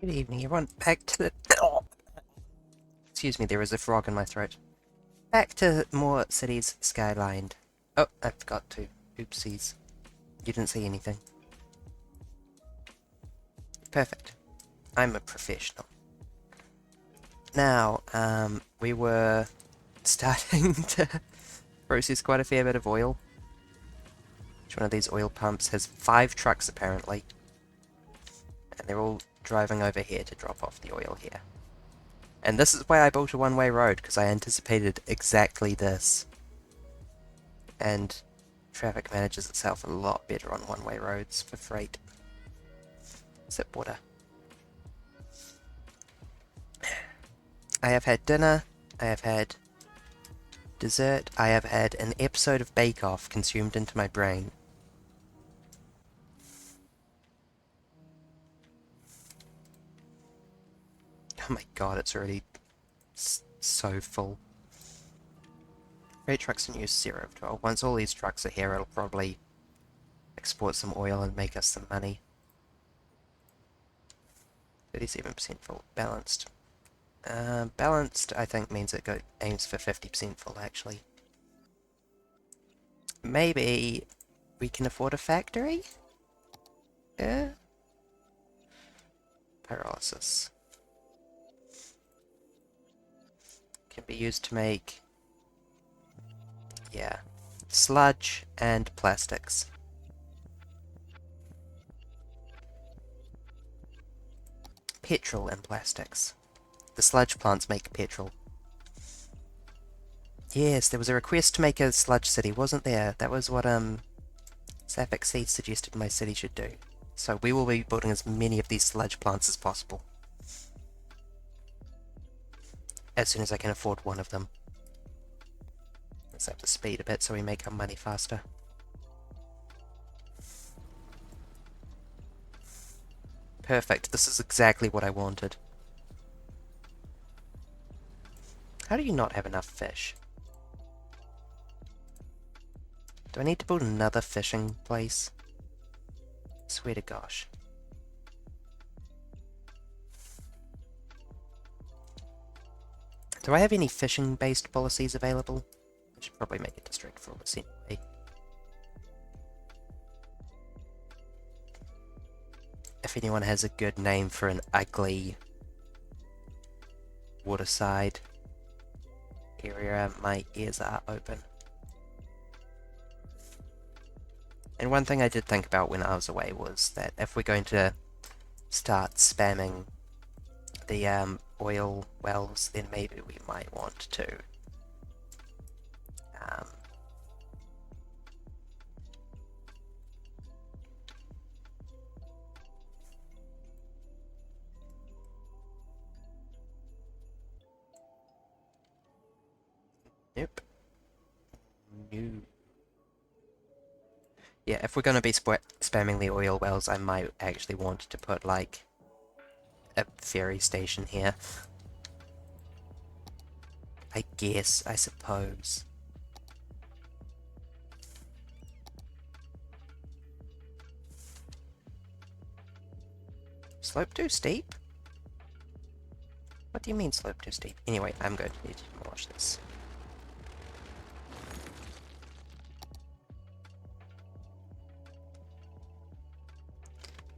Good evening, everyone. Back to the... Excuse me, there is a frog in my throat. Back to more cities skylined. Oh, I forgot to. Oopsies. You didn't see anything. Perfect. I'm a professional. Now, we were starting to process quite a fair bit of oil. Each one of these oil pumps has 5 trucks apparently. And they're all driving over here to drop off the oil here. And this is why I built a one-way road, because I anticipated exactly this. And traffic manages itself a lot better on one-way roads for freight. Sip water. I have had dinner, I have had dessert, I have had an episode of Bake Off consumed into my brain. Oh my god, it's already so full. Freight trucks in use 0 of 12. Once all these trucks are here, it'll probably export some oil and make us some money. 37% full. Balanced. Balanced, I think, means it aims for 50% full, actually. Maybe we can afford a factory? Yeah? Pyrolysis. Can be used to make... yeah. Sludge and plastics. Petrol and plastics. The sludge plants make petrol. Yes, there was a request to make a sludge city, wasn't there? That was what, Sapphic Seed suggested my city should do. So we will be building as many of these sludge plants as possible. As soon as I can afford one of them. Let's up the speed a bit so we make our money faster. Perfect, this is exactly what I wanted. How do you not have enough fish? Do I need to build another fishing place? Swear to gosh. Do I have any fishing-based policies available? I should probably make a district for all this anyway. If anyone has a good name for an ugly waterside area, my ears are open. And one thing I did think about when I was away was that if we're going to start spamming the oil wells, then maybe we might want to nope. No. Yeah, if we're going to be spamming the oil wells, I might actually want to put, like, a ferry station here. I guess, I suppose. Slope too steep? What do you mean slope too steep? Anyway, I'm going to need to demolish this.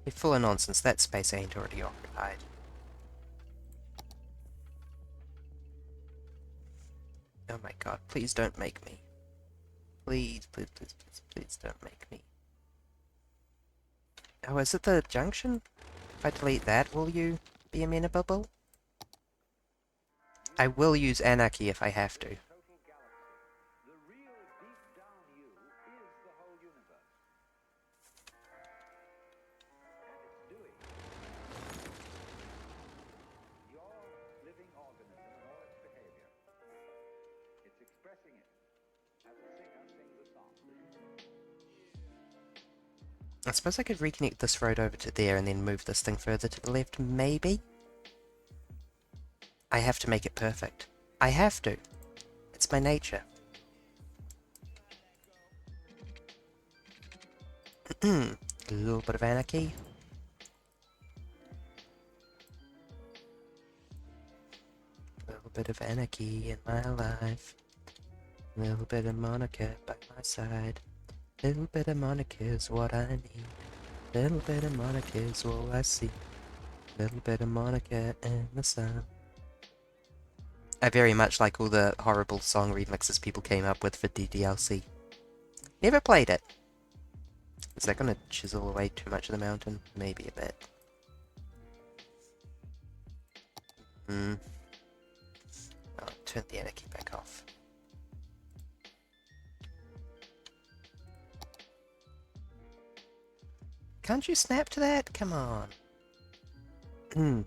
You're full of nonsense, that space ain't already occupied. Oh my god, please don't make me. Please, please, please, please, please don't make me. Oh, is it the junction? If I delete that, will you be amenable? I will use anarchy if I have to. I suppose I could reconnect this road over to there and then move this thing further to the left, maybe? I have to make it perfect. I have to. It's my nature. A little bit of anarchy. bit of anarchy in my life. A little bit of Monica by my side. Little bit of Monica is what I need. Little bit of Monica is all I see. Little bit of Monica in the sun. I very much like all the horrible song remixes people came up with for DDLC. Never played it. Is that gonna chisel away too much of the mountain? Maybe a bit. I'll turn the anarchy back off. Can't you snap to that? Come on. Oh,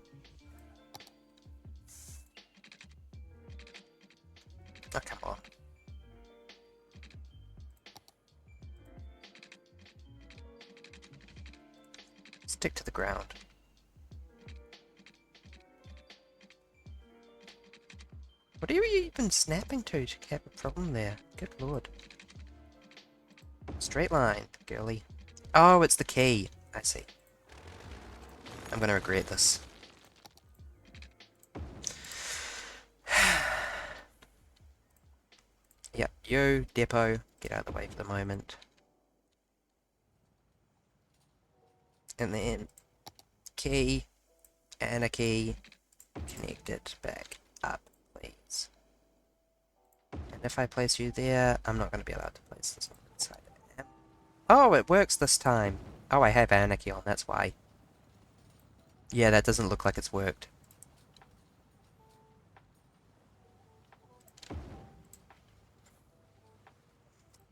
come on. Stick to the ground. What are you even snapping to have a problem there? Good lord. Straight line, girly. Oh, it's the key. I see. I'm gonna regret this. Yep, you, depot, get out of the way for the moment. And then, key, and a key, connect it back up, please. And if I place you there, I'm not going to be allowed to place this one inside. Oh, it works this time. Oh, I have anarchy on, that's why. Yeah, that doesn't look like it's worked.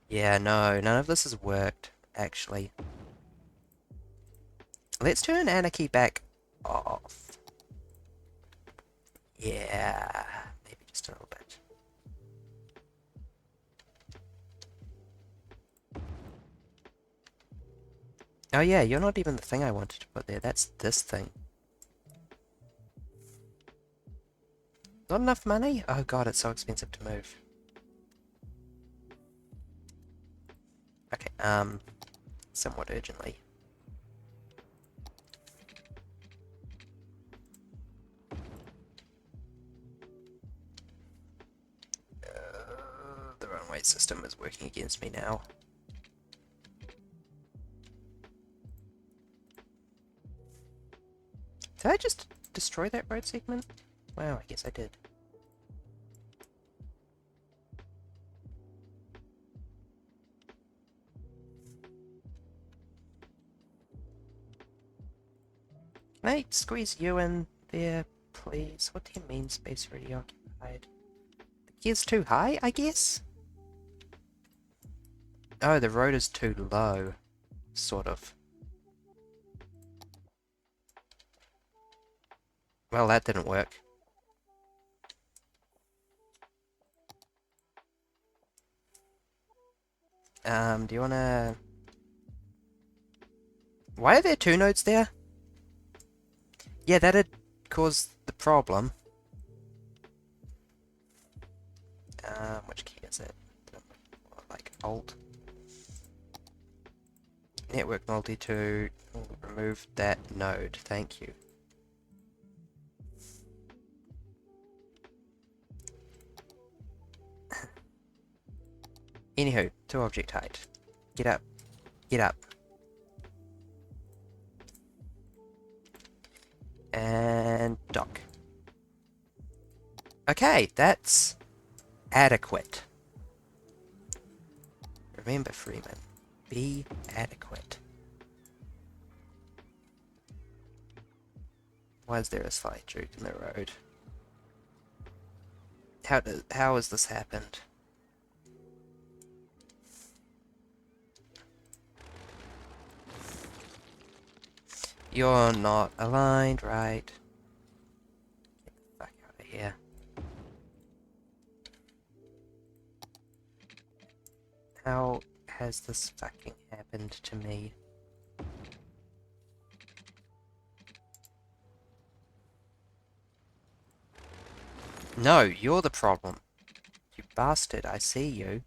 Yeah, no, none of this has worked, actually. Let's turn anarchy back off. Yeah, maybe just a little bit. Oh yeah, you're not even the thing I wanted to put there, that's this thing. Not enough money? Oh god, it's so expensive to move. Okay, somewhat urgently. The runway system is working against me now. Did I just destroy that road segment? Wow, I guess I did. Can I squeeze you in there, please? What do you mean space already occupied? The gear's too high, I guess? Oh, the road is too low. Sort of. Well, that didn't work. Do you wanna... Why are there two nodes there? Yeah, that'd cause the problem. Which key is it? Like, Alt. Network multi-2. Remove that node, thank you. Anywho, to object height. Get up. Get up. And dock. Okay, that's adequate. Remember, Freeman, be adequate. Why is there a slight droop in the road? How has this happened? You're not aligned, right? Get the fuck out of here. How has this fucking happened to me? No, you're the problem. You bastard, I see you.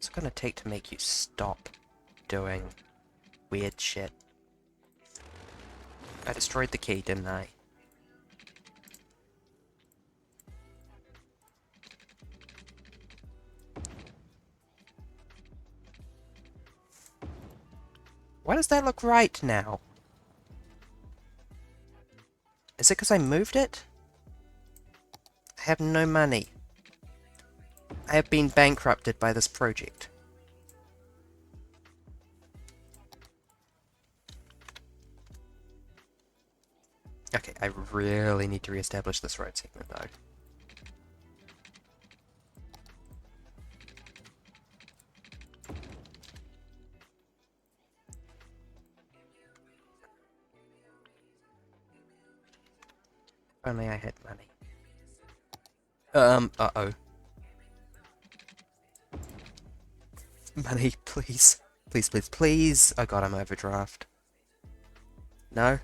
What's it gonna take to make you stop doing weird shit? I destroyed the key, didn't I? Why does that look right now? Is it because I moved it? I have no money. I have been bankrupted by this project. Okay, I really need to re-establish this road segment though. If only I had money. Uh-oh. Money, please. Please, please, please. Oh god, I'm overdraft. No?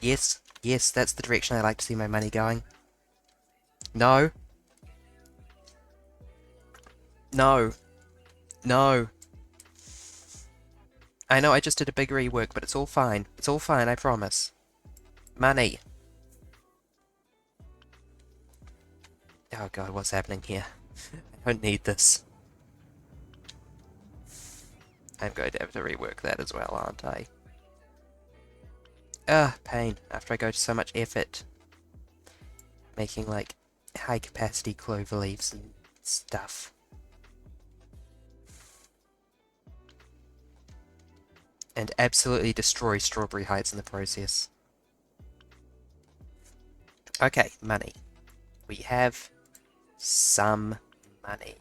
Yes? Yes, that's the direction I like to see my money going. No? No. No. I know I just did a big rework, but it's all fine. It's all fine, I promise. Money. Oh god, what's happening here? I don't need this. I'm going to have to rework that as well, aren't I? Pain. After I go to so much effort making, like, high-capacity clover leaves and stuff. And absolutely destroy Strawberry Heights in the process. Okay, money. We have some money.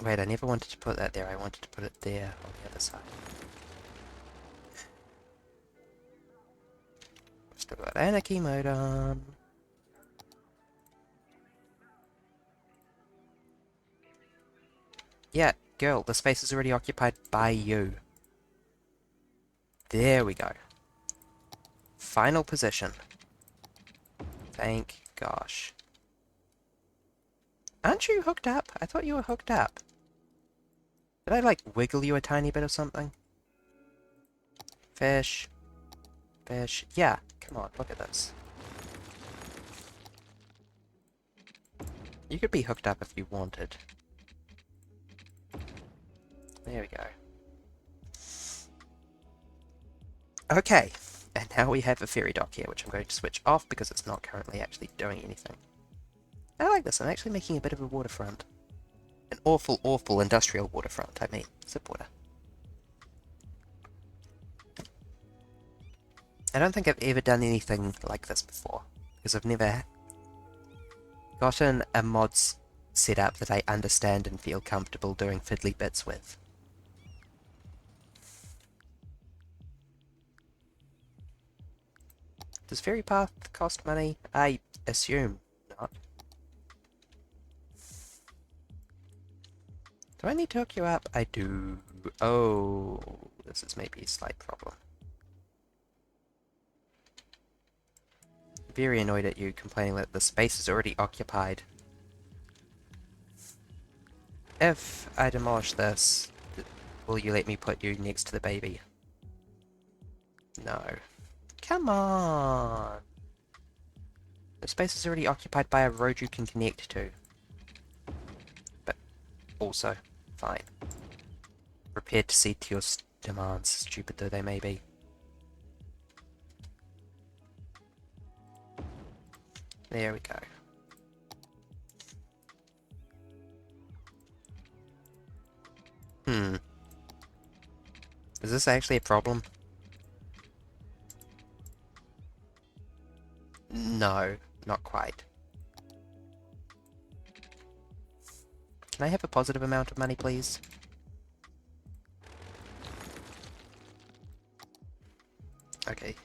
Wait, I never wanted to put that there. I wanted to put it there on the other side. Still got Anarchy mode on. Yeah, girl, the space is already occupied by you. There we go. Final position. Thank gosh. Aren't you hooked up? I thought you were hooked up. Did I, like, wiggle you a tiny bit or something? Fish. Fish. Yeah, come on, look at this. You could be hooked up if you wanted. There we go. Okay, and now we have a ferry dock here, which I'm going to switch off because it's not currently actually doing anything. I like this, I'm actually making a bit of a waterfront. An awful, awful industrial waterfront, I mean, zip water. I don't think I've ever done anything like this before, because I've never gotten a mods set up that I understand and feel comfortable doing fiddly bits with. Does Ferry Path cost money? I assume not. Do I need to hook you up? I do. Oh, this is maybe a slight problem. Very annoyed at you complaining that the space is already occupied. If I demolish this, will you let me put you next to the baby? No. Come on! The space is already occupied by a road you can connect to. But also, fine. Prepared to cede to your demands, stupid though they may be. There we go. Is this actually a problem? No, not quite. Can I have a positive amount of money, please? Okay.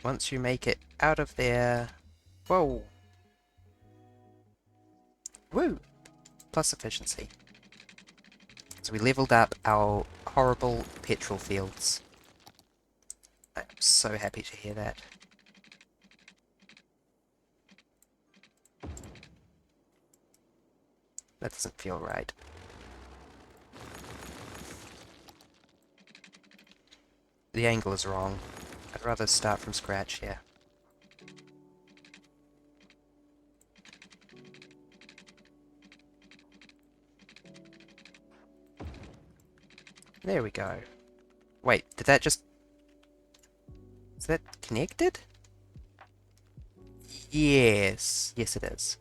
Once you make it out of there... Whoa! Woo! Plus efficiency. So we leveled up our horrible petrol fields. I'm so happy to hear that. That doesn't feel right. The angle is wrong. I'd rather start from scratch here. There we go. Wait, did that just... Is that connected? Yes. Yes, it is.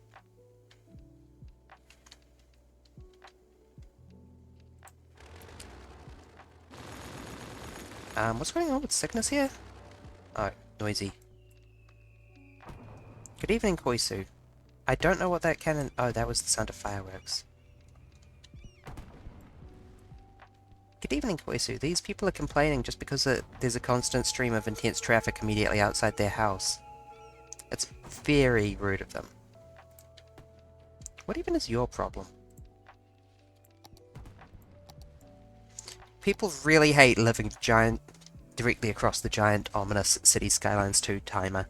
What's going on with sickness here? Oh, noisy. Good evening, Koisu. I don't know what that cannon... Oh, that was the sound of fireworks. Good evening, Koisu. These people are complaining just because there's a constant stream of intense traffic immediately outside their house. It's very rude of them. What even is your problem? People really hate living directly across the giant, ominous City Skylines 2 timer.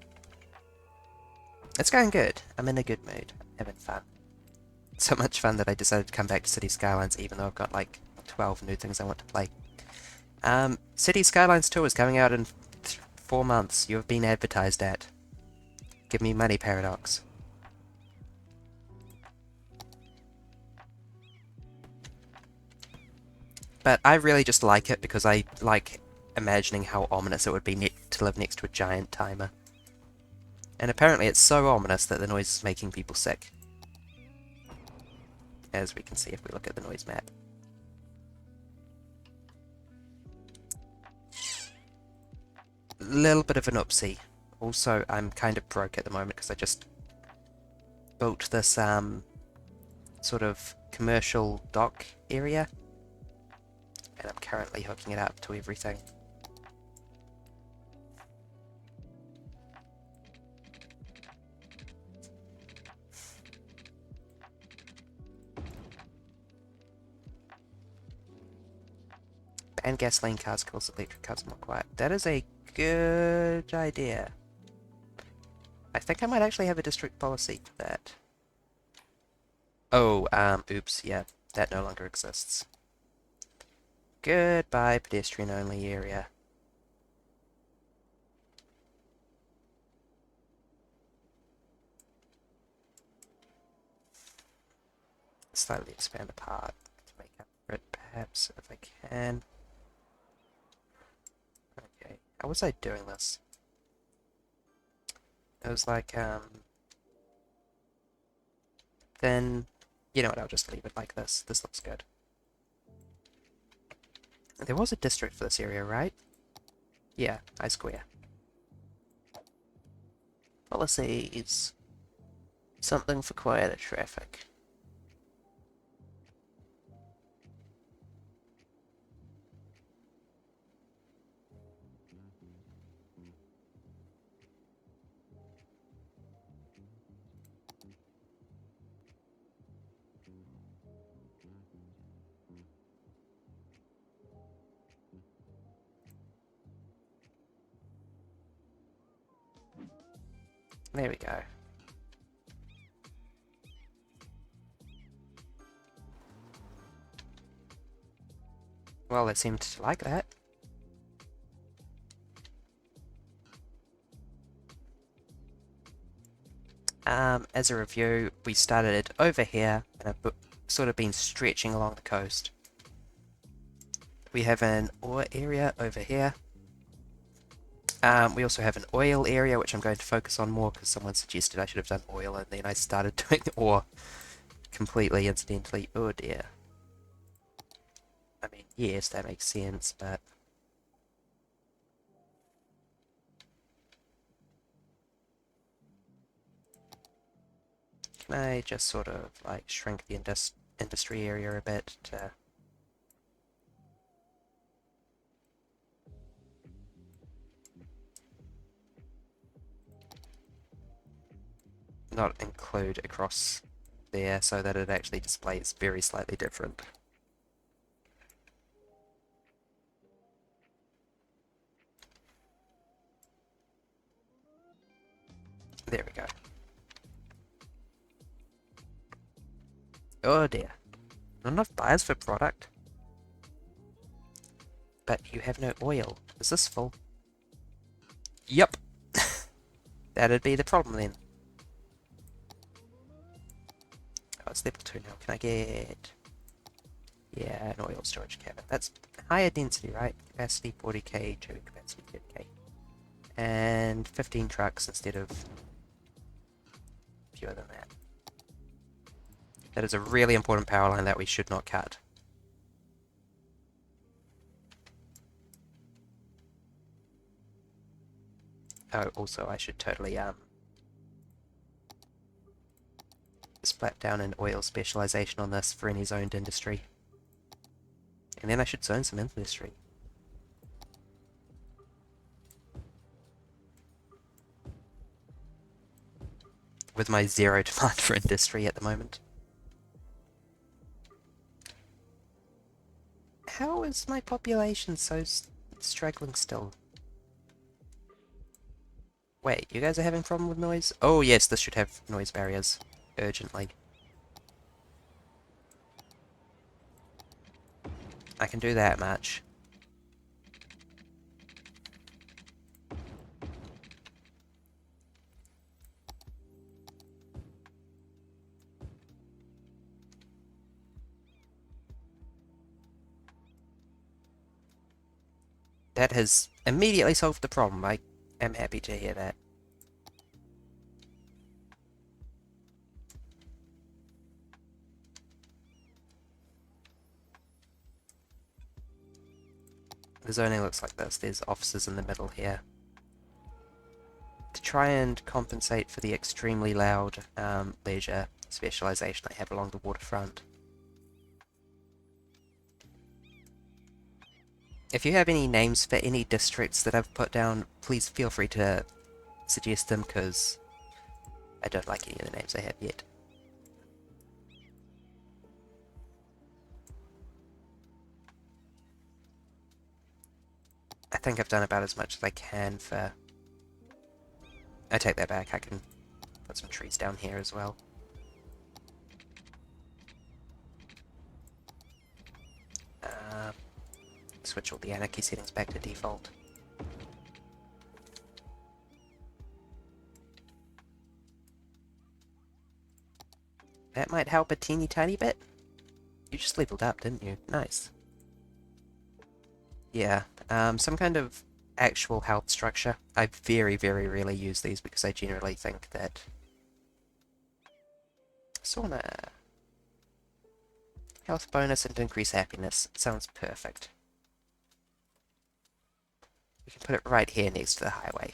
It's going good. I'm in a good mood. I'm having fun. So much fun that I decided to come back to City Skylines even though I've got like 12 new things I want to play. City Skylines 2 is coming out in 4 months. You have been advertised at. Give me money, Paradox. But I really just like it because I like imagining how ominous it would be to live next to a giant timer. And apparently it's so ominous that the noise is making people sick. As we can see if we look at the noise map. Little bit of an oopsie. Also, I'm kind of broke at the moment because I just built this sort of commercial dock area. And I'm currently hooking it up to everything. And gasoline cars kills electric cars more quiet. That is a good idea. I think I might actually have a district policy for that. Oh, oops, yeah, that no longer exists. Goodbye, pedestrian-only area. Slightly expand the part to make up for it, perhaps, if I can. Okay, how was I doing this? It was like, then, you know what, I'll just leave it like this. This looks good. There was a district for this area, right? Yeah, I square. Policies. Something for quieter traffic. There we go. Well, they seemed to like that. As a review, we started over here and have sort of been stretching along the coast. We have an ore area over here. We also have an oil area, which I'm going to focus on more because someone suggested I should have done oil, and then I started doing ore completely incidentally. Oh dear. I mean, yes, that makes sense, but... Can I just sort of, like, shrink the industry area a bit to... not include across there so that it actually displays very slightly different. There we go. Oh dear. Not enough buyers for product. But you have no oil. Is this full? Yup. That'd be the problem then. Oh, it's level 2 now. Can I get... Yeah, an oil storage cabin. That's higher density, right? Capacity 40k, towing capacity 30k. And 15 trucks instead of fewer than that. That is a really important power line that we should not cut. Oh, also I should totally split down an oil specialization on this for any zoned industry. And then I should zone some industry. With my zero demand for industry at the moment. How is my population so struggling still? Wait, you guys are having a problem with noise? Oh yes, this should have noise barriers. Urgently. I can do that much. That has immediately solved the problem. I am happy to hear that. The zoning looks like this. There's offices in the middle here. To try and compensate for the extremely loud leisure specialization I have along the waterfront. If you have any names for any districts that I've put down, please feel free to suggest them, because I don't like any of the names I have yet. I think I've done about as much as I can for... I take that back, I can put some trees down here as well. Switch all the anarchy settings back to default. That might help a teeny tiny bit. You just leveled up, didn't you? Nice. Yeah, some kind of actual health structure. I very, very rarely use these because I generally think that sauna, health bonus and increase happiness sounds perfect. We can put it right here next to the highway.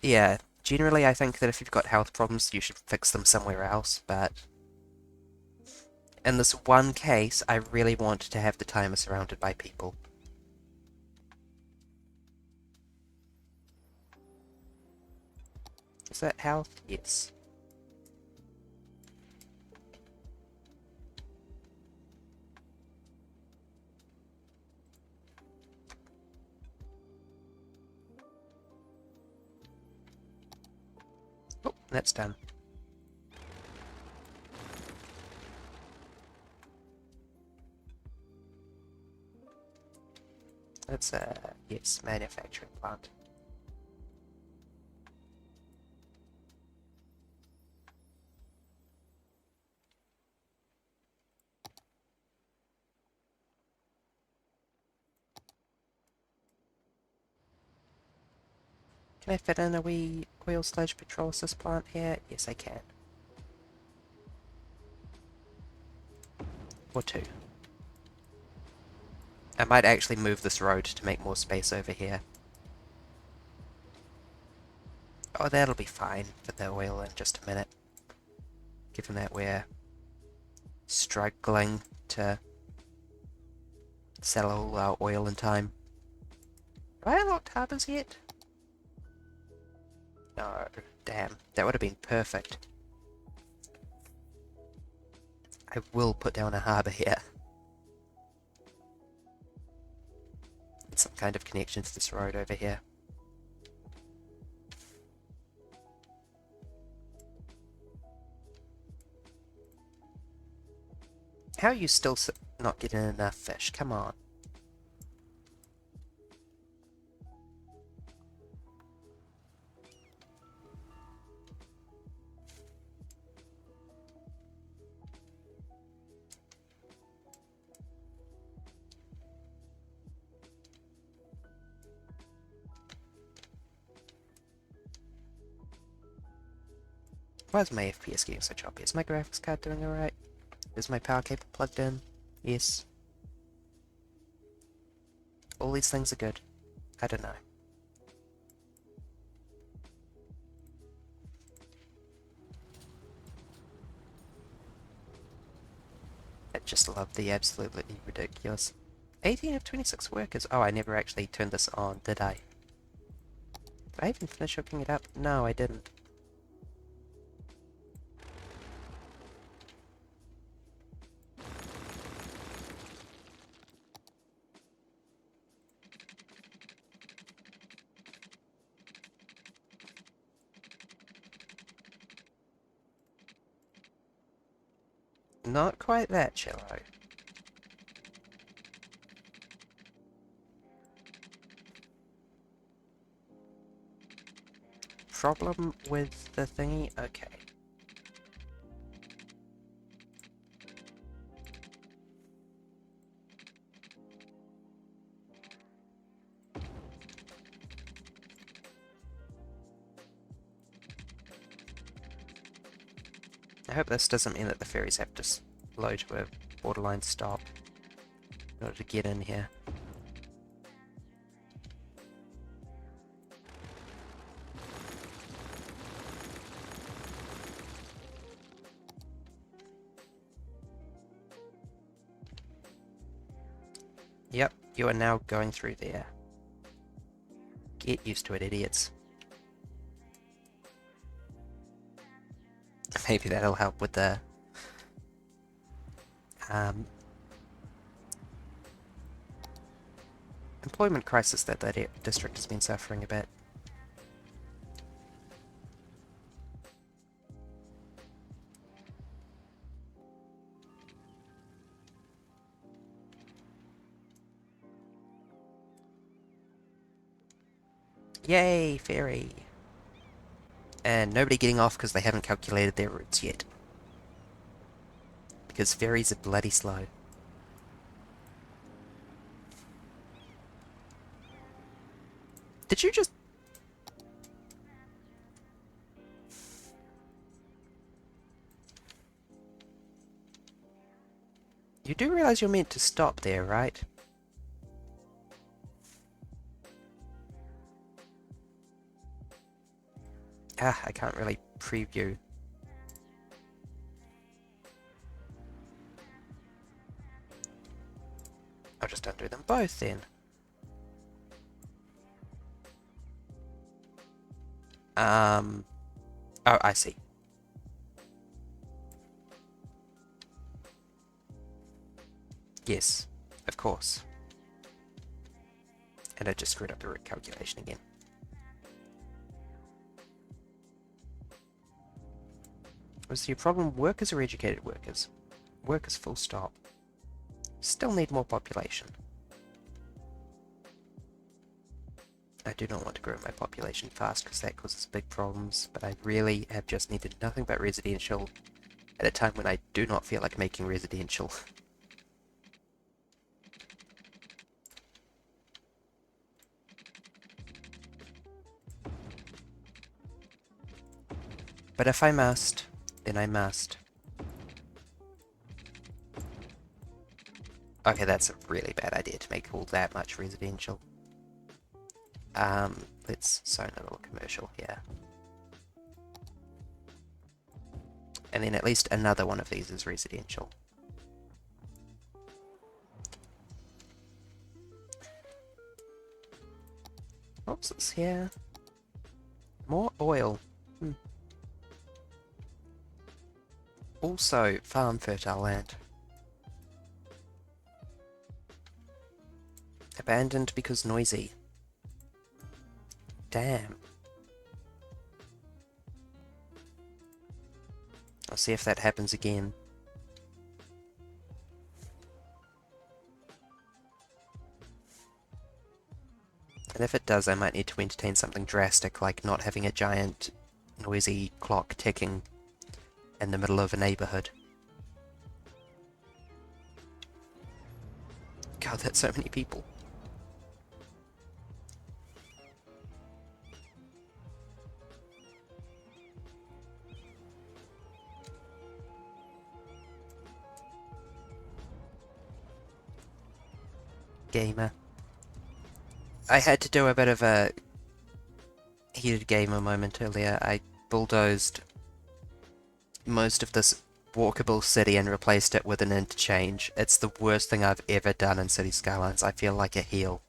Yeah, generally I think that if you've got health problems, you should fix them somewhere else, but in this one case, I really want to have the timer surrounded by people. Is that health? Yes. Oh, that's done. That's a, yes, manufacturing plant. Can I fit in a wee oil sludge petrolysis plant here? Yes, I can. Or two. I might actually move this road to make more space over here. Oh, that'll be fine for the oil in just a minute. Given that we're struggling to sell all our oil in time. Have I unlocked harbours yet? No, damn. That would have been perfect. I will put down a harbour here. some kind of connection to this road over here. How are you still not getting enough fish? Come on. Why is my FPS getting so choppy? Is my graphics card doing alright? Is my power cable plugged in? Yes. All these things are good. I don't know. I just love the absolutely ridiculous. 18 of 26 workers. Oh, I never actually turned this on, did I? Did I even finish hooking it up? No, I didn't. Not quite that shallow. Problem with the thingy? Okay. I hope this doesn't mean that the ferries have to slow to a borderline stop in order to get in here. Yep, you are now going through there. Get used to it, idiots. Maybe that'll help with the employment crisis that district has been suffering a bit. Yay, ferry! And nobody getting off because they haven't calculated their routes yet. Because ferries are bloody slow. Did you just... You do realize you're meant to stop there, right? Ah, I can't really preview. I'll just undo them both then. Oh, I see. Yes, of course. And I just screwed up the route calculation again. Was your problem workers or educated workers? Workers full stop. Still need more population. I do not want to grow my population fast because that causes big problems, but I really have just needed nothing but residential at a time when I do not feel like making residential. But if I must, then I must. Okay, that's a really bad idea to make all that much residential. Let's zone a little commercial here. And then at least another one of these is residential. What's this here? More oil. Also, farm fertile land. Abandoned because noisy. Damn. I'll see if that happens again. And if it does, I might need to entertain something drastic, like not having a giant, noisy clock ticking in the middle of a neighborhood. God, that's so many people. Gamer. I had to do a bit of a heated gamer moment earlier. I bulldozed most of this walkable city and replaced it with an interchange. It's the worst thing I've ever done in City Skylines. I feel like a heel.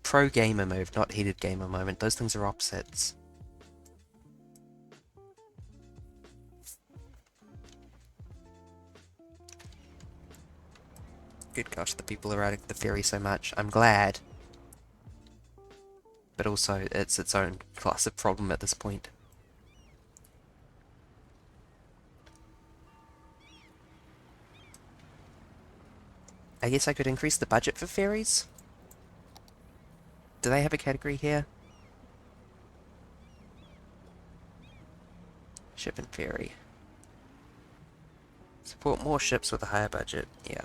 Pro gamer move, not heated gamer moment. Those things are opposites. Good gosh, the people are riding the ferry so much. I'm glad. But also, it's its own class of problem at this point. I guess I could increase the budget for ferries? Do they have a category here? Ship and ferry. Support more ships with a higher budget. Yeah.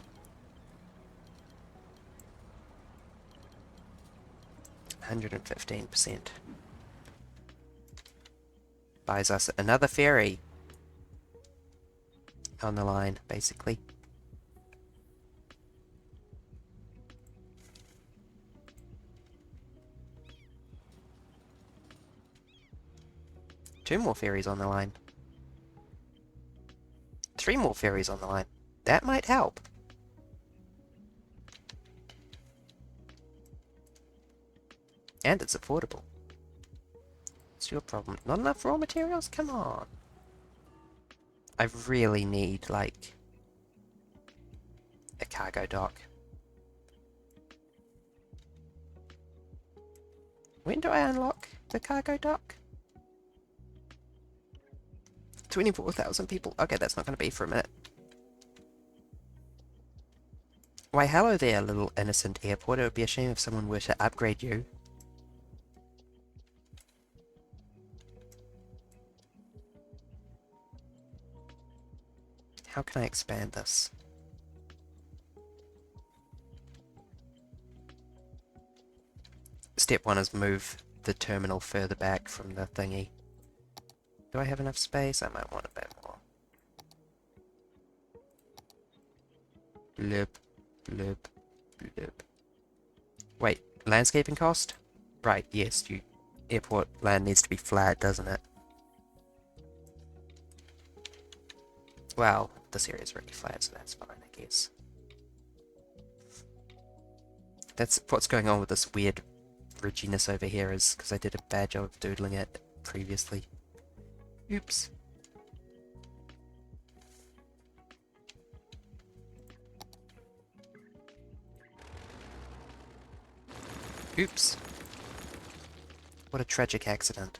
115%. Buys us another ferry on the line, basically. Two more ferries on the line. 3 more ferries on the line. That might help. And it's affordable. What's your problem? Not enough raw materials? Come on. I really need, like, a cargo dock. When do I unlock the cargo dock? 24,000 people. Okay, that's not going to be for a minute. Why, hello there, little innocent airport. It would be a shame if someone were to upgrade you. How can I expand this? Step 1 is move the terminal further back from the thingy. Do I have enough space? I might want a bit more. Blip, blip, blip. Wait, landscaping cost? Right, yes, airport land needs to be flat, doesn't it? Well, this area is already flat, so that's fine, I guess. That's what's going on with this weird ridginess over here, is because I did a bad job of doodling it previously. Oops. Oops. What a tragic accident.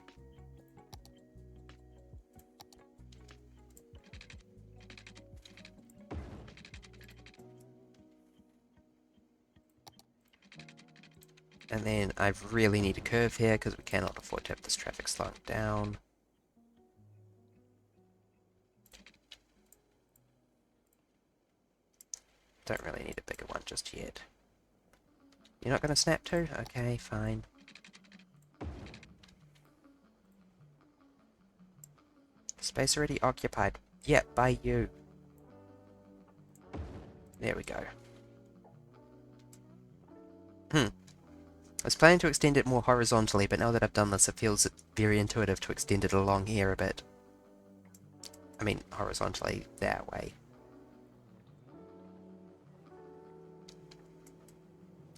And then I really need a curve here because we cannot afford to have this traffic slowing down. Don't really need a bigger one just yet. You're not going to snap too? Okay, fine. Space already occupied. Yep, by you. There we go. I was planning to extend it more horizontally, but now that I've done this, it feels very intuitive to extend it along here a bit. I mean, horizontally, that way.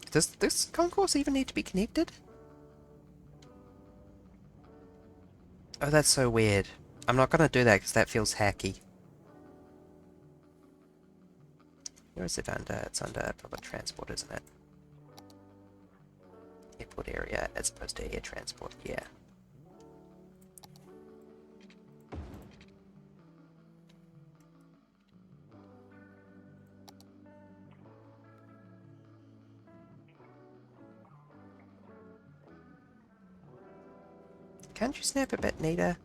Does this concourse even need to be connected? Oh, that's so weird. I'm not going to do that because that feels hacky. Where is it under? It's under public transport, isn't it? Airport area as opposed to air transport, yeah. Can't you snap a bit neater?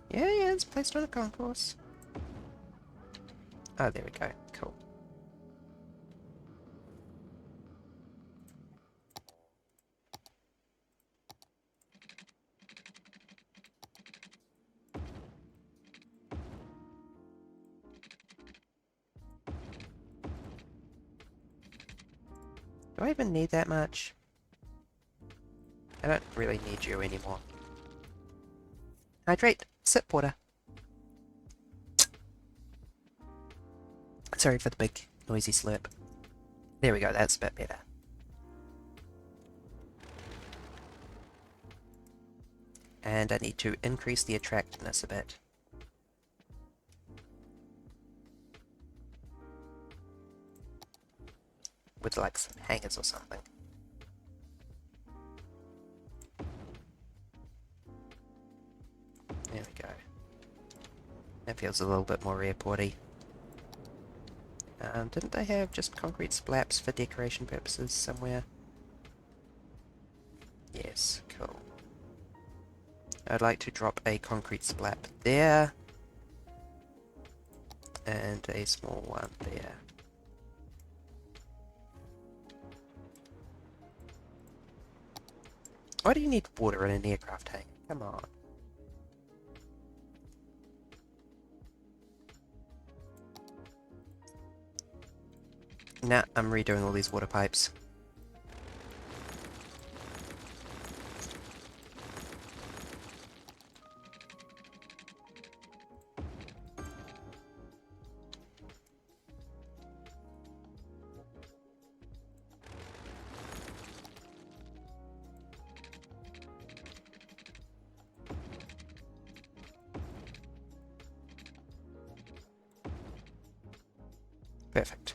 Yeah, it's placed on a concourse. Oh, there we go. Cool. Do I even need that much? I don't really need you anymore. Hydrate! Sip water. Sorry for the big, noisy slurp. There we go, that's a bit better. And I need to increase the attractiveness a bit. With like some hangers or something. There we go. That feels a little bit more airporty. Didn't they have just concrete splaps for decoration purposes somewhere? Yes, cool. I'd like to drop a concrete splap there. And a small one there. Why do you need water in an aircraft hangar? Come on. Nah, I'm redoing all these water pipes. Perfect.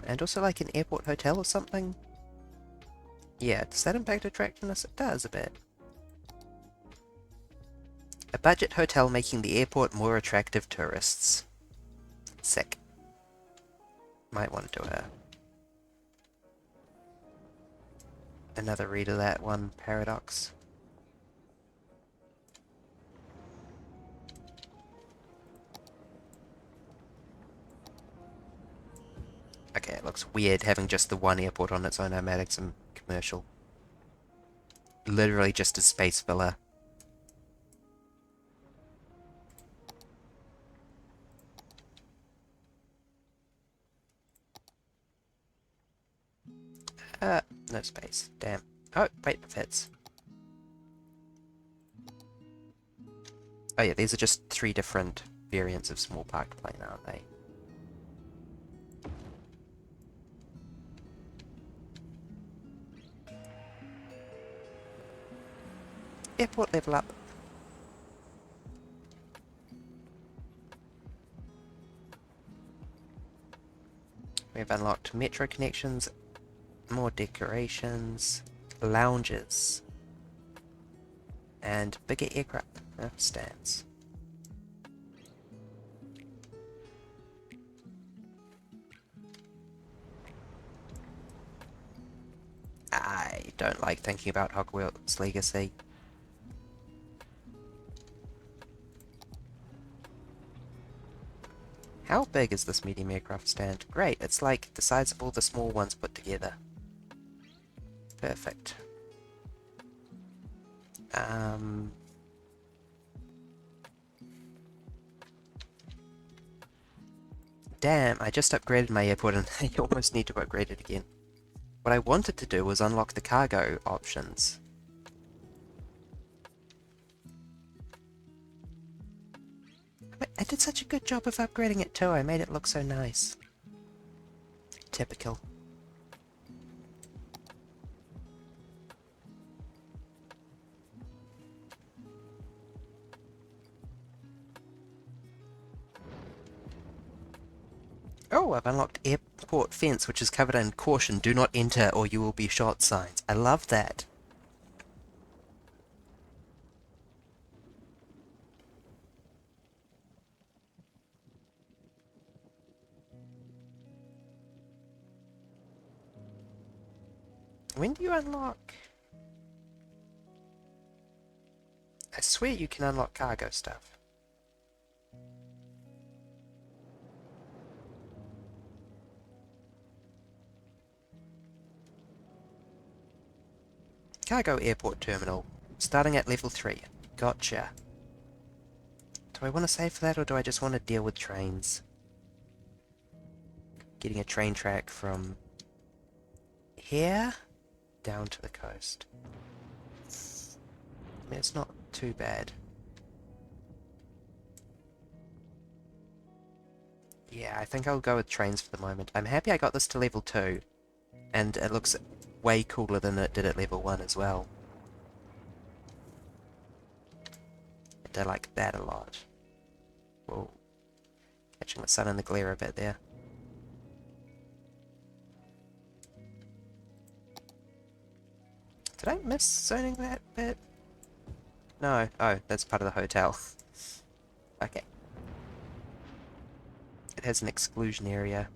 And also like an airport hotel or something? Yeah, does that impact attractiveness? It does a bit. A budget hotel making the airport more attractive to tourists. Sick. Might want to do another read of that one paradox. Okay, it looks weird having just the one airport on its own. I'm adding some commercial. Literally just a space villa. No space. Damn. Oh, wait, it fits. Oh yeah, these are just 3 different variants of small parked plane, aren't they? Airport level up. We've unlocked metro connections, more decorations, lounges, and bigger aircraft stands. I don't like thinking about Hogwarts Legacy. How big is this medium aircraft stand? Great, it's like the size of all the small ones put together. Perfect. Damn, I just upgraded my airport and I almost need to upgrade it again. What I wanted to do was unlock the cargo options. I did such a good job of upgrading it too, I made it look so nice. Typical. Oh, I've unlocked airport fence, which is covered in caution, do not enter or you will be shot signs. I love that. When do you unlock? I swear you can unlock cargo stuff. Cargo airport terminal. Starting at level 3. Gotcha. Do I want to save for that, or do I just want to deal with trains? Getting a train track from here down to the coast. I mean, it's not too bad. Yeah, I think I'll go with trains for the moment. I'm happy I got this to level 2, and it looks way cooler than it did at level 1 as well. I like that a lot. Whoa. Catching the sun in the glare a bit there. Did I miss zoning that bit? No. Oh, that's part of the hotel. Okay. It has an exclusion area.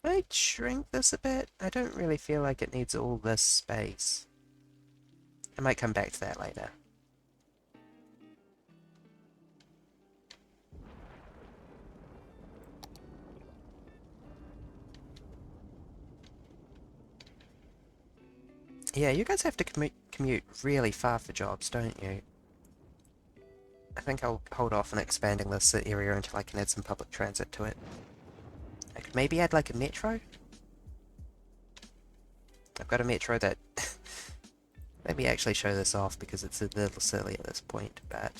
Might shrink this a bit. I don't really feel like it needs all this space. I might come back to that later. Yeah, you guys have to commute really far for jobs, don't you? I think I'll hold off on expanding this area until I can add some public transit to it. I could maybe add like a metro? I've got a metro that... Maybe actually show this off because it's a little silly at this point, but...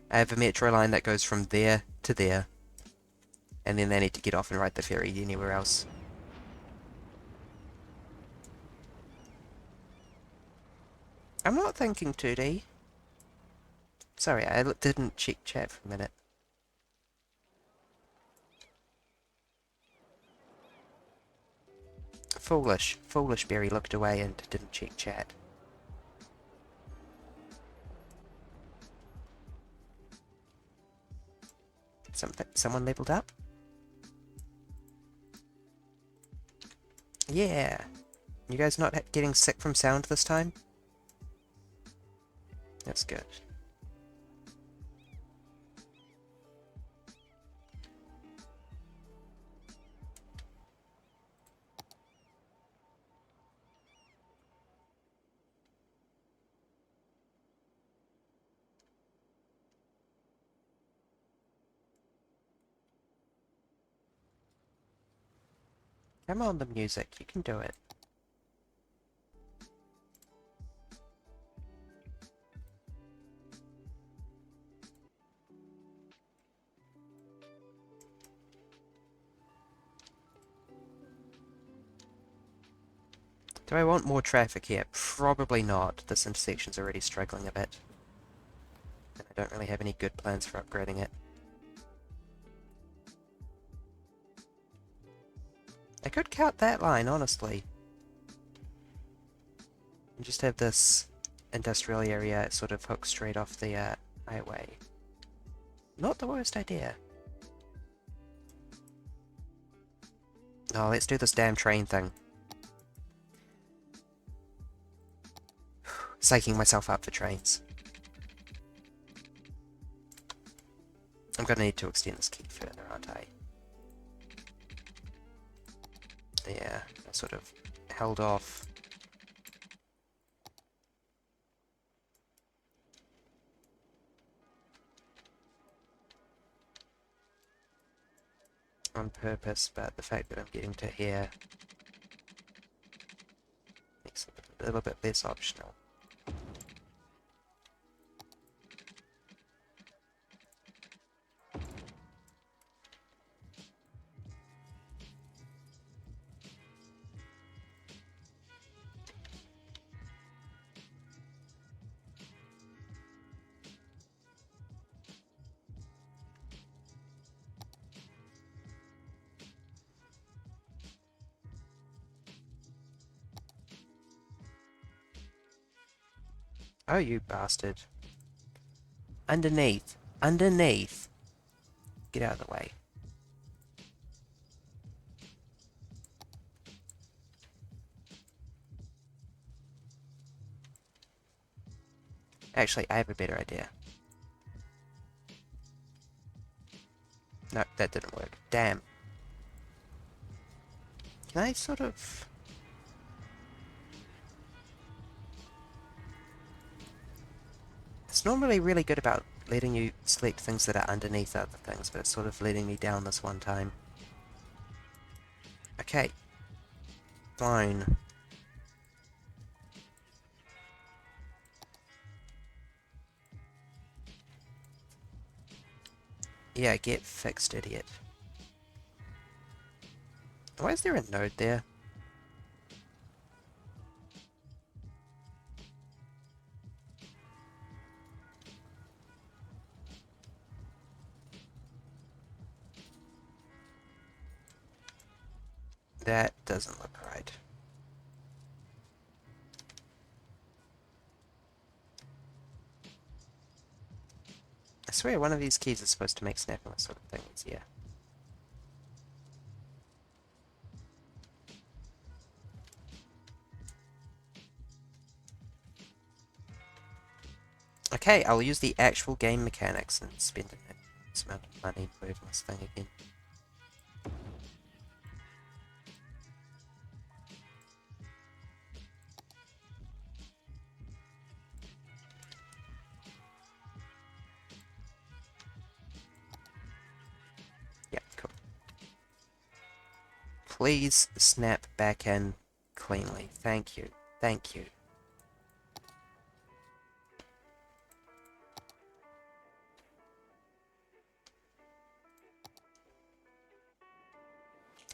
I have a metro line that goes from there to there, and then they need to get off and ride the ferry anywhere else. I'm not thinking 2D. Sorry, I didn't check chat for a minute. Foolish. Foolish Berry looked away and didn't check chat. Someone leveled up? Yeah! You guys not getting sick from sound this time? That's good. Come on, the music. You can do it. Do I want more traffic here? Probably not. This intersection's already struggling a bit. And I don't really have any good plans for upgrading it. I could cut that line, honestly. And just have this industrial area sort of hook straight off the highway. Not the worst idea. Oh, let's do this damn train thing. Psyching myself up for trains. I'm gonna need to extend this key further, aren't I? Yeah, I sort of held off. On purpose, but the fact that I'm getting to here makes it a a little bit less optional. Oh, you bastard. Underneath. Underneath. Get out of the way. Actually, I have a better idea. No, that didn't work. Damn. Can I sort of... It's normally really good about letting you select things that are underneath other things, but it's sort of letting me down this one time. Okay. Fine. Yeah, get fixed, idiot. Why is there a node there? That doesn't look right. I swear one of these keys is supposed to make snapping this sort of thing easier. Okay, I'll use the actual game mechanics and spend an immense amount of money moving this thing again. Yeah, cool. Please snap back in cleanly. Thank you. Thank you.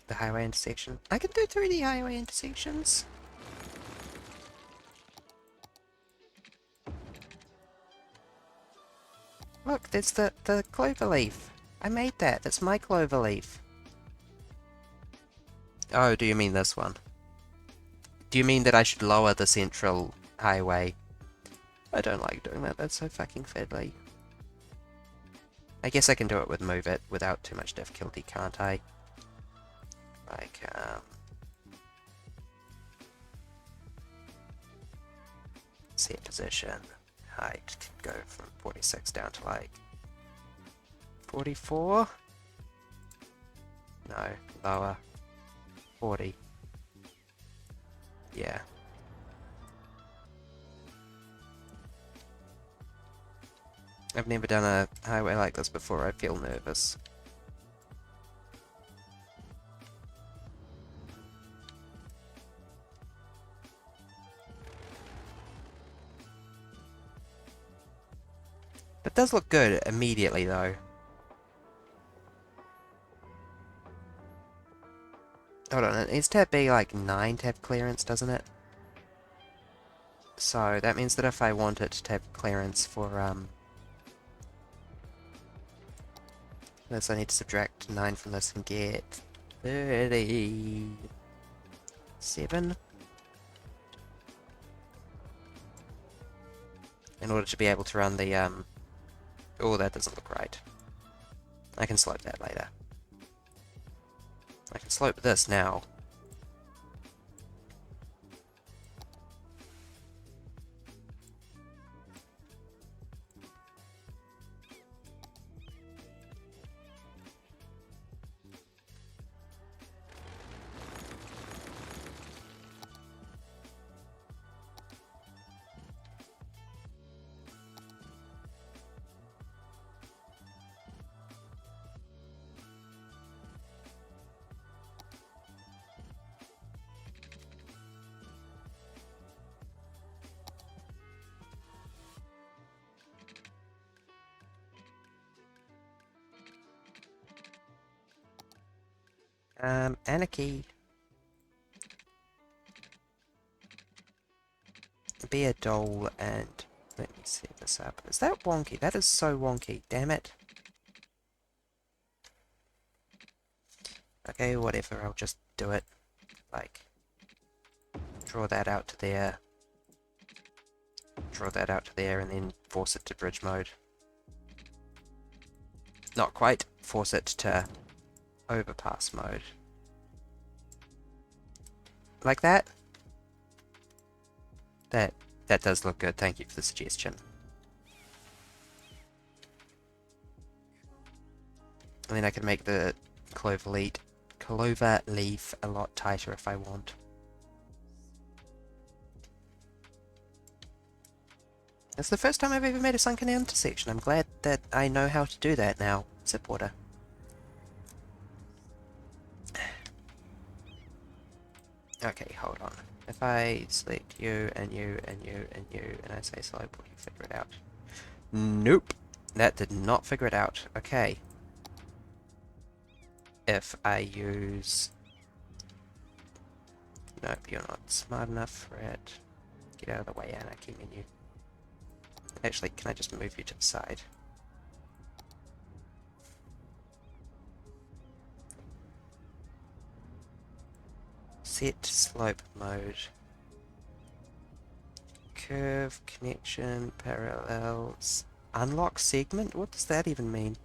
The highway intersection. I can do 3D highway intersections. Look, there's the clover leaf. I made that. That's my clover leaf. Oh, do you mean this one? Do you mean that I should lower the central highway? I don't like doing that. That's so fucking fiddly. I guess I can do it with move it without too much difficulty, can't I? Like, set position, height, can go from 46 down to like 44? No, lower. 40. Yeah. I've never done a highway like this before, I feel nervous. It does look good immediately, though. Hold on, it needs to be like 9 to have clearance, doesn't it? So, that means that if I want it to have clearance for, this I need to subtract 9 from this and get 37. In order to be able to run the, oh, that doesn't look right. I can slope that later. I can slope this now. Anarchy. Be a doll and let me set this up. Is that wonky? That is so wonky. Damn it. Okay, whatever. I'll just do it. Like, draw that out to there. Draw that out to there and then force it to bridge mode. Not quite. Force it to overpass mode. Like that? That does look good. Thank you for the suggestion. And then I can make the clover leaf a lot tighter if I want. It's the first time I've ever made a sunken intersection. I'm glad that I know how to do that now. Sip water. Okay, hold on. If I select you and you and you and you and I say slope, will you figure it out? Nope. That did not figure it out. Okay. If I use... Nope, you're not smart enough for it. Get out of the way, Anarchy menu. Actually, can I just move you to the side? Set slope mode. Curve, connection, parallels. Unlock segment? What does that even mean?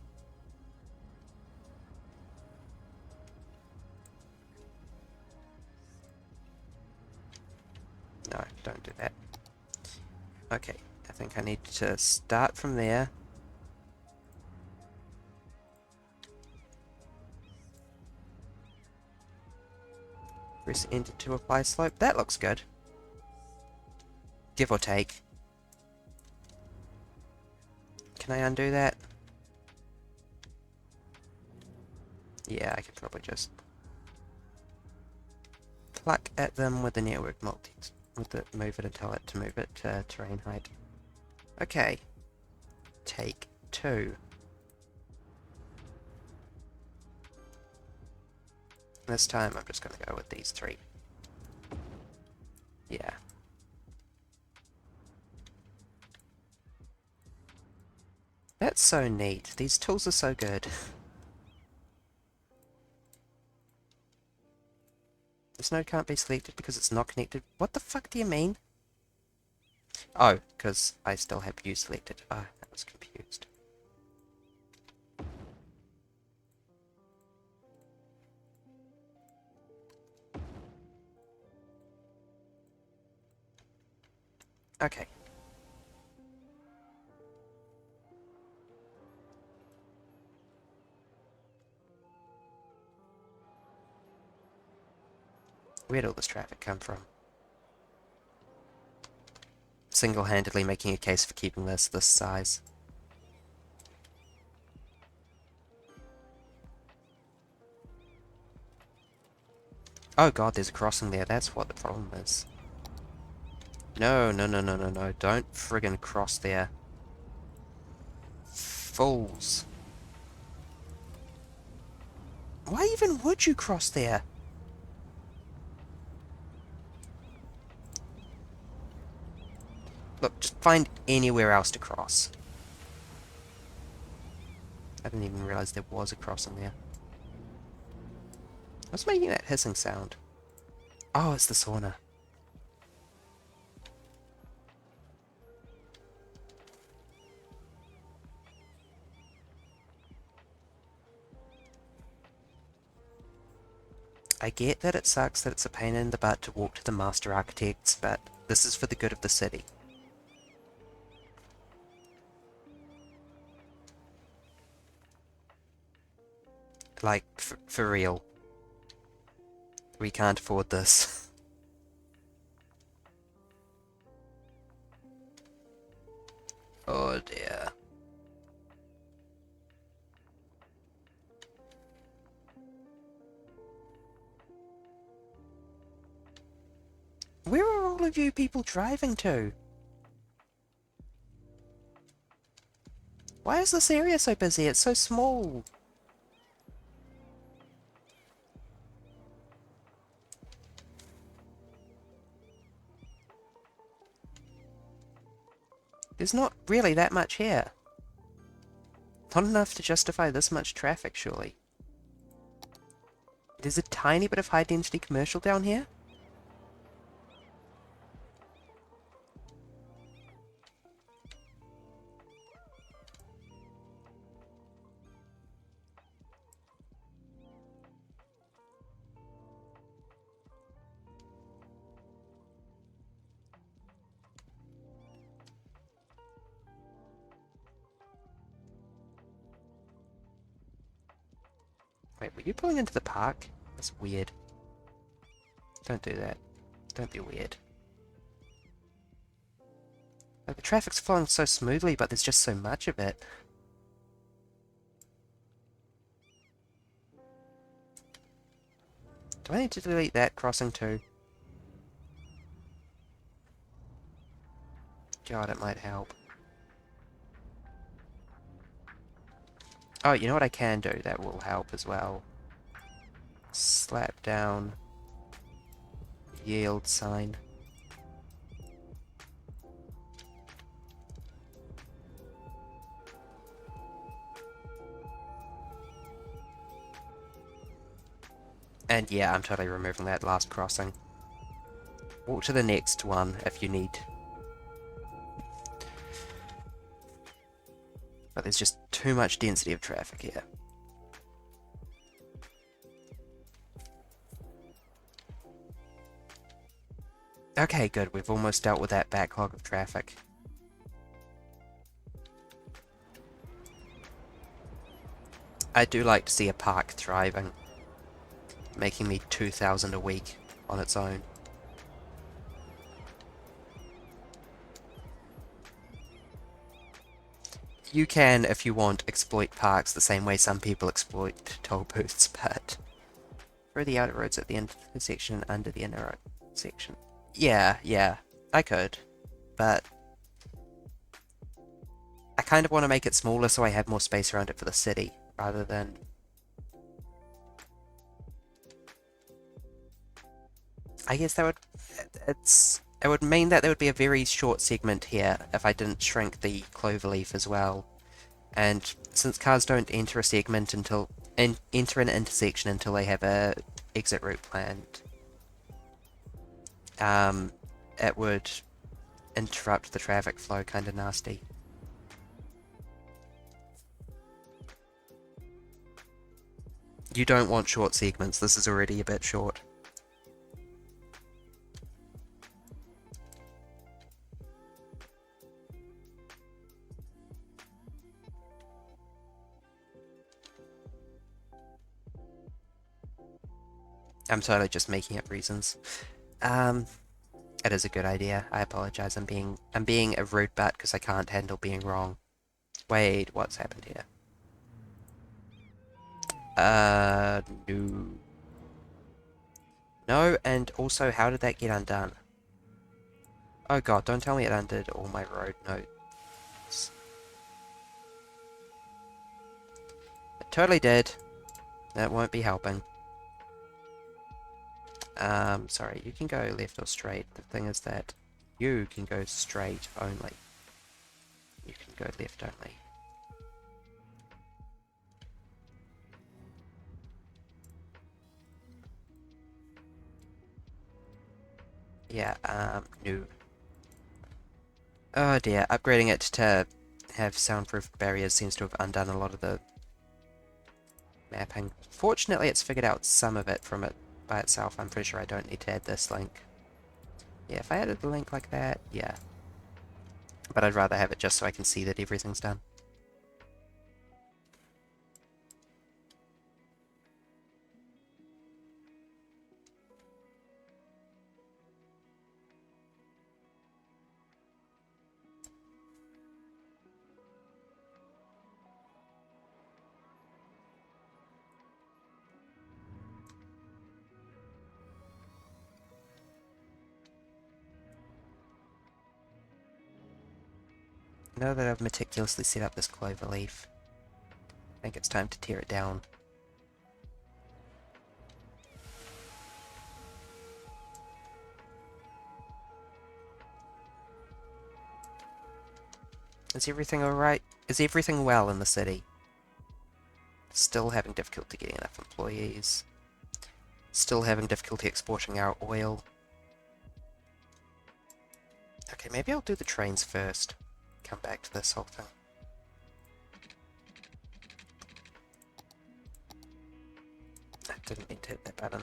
No, don't do that. Okay, I think I need to start from there. Press enter to apply slope. That looks good. Give or take. Can I undo that? Yeah, I could probably just pluck at them with the network multi with the move it and tell it to move it to terrain height. Okay. Take 2. This time I'm just going to go with these 3. Yeah. That's so neat. These tools are so good. This node can't be selected because it's not connected. What the fuck do you mean? Oh, because I still have you selected. Ah, I was confused. Okay. Where'd all this traffic come from? Single-handedly making a case for keeping this size. Oh god, there's a crossing there. That's what the problem is. No, no, no, no, no, no. Don't friggin' cross there. Fools. Why even would you cross there? Look, just find anywhere else to cross. I didn't even realize there was a crossing there. What's making that hissing sound? Oh, it's the sauna. I get that it sucks that it's a pain in the butt to walk to the master architects, but this is for the good of the city. Like, for real. We can't afford this. Oh dear. Where are all of you people driving to? Why is this area so busy? It's so small. There's not really that much here. Not enough to justify this much traffic, surely. There's a tiny bit of high-density commercial down here? Wait, were you pulling into the park? That's weird. Don't do that. Don't be weird. Like, the traffic's flowing so smoothly, but there's just so much of it. Do I need to delete that crossing too? God, it might help. Oh, you know what I can do that will help as well? Slap down yield sign. And yeah, I'm totally removing that last crossing. Walk to the next one if you need. But there's just too much density of traffic here. Okay, good. We've almost dealt with that backlog of traffic. I do like to see a park thriving, making me 2,000 a week on its own. You can, if you want, exploit parks the same way some people exploit toll booths, but through the outer roads at the intersection and under the inner section. Yeah, I could, but I kind of want to make it smaller so I have more space around it for the city, rather than... I guess that would... It would mean that there would be a very short segment here if I didn't shrink the cloverleaf as well. And since cars don't enter a segment until... enter an intersection until they have a exit route planned, it would interrupt the traffic flow kind of nasty. You don't want short segments, this is already a bit short. I'm totally just making up reasons. It is a good idea. I apologize. I'm being a rude butt because I can't handle being wrong. Wait, what's happened here? No. No, and also, how did that get undone? Oh god, don't tell me it undid all my road notes. It totally did. That won't be helping. Sorry, you can go left or straight. The thing is that you can go straight only. You can go left only. Yeah, no. Oh dear, upgrading it to have soundproof barriers seems to have undone a lot of the mapping. Fortunately, it's figured out some of it from it by itself. I'm pretty sure I don't need to add this link. Yeah, if I added the link like that, yeah. But I'd rather have it just so I can see that everything's done. Now that I've meticulously set up this clover leaf, I think it's time to tear it down. Is everything alright? Is everything well in the city? Still having difficulty getting enough employees. Still having difficulty exporting our oil. Okay, maybe I'll do the trains first. Come back to this whole thing. I didn't mean to hit that button.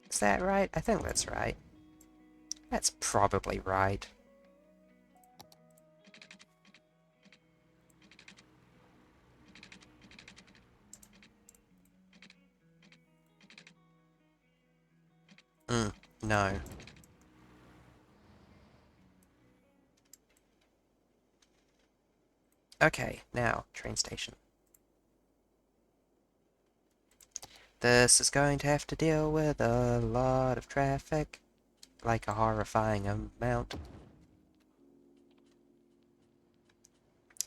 Is that right? I think that's right. That's probably right. No. Okay, now, train station. This is going to have to deal with a lot of traffic, like a horrifying amount.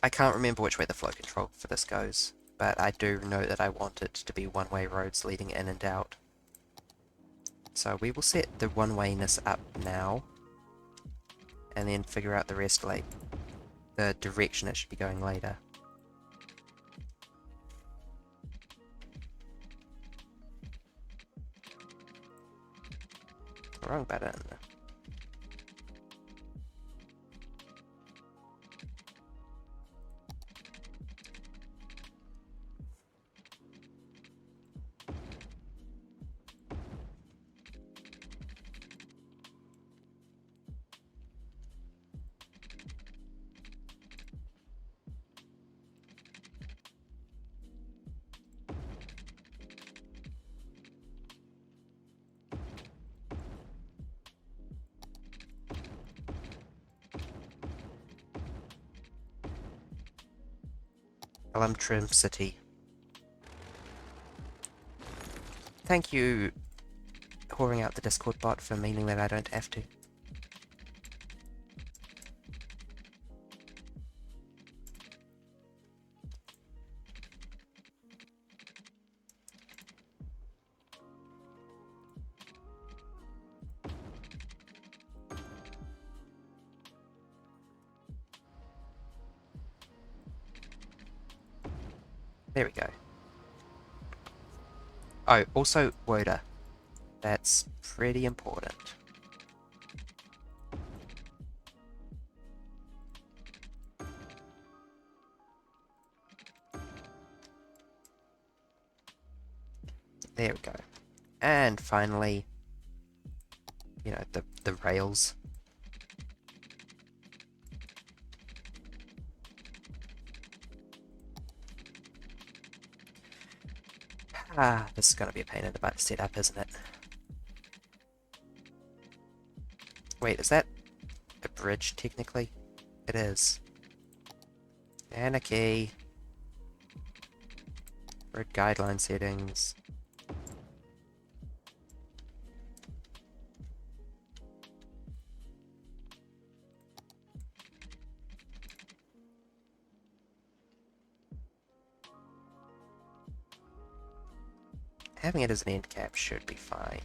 I can't remember which way the flow control for this goes, but I do know that I want it to be one-way roads leading in and out. So we will set the one-wayness up now, and then figure out the rest later. The direction it should be going later. Wrong button. Trim City. Thank you, whoring out the Discord bot, for meaning that I don't have to. There we go. Oh, also, WODA. That's pretty important. There we go. And finally, you know, the rails. Ah, this is gonna be a pain in the butt to set up, isn't it? Wait, is that a bridge, technically? It is. Anarchy. Road guideline settings. Having it as an end cap should be fine.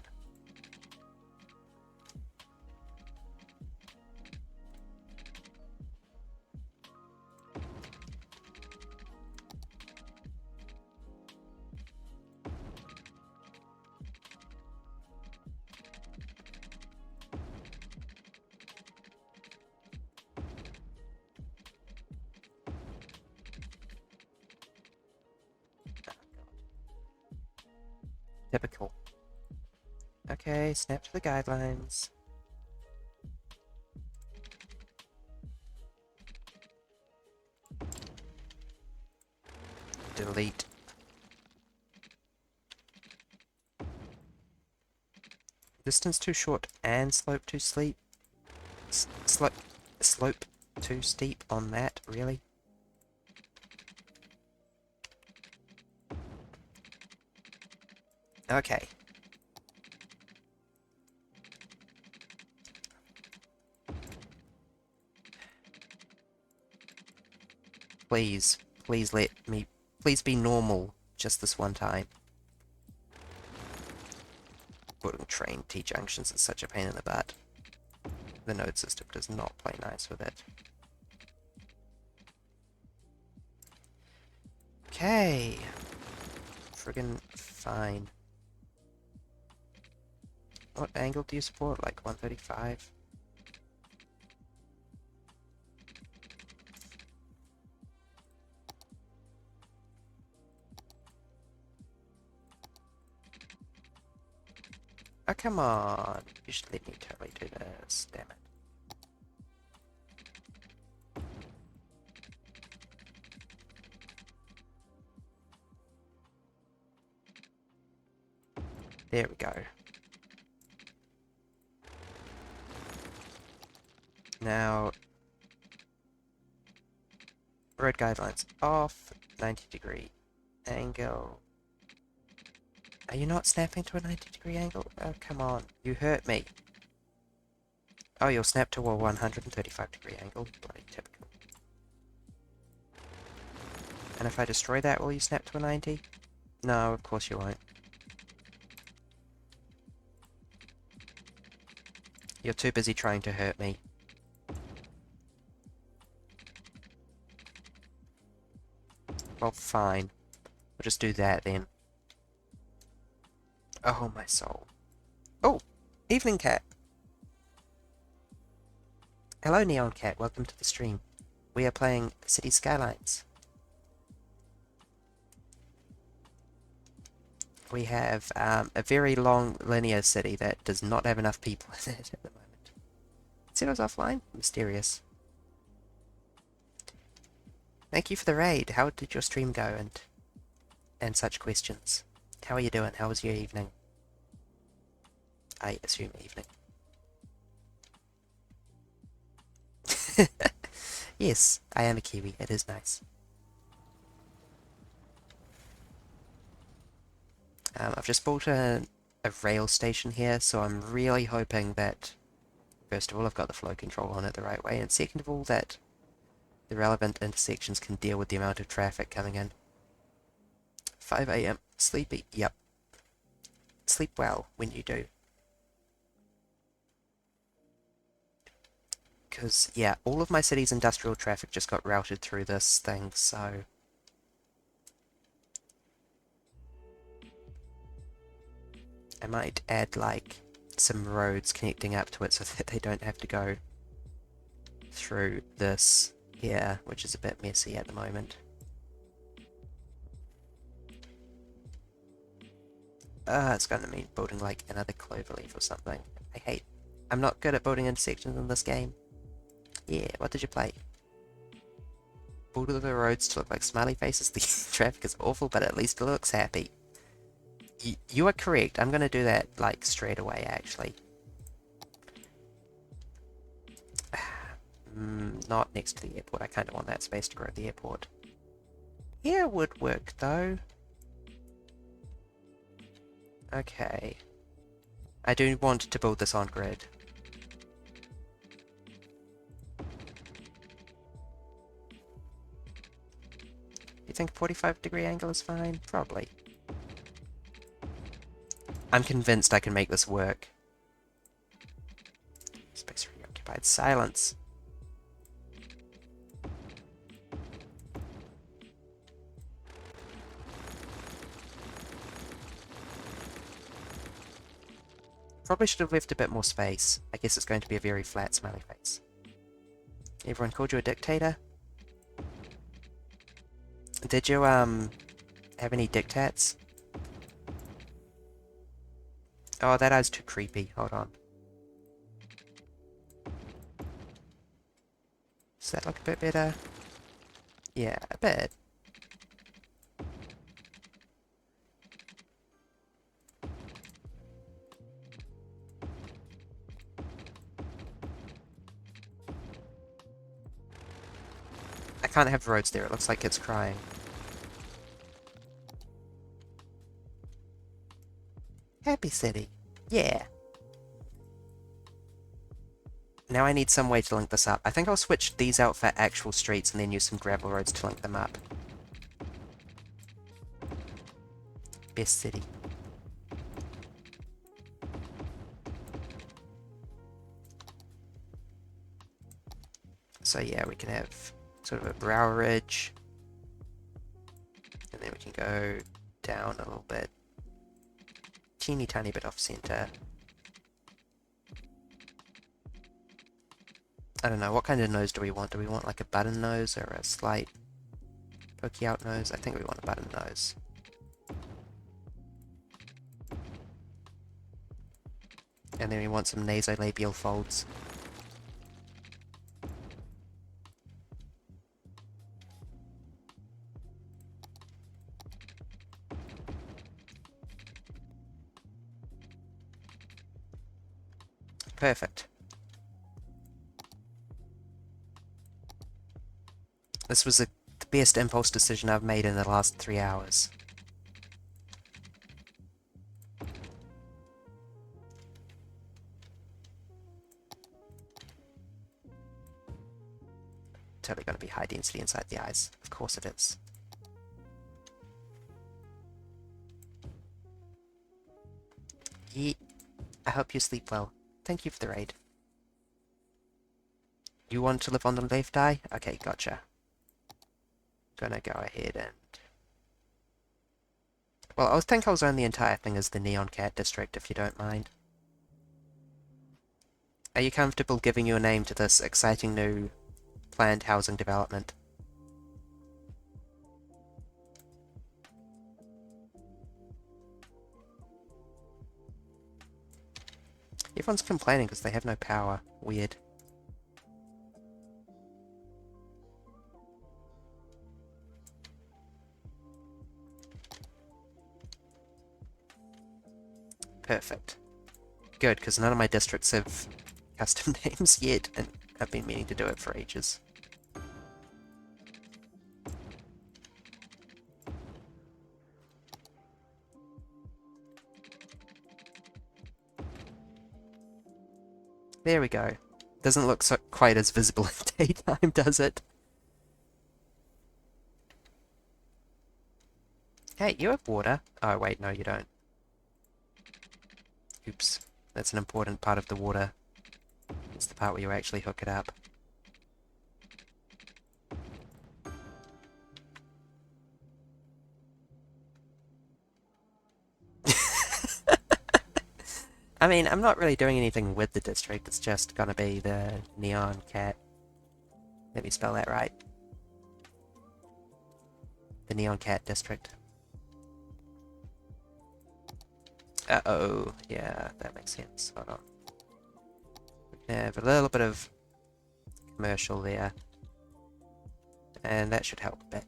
Typical. Okay, snap to the guidelines. Delete. Distance too short and slope too steep. Slope too steep on that, really? Okay. Please, please let me, please be normal just this one time. Building train T-junctions is such a pain in the butt. The node system does not play nice with it. Okay. Friggin' fine. What angle do you support? Like 135? Oh, come on. You should let me totally do this. Damn it. There we go. Now, road guidelines off, 90-degree angle. Are you not snapping to a 90-degree angle? Oh, come on. You hurt me. Oh, you'll snap to a 135-degree angle. Bloody typical. And if I destroy that, will you snap to a 90? No, of course you won't. You're too busy trying to hurt me. Well, fine. We'll just do that then. Oh, my soul. Oh! Evening, Cat! Hello, Neon Cat. Welcome to the stream. We are playing City Skylines. We have a very long linear city that does not have enough people in it at the moment. It was offline? Mysterious. Thank you for the raid. How did your stream go and such questions? How are you doing? How was your evening? I assume evening. Yes, I am a Kiwi. It is nice. I've just bought a rail station here, so I'm really hoping that, first of all, I've got the flow control on it the right way, and second of all, that the relevant intersections can deal with the amount of traffic coming in. 5 AM. Sleepy. Yep. Sleep well when you do. Because, yeah, all of my city's industrial traffic just got routed through this thing, so... I might add, like, some roads connecting up to it so that they don't have to go through this here, which is a bit messy at the moment. It's gonna mean building, like, another cloverleaf or something. I'm not good at building intersections in this game. Yeah, what did you play? Build all the roads to look like smiley faces. The traffic is awful, but at least it looks happy. You are correct. I'm gonna do that, like, straight away, actually. Not next to the airport. I kind of want that space to grow the airport. Here would work, though. Okay. I do want to build this on grid. You think 45-degree angle is fine? Probably. I'm convinced I can make this work. Space reoccupied. Silence. Probably should have left a bit more space. I guess it's going to be a very flat smiley face. Everyone called you a dictator? Did you, have any dictats? Oh, that eye's too creepy. Hold on. Does that look a bit better? Yeah, a bit. I can't have roads there. It looks like it's crying. Happy city. Yeah. now I need some way to link this up. I think I'll switch these out for actual streets and then use some gravel roads to link them up. Best city. So yeah, we can have sort of a brow ridge. And then we can go down a little bit. Teeny tiny bit off center. I don't know, what kind of nose do we want? Do we want like a button nose or a slight pokey out nose? I think we want a button nose. And then we want some nasolabial folds. Perfect. This was the best impulse decision I've made in the last 3 hours. Totally going to be high density inside the eyes. Of course it is. I hope you sleep well. Thank you for the raid. You want to live on the left eye? Okay, gotcha. Gonna go ahead and... Well, I think I'll zone the entire thing as the Neon Cat District, if you don't mind. Are you comfortable giving your name to this exciting new planned housing development? Everyone's complaining because they have no power. Weird. Perfect. Good, because none of my districts have custom names yet, and I've been meaning to do it for ages. There we go. Doesn't look so quite as visible in daytime, does it? Hey, you have water. Oh, wait, no, you don't. Oops. That's an important part of the water. It's the part where you actually hook it up. I mean, I'm not really doing anything with the district, it's just gonna be the Neon Cat. Let me spell that right. The Neon Cat District. Uh-oh, yeah, that makes sense. Hold on. We can have a little bit of commercial there. And that should help a bit.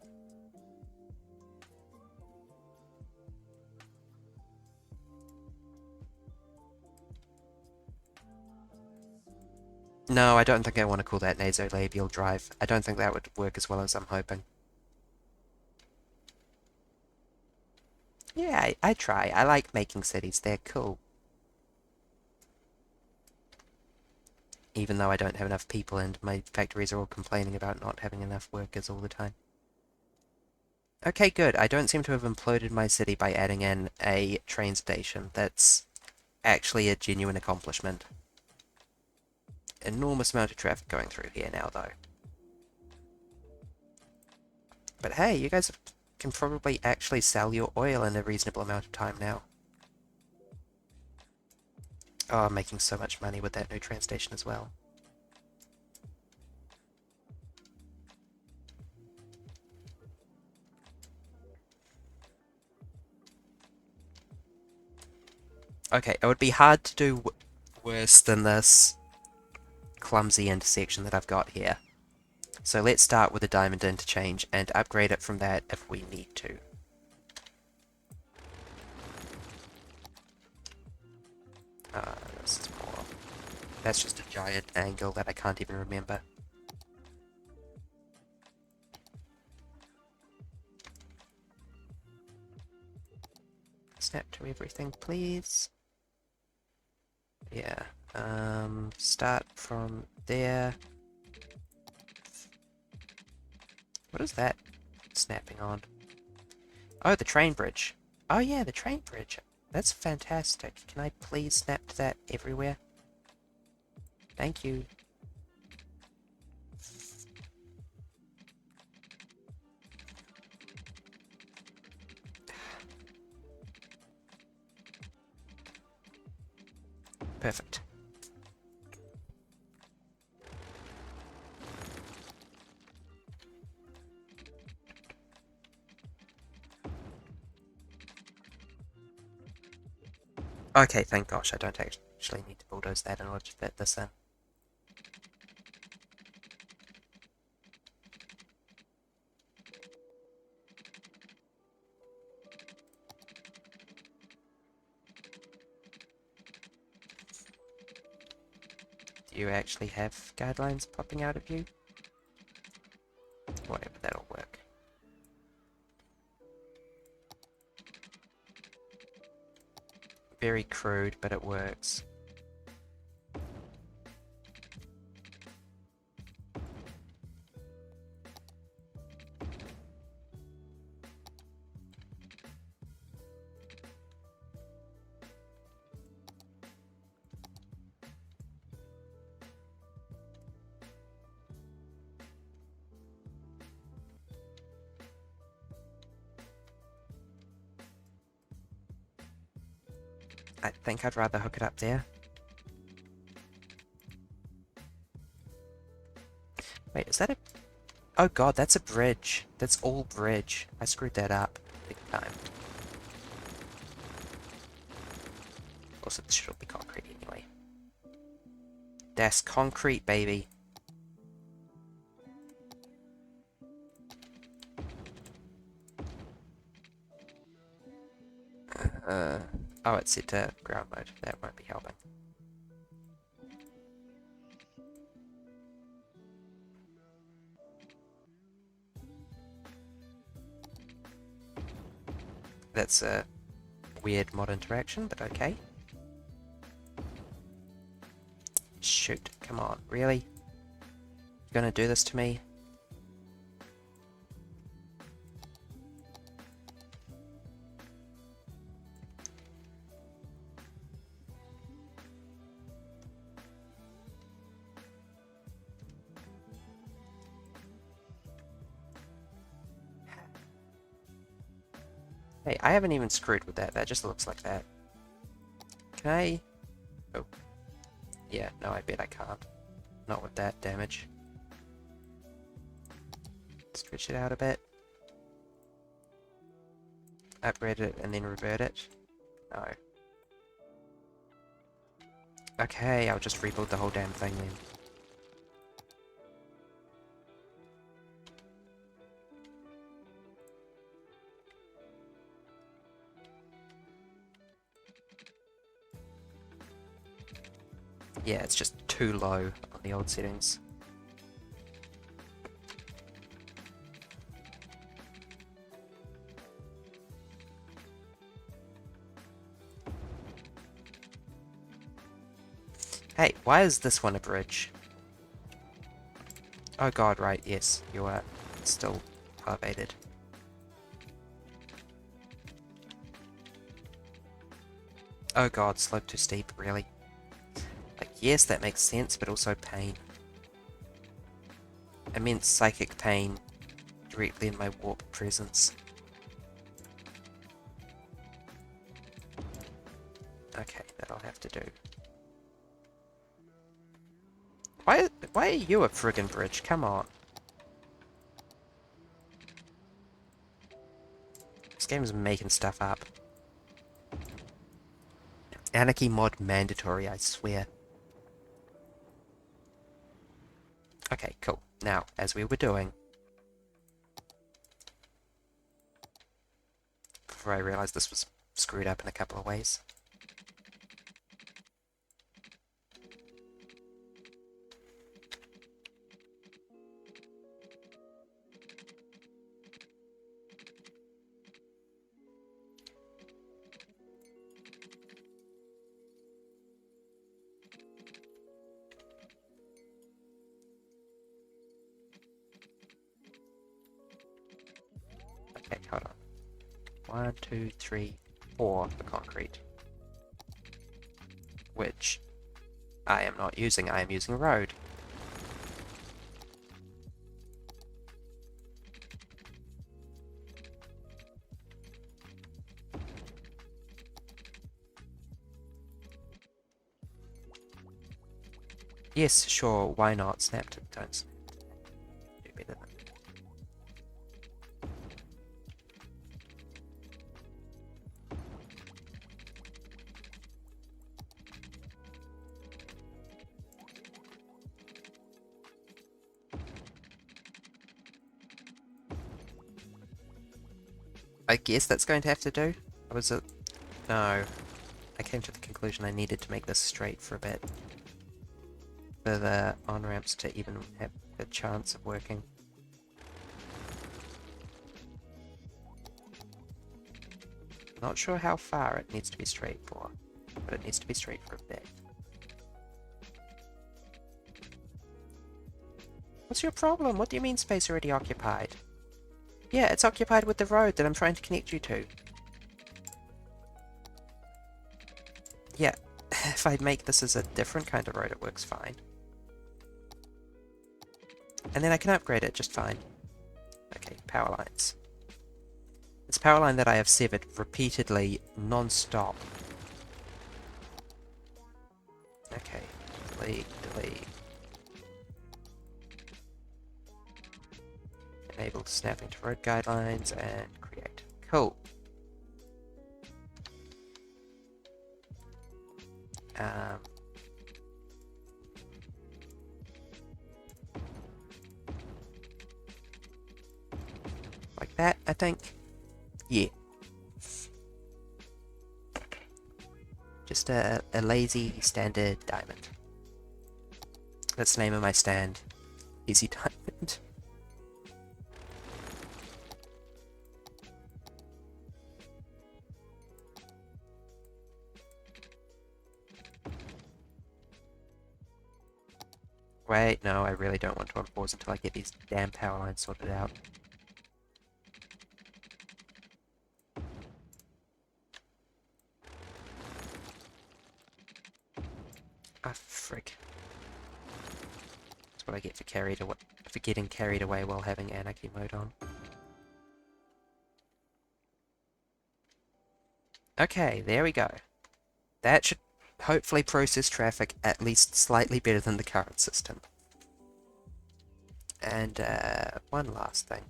No, I don't think I want to call that nasolabial drive. I don't think that would work as well as I'm hoping. Yeah, I try. I like making cities. They're cool. Even though I don't have enough people and my factories are all complaining about not having enough workers all the time. Okay, good. I don't seem to have imploded my city by adding in a train station. That's actually a genuine accomplishment. Enormous amount of traffic going through here now, though. But hey, you guys can probably actually sell your oil in a reasonable amount of time now. Oh, I'm making so much money with that new train station as well. Okay, it would be hard to do worse than this clumsy intersection that I've got here. So let's start with a diamond interchange and upgrade it from that if we need to. This is more... That's just a giant angle that I can't even remember. Snap to everything, please. Yeah, start from there. What is that snapping on? Oh, the train bridge. Oh yeah, the train bridge. That's fantastic. Can I please snap to that everywhere? Thank you. Perfect. Okay, thank gosh, I don't actually need to bulldoze that in order to fit this in. Do you actually have guidelines popping out of you? Whatever, that'll work. Very crude, but it works. I think I'd rather hook it up there. Wait, is that a... Oh god, that's a bridge. That's all bridge. I screwed that up big time. Also, this should all be concrete anyway. That's concrete, baby. Oh, it's set to ground mode. That won't be helping. That's a weird mod interaction, but okay. Shoot, come on, really? You're gonna do this to me? Hey, I haven't even screwed with that. That just looks like that. Can I... Oh. Yeah, no, I bet I can't. Not with that damage. Stretch it out a bit. Upgrade it and then revert it. No. Okay, I'll just rebuild the whole damn thing then. Yeah, it's just too low on the old settings. Hey, why is this one a bridge? Oh god, right, yes, you are still elevated. Oh god, slope too steep, really? Like, yes, that makes sense, but also pain. Immense psychic pain directly in my warp presence. Okay, that'll have to do. Why are you a friggin' bridge? Come on. This game's making stuff up. Anarchy mod mandatory, I swear. Okay, cool. Now, as we were doing... Before I realized this was screwed up in a couple of ways. hold on. 1, 2, 3, 4 for concrete. Which I am not using, I am using a road. Yes, sure, why not? Snap to don't snap. Do better than I guess that's going to have to do. Was it? No. I came to the conclusion I needed to make this straight for a bit. For the on-ramps to even have a chance of working. Not sure how far it needs to be straight for, but it needs to be straight for a bit. What's your problem? What do you mean space already occupied? Yeah, it's occupied with the road that I'm trying to connect you to. Yeah, if I make this as a different kind of road, it works fine. And then I can upgrade it just fine. Okay, power lines. It's a power line that I have severed repeatedly, non-stop. Okay, delete, delete. Enable snapping to road guidelines and create. Cool. Like that, I think. Yeah. Just a lazy standard diamond. That's the name of my stand. Easy diamond. Wait, no, I really don't want to unpause until I get these damn power lines sorted out. Ah, frick. That's what I get for getting carried away while having anarchy mode on. Okay, there we go. That should hopefully process traffic at least slightly better than the current system. And one last thing.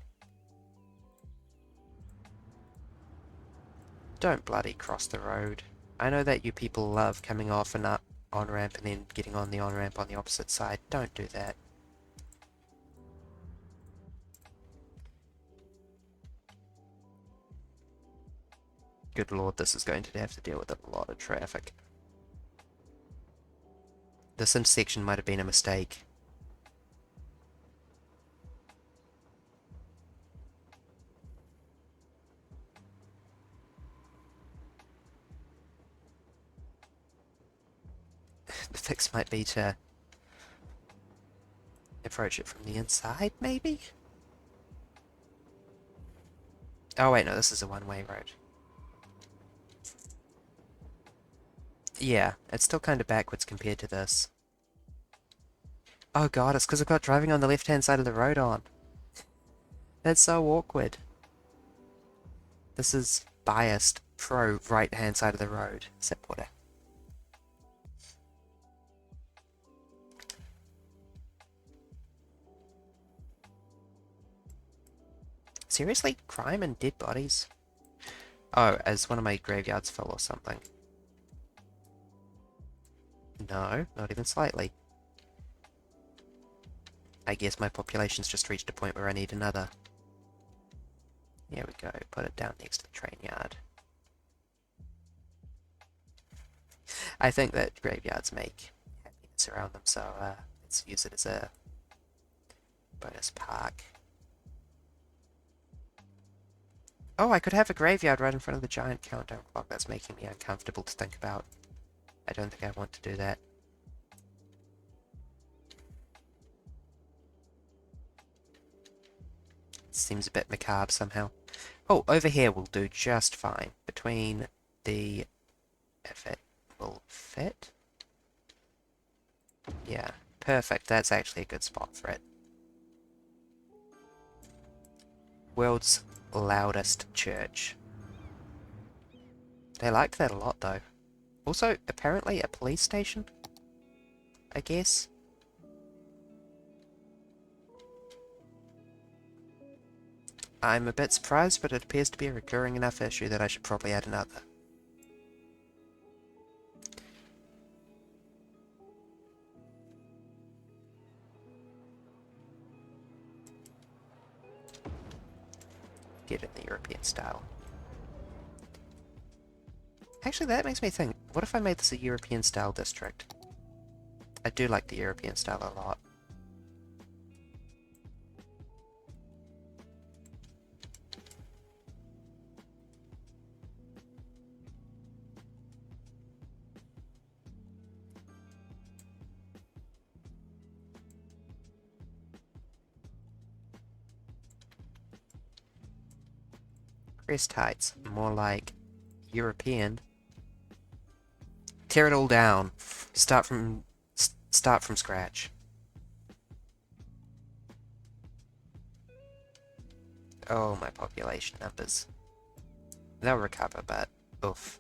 Don't bloody cross the road. I know that you people love coming off and up on-ramp and then getting on the on-ramp on the opposite side. Don't do that. Good lord, this is going to have to deal with a lot of traffic. This intersection might have been a mistake. The fix might be to approach it from the inside, maybe? Oh wait, no, this is a one-way road. Yeah, it's still kind of backwards compared to this. Oh god, it's because I've got driving on the left-hand side of the road on. That's so awkward. This is biased pro right-hand side of the road. Except water. Seriously? Crime and dead bodies? Oh, as one of my graveyards full or something. No, not even slightly. I guess my population's just reached a point where I need another. There we go, put it down next to the train yard. I think that graveyards make happiness around them, so let's use it as a bonus park. Oh, I could have a graveyard right in front of the giant countdown clock. That's making me uncomfortable to think about. I don't think I want to do that. Seems a bit macabre somehow. Oh, over here will do just fine. Between the... if it will fit? Yeah, perfect. That's actually a good spot for it. World's loudest church. They like that a lot, though. Also, apparently a police station, I guess. I'm a bit surprised, but it appears to be a recurring enough issue that I should probably add another. Get it in the European style. Actually, that makes me think, what if I made this a European style district? I do like the European style a lot. Crest Heights, more like European. Tear it all down. Start from scratch. Oh, my population numbers. They'll recover, but oof.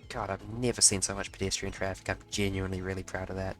God, I've never seen so much pedestrian traffic. I'm genuinely really proud of that.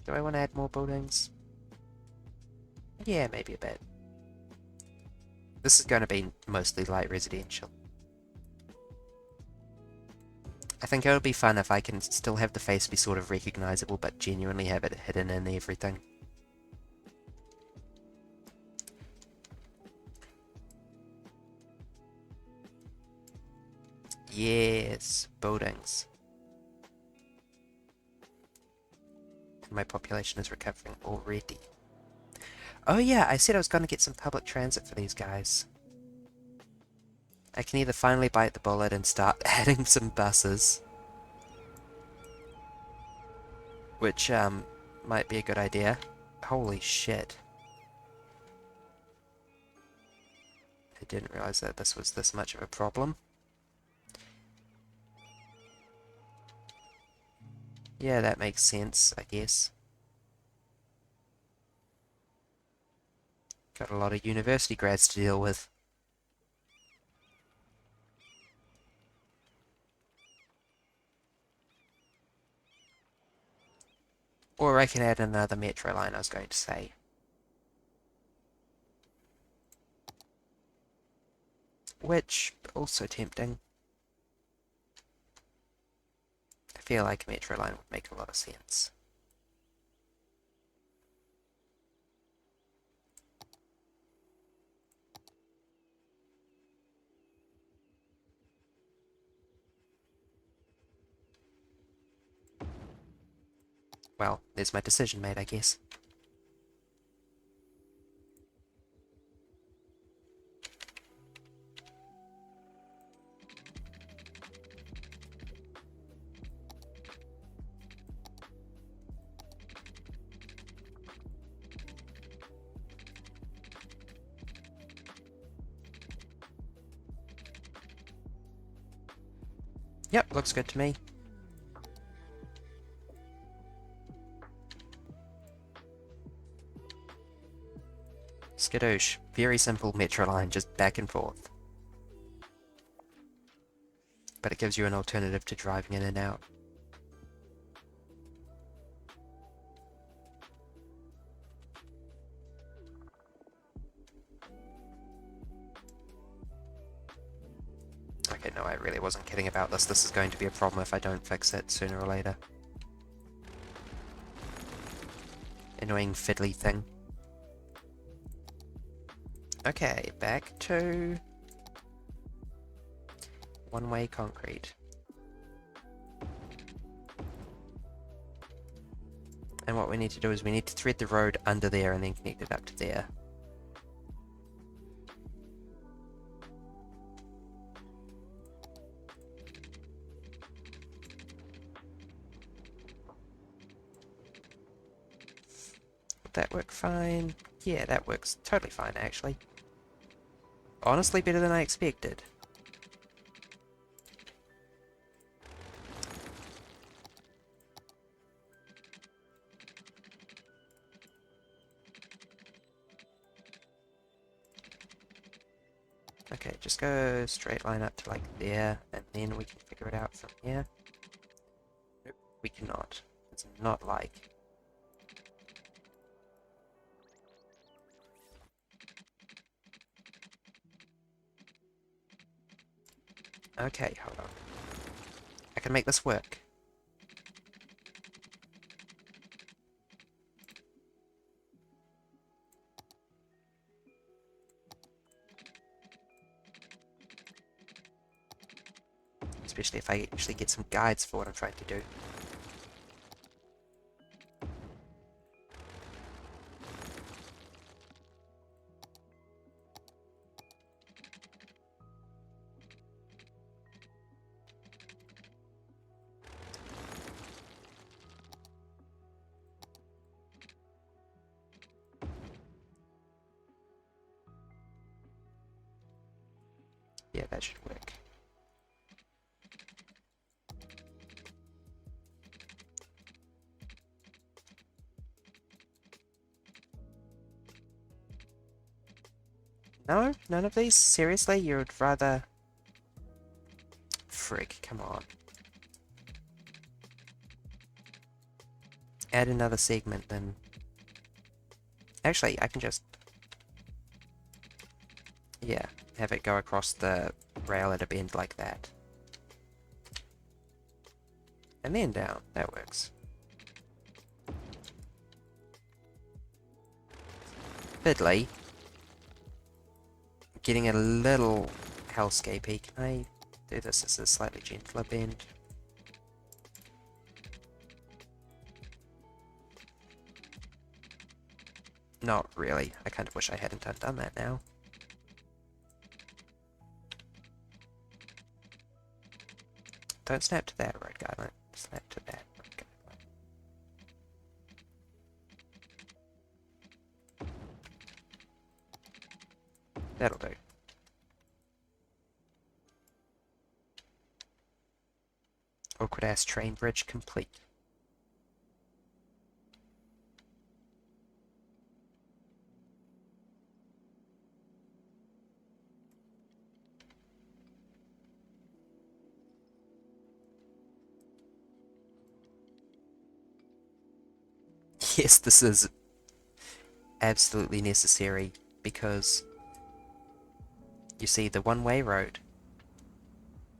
Do I want to add more buildings? Yeah, maybe a bit. This is going to be mostly light residential. I think it'll be fun if I can still have the face be sort of recognizable, but genuinely have it hidden in everything. Yes, buildings. And my population is recovering already. Oh yeah, I said I was going to get some public transit for these guys. I can either finally bite the bullet and start adding some buses, which might be a good idea. Holy shit. I didn't realize that this was this much of a problem. Yeah, that makes sense, I guess. Got a lot of university grads to deal with. Or I can add another metro line, I was going to say. Which, also tempting. I feel like a metro line would make a lot of sense. Well, there's my decision made, I guess. Yep, looks good to me. Skadoosh. Very simple metro line, just back and forth. But it gives you an alternative to driving in and out. Okay, no, I really wasn't kidding about this. This is going to be a problem if I don't fix it sooner or later. Annoying fiddly thing. Okay, back to one-way concrete. And what we need to do is we need to thread the road under there and then connect it up to there. Would that work fine? Yeah, that works totally fine, actually. Honestly, better than I expected. Okay, just go straight line up to like there, and then we can figure it out from here. Nope, we cannot. It's not like. Okay, hold on. I can make this work. Especially if I actually get some guides for what I'm trying to do. Yeah, that should work. No? None of these? Seriously? You would rather... Frick, come on. Add another segment, then... Actually, I can just... Yeah, have it go across the rail at a bend like that. And then down. That works. Fiddly. Getting a little hellscapey. Can I do this as a slightly gentler bend? Not really. I kind of wish I hadn't undone that now. Don't snap to that road guideline. Snap to that road guideline. That'll do. Awkward ass train bridge complete. Yes, this is absolutely necessary because you see the one-way road.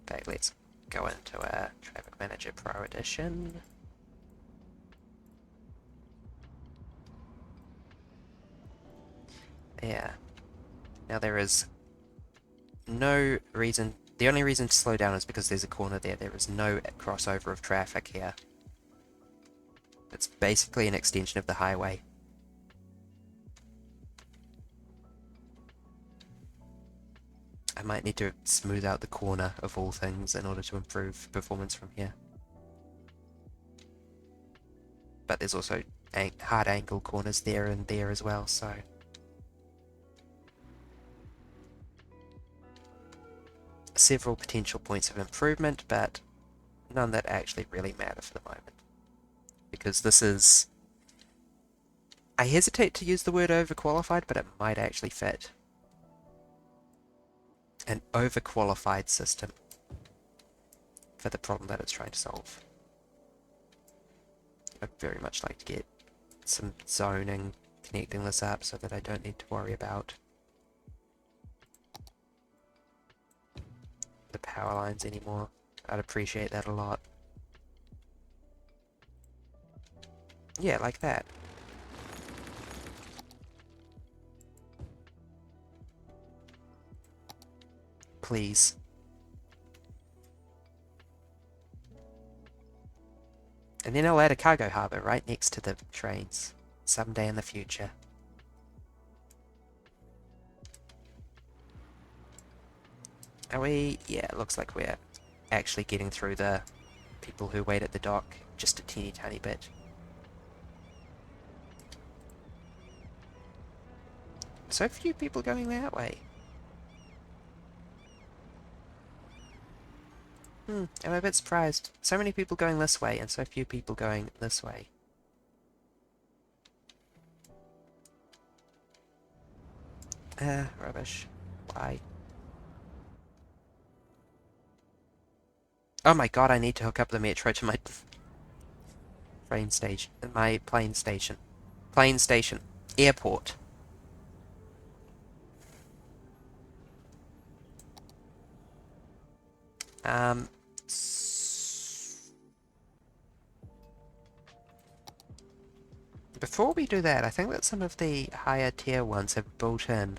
Okay, let's go into a Traffic Manager Pro Edition. Yeah. Now there is no reason... The only reason to slow down is because there's a corner there. There is no crossover of traffic here. It's basically an extension of the highway. I might need to smooth out the corner of all things in order to improve performance from here. But there's also hard angle corners there and there as well, so... Several potential points of improvement, but none that actually really matter for the moment. Because this is... I hesitate to use the word overqualified, but it might actually fit. An overqualified system for the problem that it's trying to solve. I'd very much like to get some zoning connecting this up so that I don't need to worry about the power lines anymore. I'd appreciate that a lot. Yeah, like that. Please. And then I'll add a cargo harbour right next to the trains. Someday in the future. Are we? Yeah, it looks like we're actually getting through the people who wait at the dock just a teeny tiny bit. So few people going that way. I'm a bit surprised. So many people going this way and so few people going this way. Rubbish. Why? Oh my god, I need to hook up the metro to my train station. My plane station. Plane station. Airport. Before we do that, I think that some of the higher tier ones have built in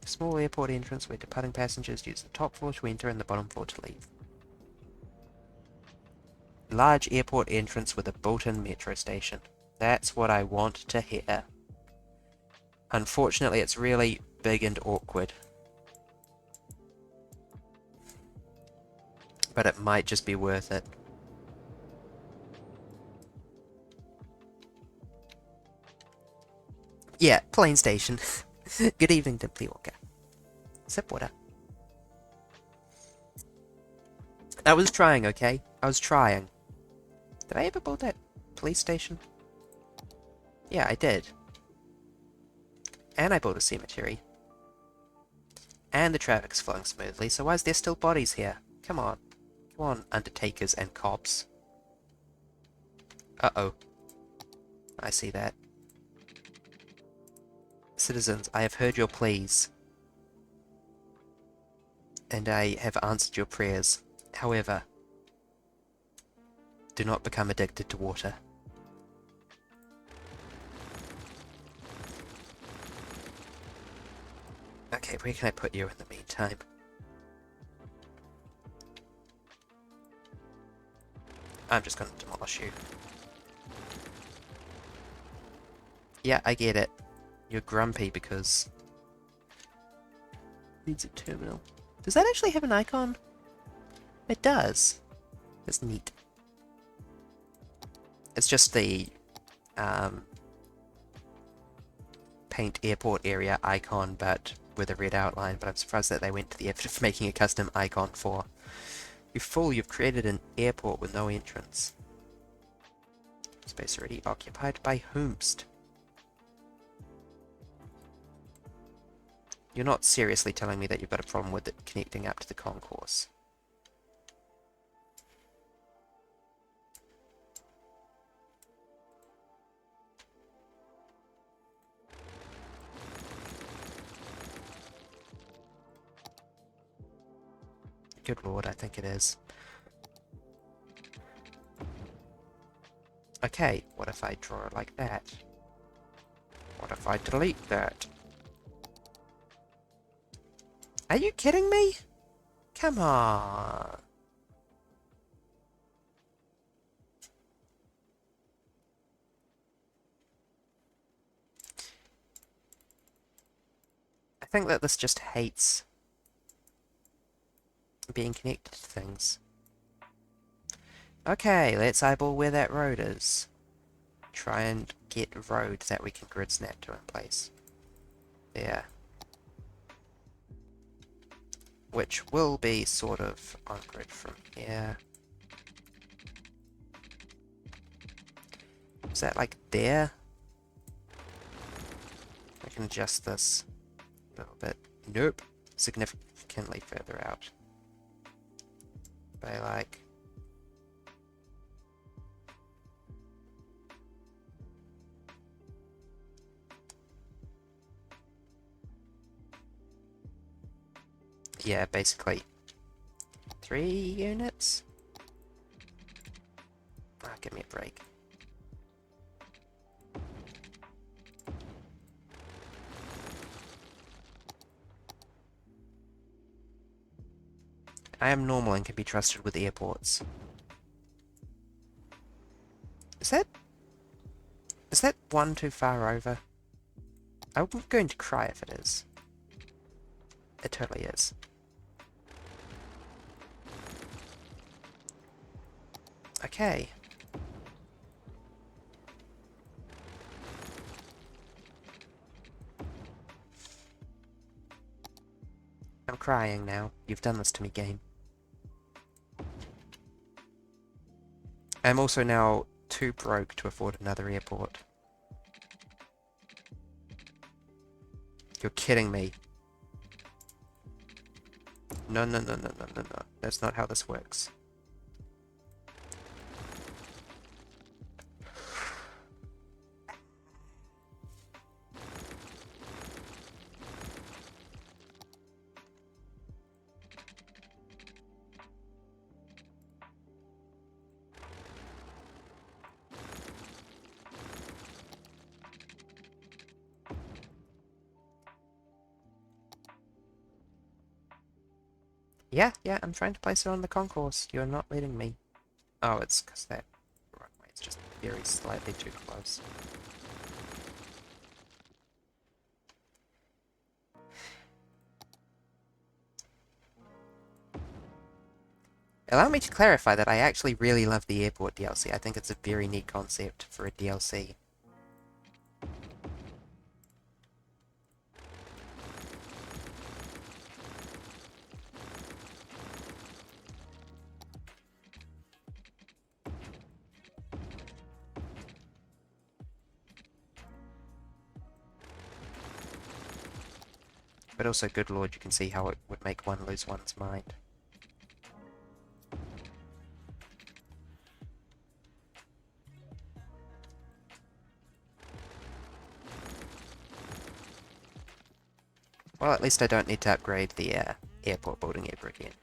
a small airport entrance where departing passengers use the top floor to enter and the bottom floor to leave. Large airport entrance with a built-in metro station. That's what I want to hear. Unfortunately, it's really big and awkward. But it might just be worth it. Yeah, plane station. Good evening, Dimply Walker. Sip water. I was trying, okay? I was trying. Did I ever build that police station? Yeah, I did. And I built a cemetery. And the traffic's flowing smoothly, so why is there still bodies here? Come on. Come on, undertakers and cops. Uh-oh. I see that. Citizens, I have heard your pleas. And I have answered your prayers. However, do not become addicted to water. Okay, where can I put you in the meantime? I'm just going to demolish you. Yeah, I get it. You're grumpy because... needs a terminal. Does that actually have an icon? It does. That's neat. It's just the paint airport area icon, but with a red outline, but I'm surprised that they went to the effort of making a custom icon for... You fool, you've created an airport with no entrance. Space already occupied by whomst? You're not seriously telling me that you've got a problem with it connecting up to the concourse. Good lord, I think it is. Okay, what if I draw it like that? What if I delete that? Are you kidding me? Come on. I think that this just hates being connected to things. Okay, let's eyeball where that road is. Try and get a road that we can grid snap to in place. There. Which will be sort of on grid from here. Is that like there? I can adjust this a little bit. Nope. Significantly further out. By like... Yeah, basically 3 units? Ah, give me a break. I am normal and can be trusted with airports. Is that one too far over? I'm going to cry if it is. It totally is. Okay. I'm crying now. You've done this to me, game. I'm also now too broke to afford another airport. You're kidding me. No, no, no, no, no, no, no. That's not how this works. Yeah, I'm trying to place it on the concourse. You're not letting me. Oh, it's because that runway is just very slightly too close. Allow me to clarify that I actually really love the airport DLC. I think it's a very neat concept for a DLC. But also, good lord, you can see how it would make one lose one's mind. Well, at least I don't need to upgrade the airport building ever again.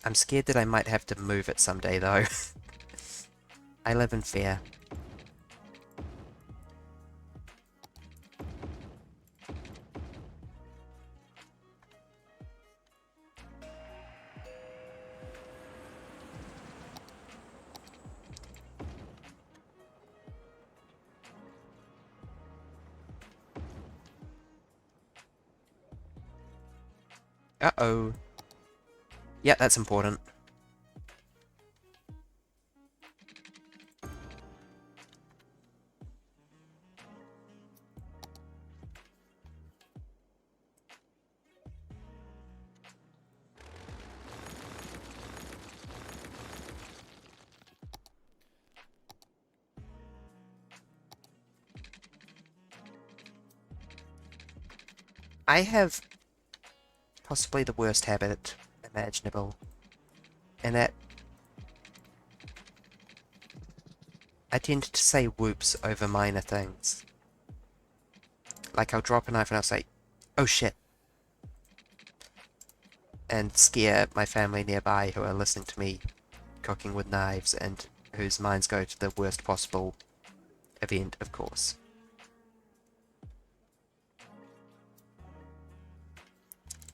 I'm scared that I might have to move it someday, though. I live in fear. Uh-oh. Yeah, that's important. I have possibly the worst habit imaginable, and that I tend to say whoops over minor things. Like, I'll drop a knife and I'll say, oh shit, and scare my family nearby who are listening to me cooking with knives and whose minds go to the worst possible event, of course.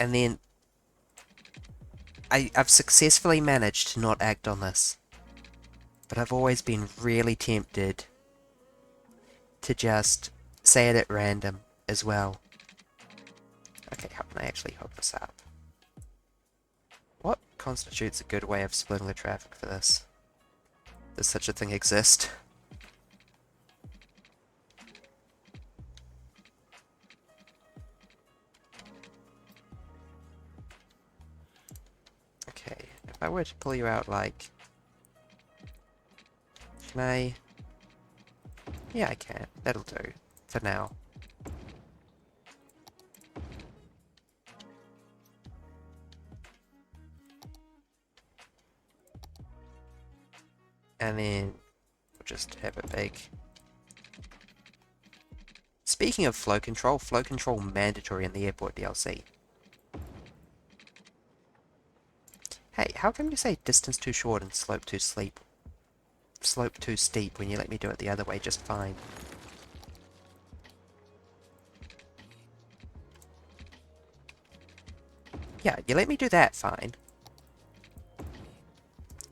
And then I've successfully managed to not act on this, but I've always been really tempted to just say it at random as well. Okay, how can I actually hook this up? What constitutes a good way of splitting the traffic for this? Does such a thing exist? Okay, if I were to pull you out like... Can I... Yeah, I can. That'll do. For now. And then we'll just have a big... Speaking of flow control mandatory in the airport DLC. Hey, how come you say distance too short and slope too steep when you let me do it the other way just fine? Yeah, you let me do that fine.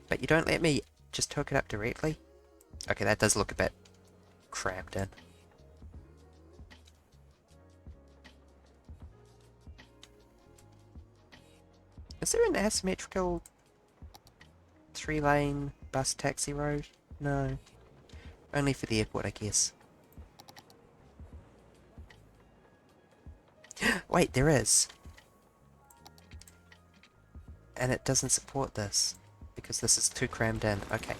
But you don't let me just hook it up directly? Okay, that does look a bit crammed in. Is there an asymmetrical 3-lane bus taxi road? No. Only for the airport, I guess. Wait, there is. And it doesn't support this. Because this is too crammed in. Okay.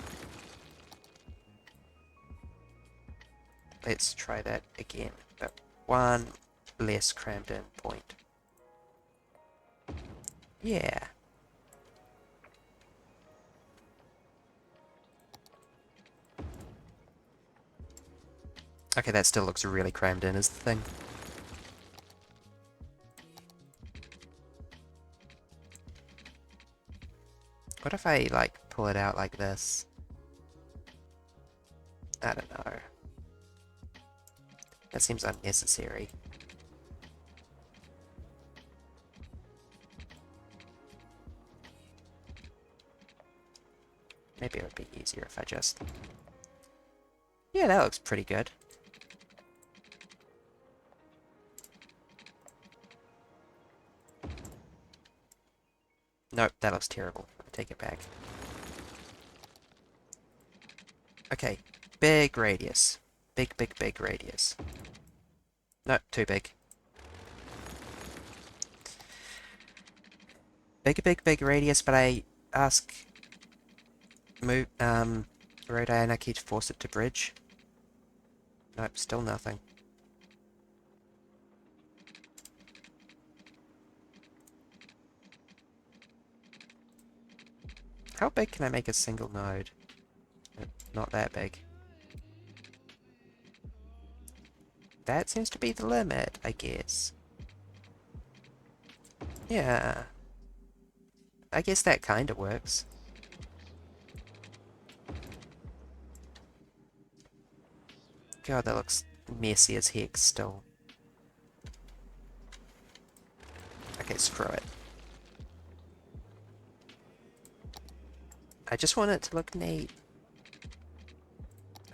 Let's try that again. But one less crammed in point. Yeah. Okay, that still looks really crammed in, is the thing. What if I, like, pull it out like this? I don't know. That seems unnecessary. Maybe it would be easier if I just... Yeah, that looks pretty good. Nope, that looks terrible. I take it back. Okay, big radius. Big radius. Nope, too big. Big radius, but I ask... Road Anarchy to force it to bridge. Nope, still nothing. How big can I make a single node? Not that big. That seems to be the limit, I guess. Yeah. I guess that kinda works. God, that looks messy as heck still. Okay, screw it. I just want it to look neat.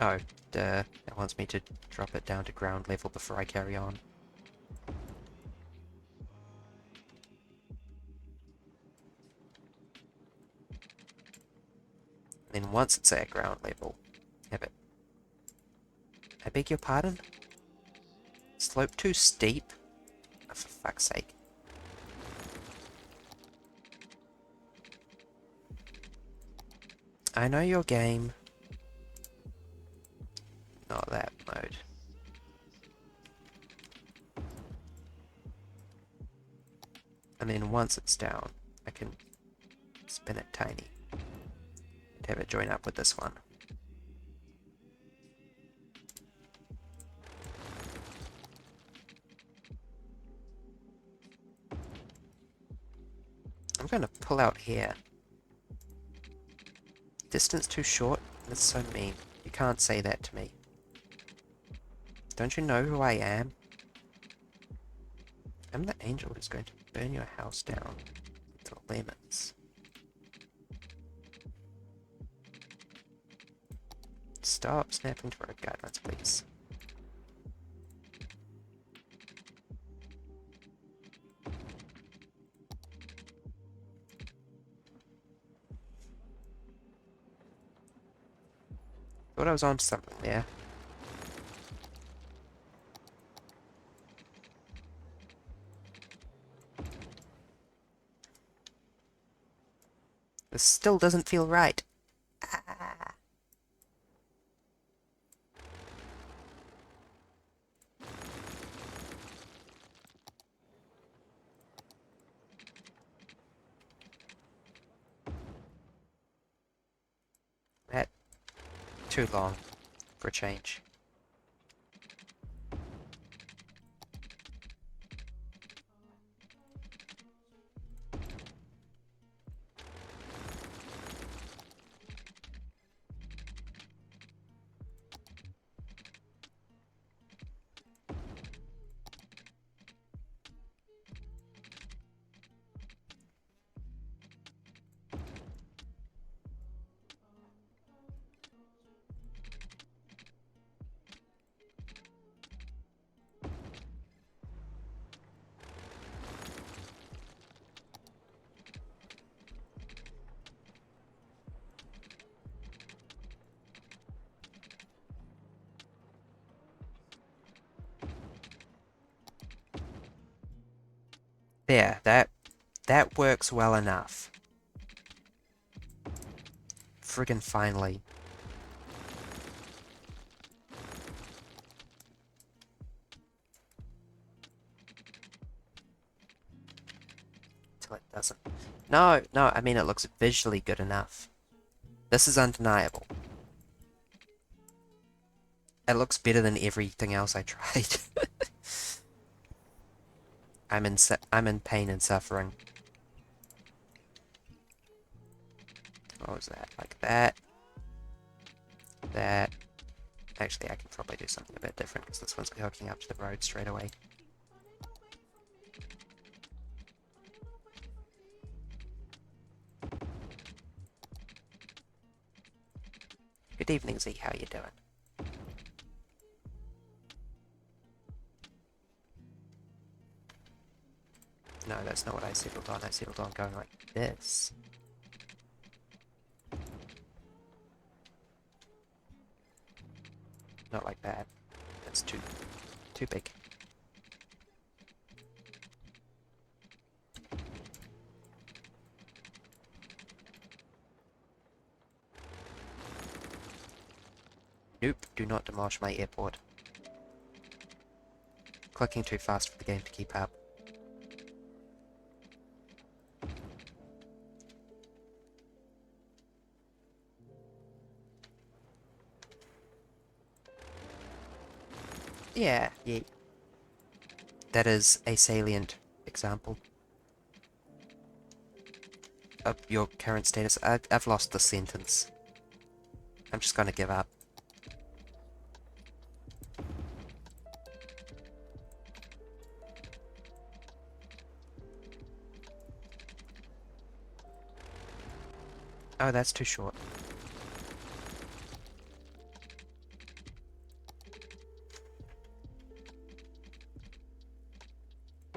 Oh, duh. It wants me to drop it down to ground level before I carry on. Then once it's at ground level, have it. I beg your pardon? Slope too steep? Oh, for fuck's sake. I know your game. Not that mode. And then once it's down, I can spin it tiny. And have it join up with this one. I'm going to pull out here. Distance too short? That's so mean. You can't say that to me. Don't you know who I am? I'm the angel who's going to burn your house down with the lemons. Stop snapping to road guidelines, please. Thought I was on something there. This still doesn't feel right. Ah. That too long for a change. There, that works well enough. Friggin' finally. Till it doesn't. No, I mean it looks visually good enough. This is undeniable. It looks better than everything else I tried. I'm in pain and suffering. What was that? Like that. That. Actually, I can probably do something a bit different because this one's hooking up to the road straight away. Good evening, Z. How you doing? No, that's not what I settled on. I settled on going like this. Not like that. That's too big. Nope, do not demolish my airport. Clicking too fast for the game to keep up. Yeah. That is a salient example of your current status. I've lost the sentence. I'm just gonna give up. Oh, that's too short.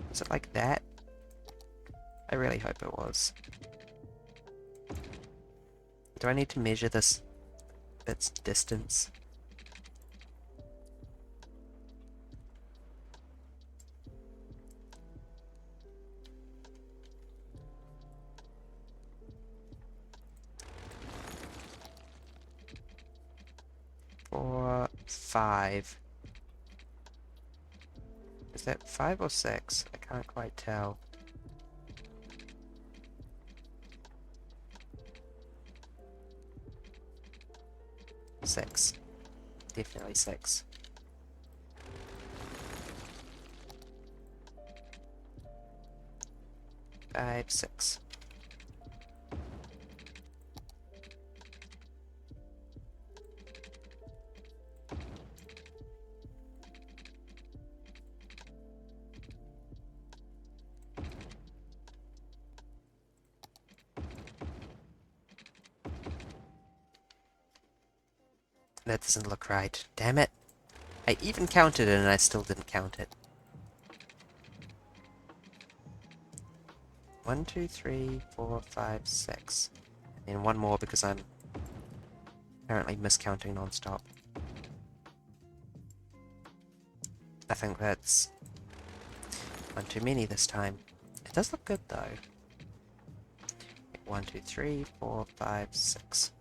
Was it like that? I really hope it was. Do I need to measure its distance? Four, 5. Is that 5 or 6? I can't quite tell. Six. Definitely 6. Five, 6. That doesn't look right. Damn it. I even counted it and I still didn't count it. 1, 2, 3, 4, 5, 6. And one more because I'm apparently miscounting non-stop. I think that's one too many this time. It does look good though. 1, 2, 3, 4, 5, 6.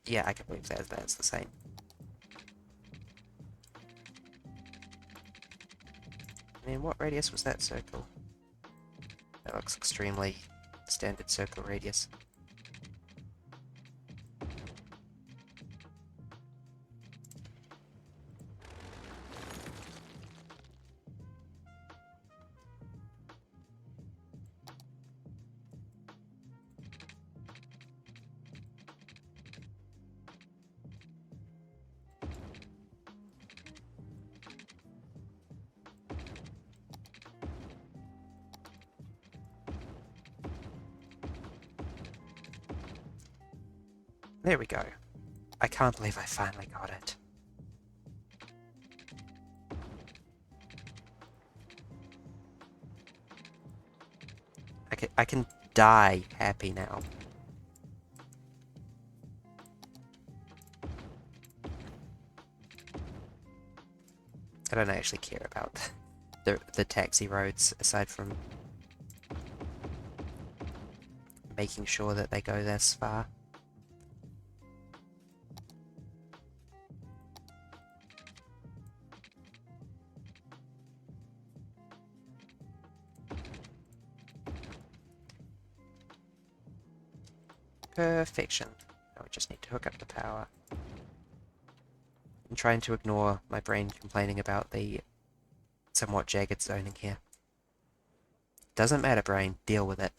Yeah, I can believe that's the same. I mean, what radius was that circle? That looks extremely standard circle radius. There we go. I can't believe I finally got it. I can die happy now. I don't actually care about the taxi roads, aside from making sure that they go this far. Perfection. Now we just need to hook up the power. I'm trying to ignore my brain complaining about the somewhat jagged zoning here. Doesn't matter, brain. Deal with it.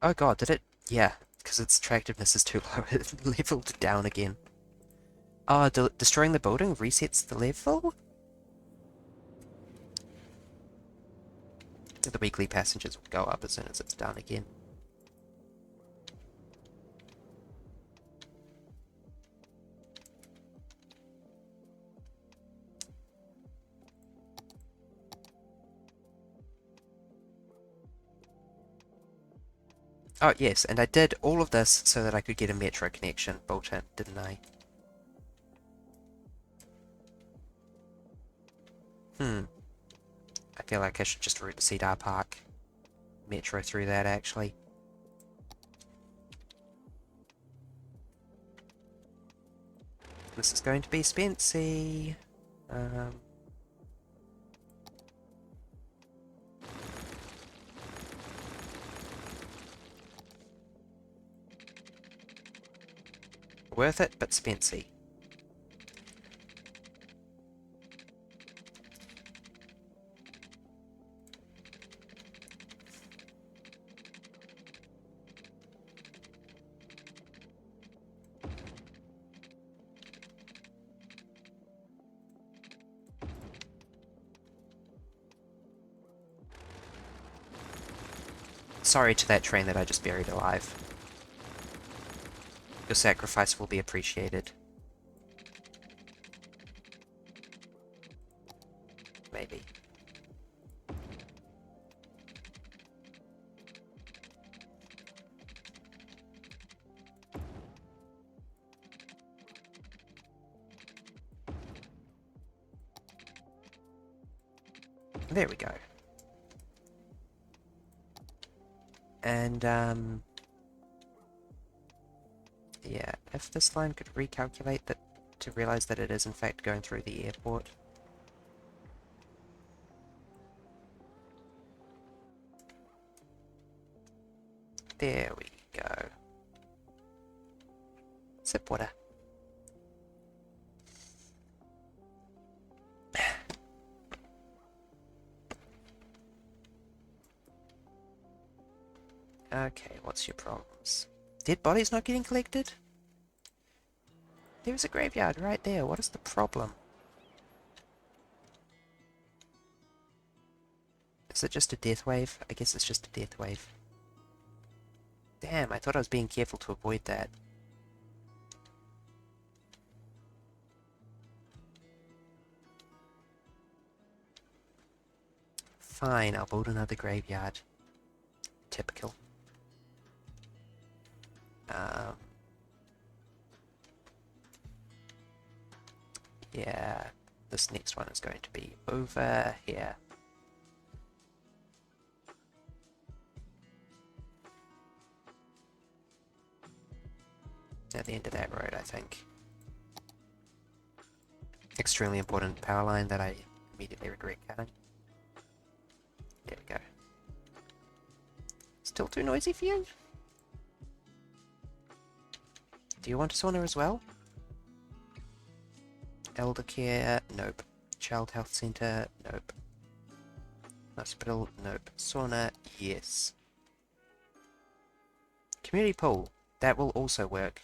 Oh god, did it? Yeah, because its attractiveness is too low. It leveled down again. Oh, destroying the building resets the level? The weekly passengers will go up as soon as it's done again. Oh yes, and I did all of this so that I could get a metro connection built in, didn't I? I feel like I should just route Cedar Park metro through that, actually. This is going to be Spency. Worth it, but Spency. Sorry to that train that I just buried alive. Your sacrifice will be appreciated. Maybe. There we go. And, yeah, if this line could recalculate that to realize that it is in fact going through the airport. There we go. Sip water. Okay, what's your problems? Dead bodies not getting collected? There's a graveyard right there. What is the problem? Is it just a death wave? I guess it's just a death wave. Damn, I thought I was being careful to avoid that. Fine, I'll build another graveyard. Typical. Yeah, this next one is going to be over here. At the end of that road, I think. Extremely important power line that I immediately regret cutting. There we go. Still too noisy for you? Do you want a sauna as well? Elder care? Nope. Child health center? Nope. Hospital? Nope. Sauna? Yes. Community pool? That will also work.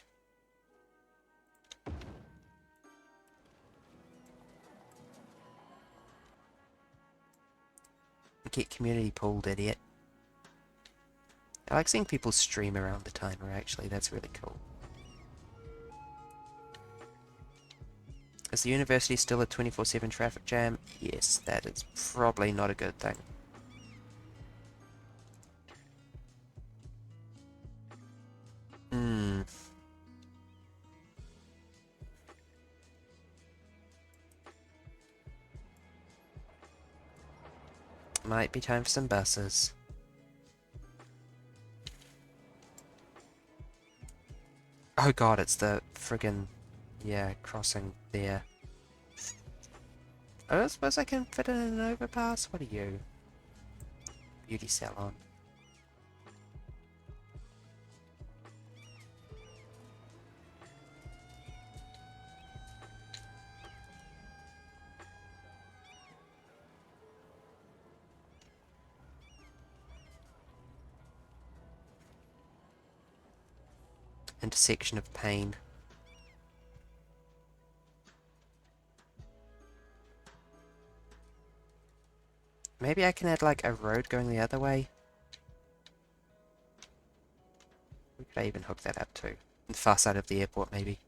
Get community pooled, idiot. I like seeing people stream around the timer, actually. That's really cool. Is the university still a 24/7 traffic jam? Yes, that is probably not a good thing. Might be time for some buses. Oh god, it's the friggin', yeah, crossing there. I don't suppose I can fit in an overpass? What are you? Beauty salon. Intersection of pain. Maybe I can add like a road going the other way. Where could I even hook that up to? The far side of the airport, maybe.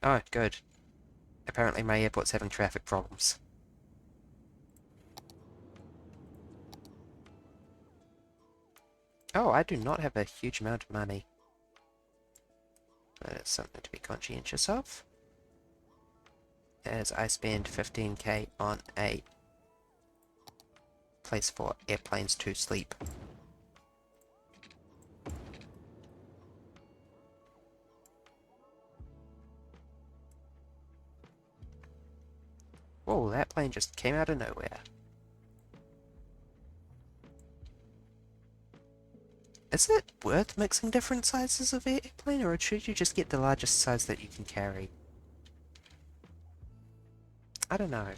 Oh, good. Apparently my airport's having traffic problems. Oh, I do not have a huge amount of money. That is something to be conscientious of. As I spend 15k on a place for airplanes to sleep. Whoa, that plane just came out of nowhere. Is it worth mixing different sizes of airplane, or should you just get the largest size that you can carry? I don't know.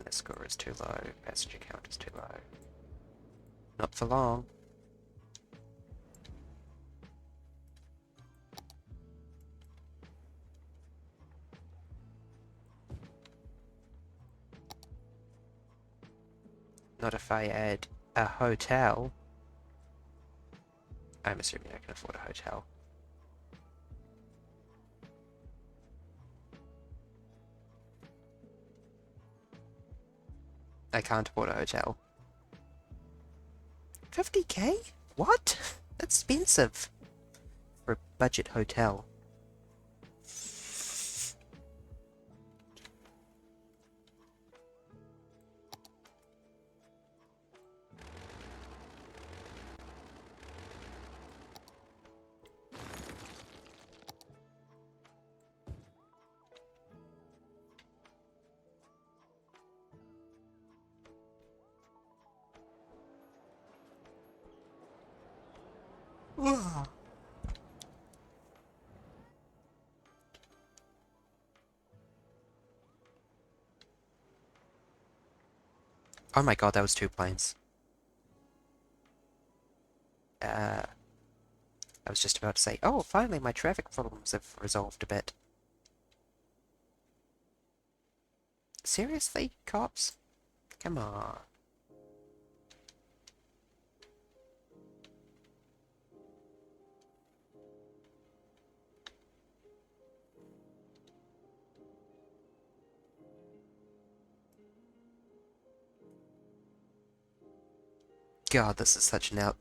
The score is too low, passenger count is too low. Not for long. Not if I add a hotel. I'm assuming I can afford a hotel. I can't afford a hotel. 50k? What? That's expensive for a budget hotel. Oh my god, that was 2 planes. I was just about to say, oh, finally my traffic problems have resolved a bit. Seriously, cops? Come on. God, this is such an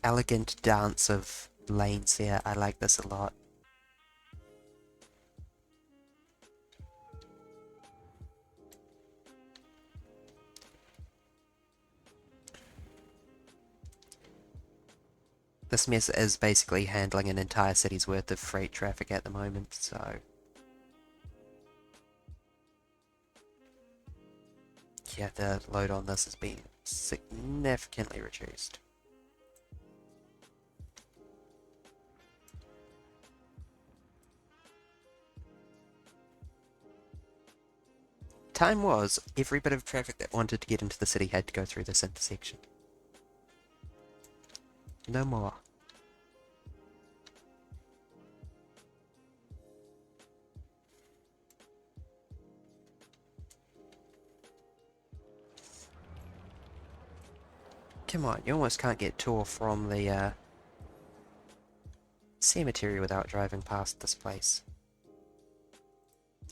elegant dance of lanes here. I like this a lot. This mess is basically handling an entire city's worth of freight traffic at the moment, so... yeah, the load on this has been significantly reduced. Time was, every bit of traffic that wanted to get into the city had to go through this intersection. No more. Come on, you almost can't get to or from the cemetery without driving past this place.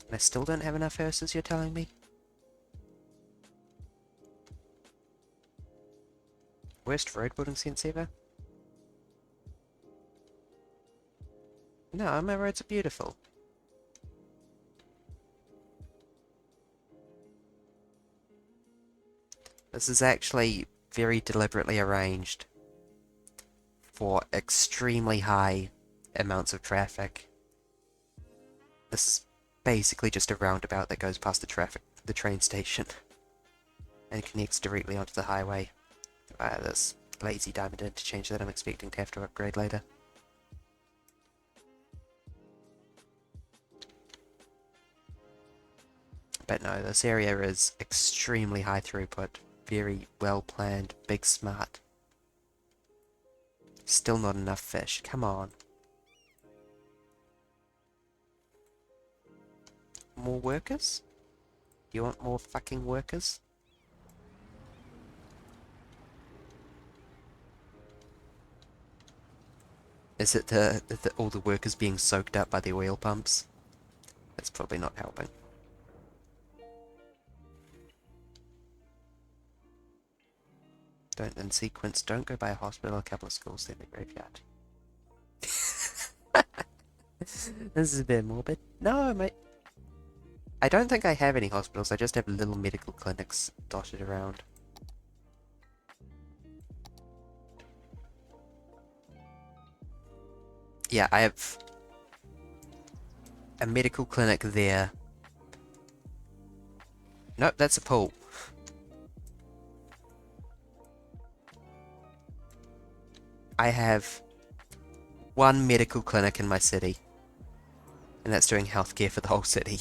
And I still don't have enough hearses, you're telling me? Worst road building sense ever? No, my roads are beautiful. This is actually very deliberately arranged for extremely high amounts of traffic. This is basically just a roundabout that goes past the train station, and connects directly onto the highway via this lazy diamond interchange that I'm expecting to have to upgrade later. But no, this area is extremely high throughput, very well planned, big smart. Still not enough fish, come on. More workers? You want more fucking workers? Is it all the workers being soaked up by the oil pumps? That's probably not helping. Don't in sequence, don't go by a hospital, a couple of schools, then the graveyard. This is a bit morbid. No, mate. I don't think I have any hospitals, I just have little medical clinics dotted around. Yeah, I have a medical clinic there. Nope, that's a pool. I have one medical clinic in my city, and that's doing healthcare for the whole city.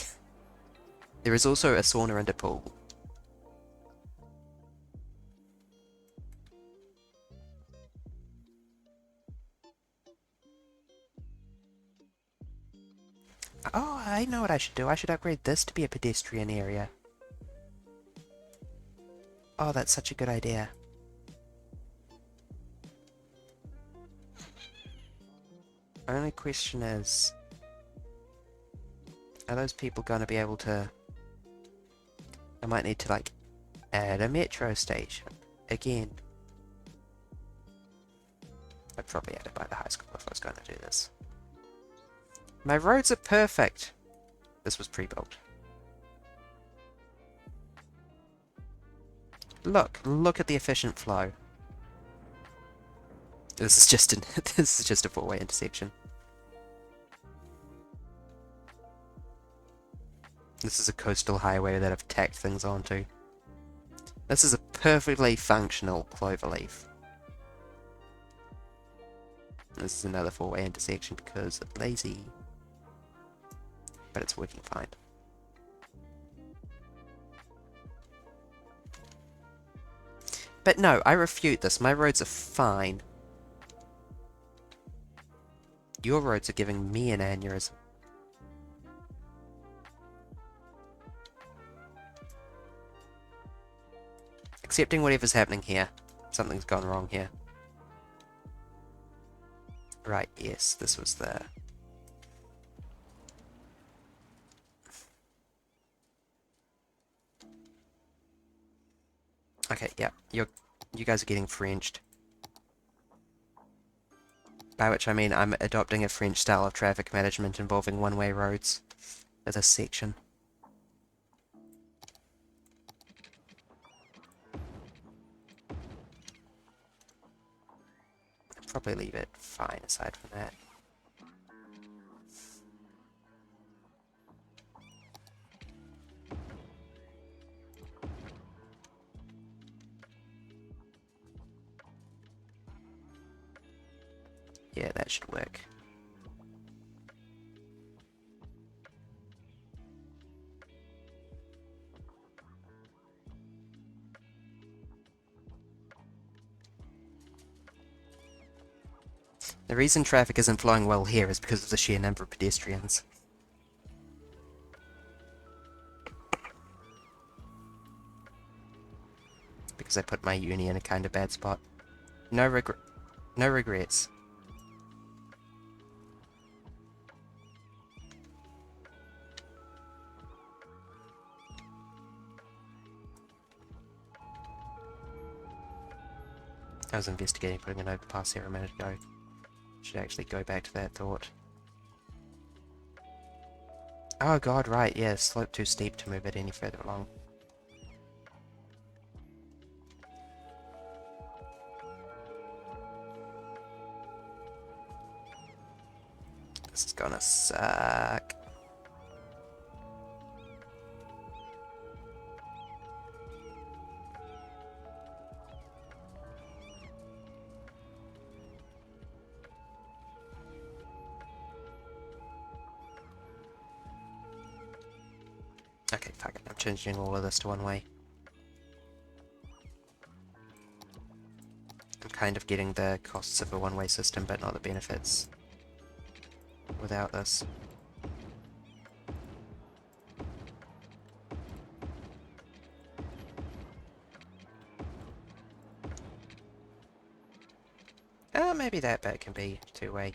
There is also a sauna and a pool. Oh, I know what I should do. I should upgrade this to be a pedestrian area. Oh, that's such a good idea. Only question is, are those people going to be able to... I might need to, like, add a metro station. Again. I'd probably add it by the high school if I was going to do this. My roads are perfect! This was pre-built. Look at the efficient flow. This is just this is just a four-way intersection. This is a coastal highway that I've tacked things onto. This is a perfectly functional cloverleaf. This is another four-way intersection because lazy. But it's working fine. But no, I refute this. My roads are fine. Your roads are giving me an aneurysm. Accepting whatever's happening here. Something's gone wrong here. Right, yes, this was the... Okay, yeah, you guys are getting Frenched. By which I mean I'm adopting a French style of traffic management involving one-way roads for this section. Probably leave it fine aside from that. Yeah, that should work. The reason traffic isn't flowing well here is because of the sheer number of pedestrians. Because I put my uni in a kind of bad spot. No regrets. I was investigating putting an overpass here a minute ago. Should actually go back to that thought. Oh god, right, yeah, slope too steep to move it any further along. This is gonna suck. Okay, fuck it, I'm changing all of this to one way. I'm kind of getting the costs of a one-way system, but not the benefits without this. Maybe that bit can be two-way.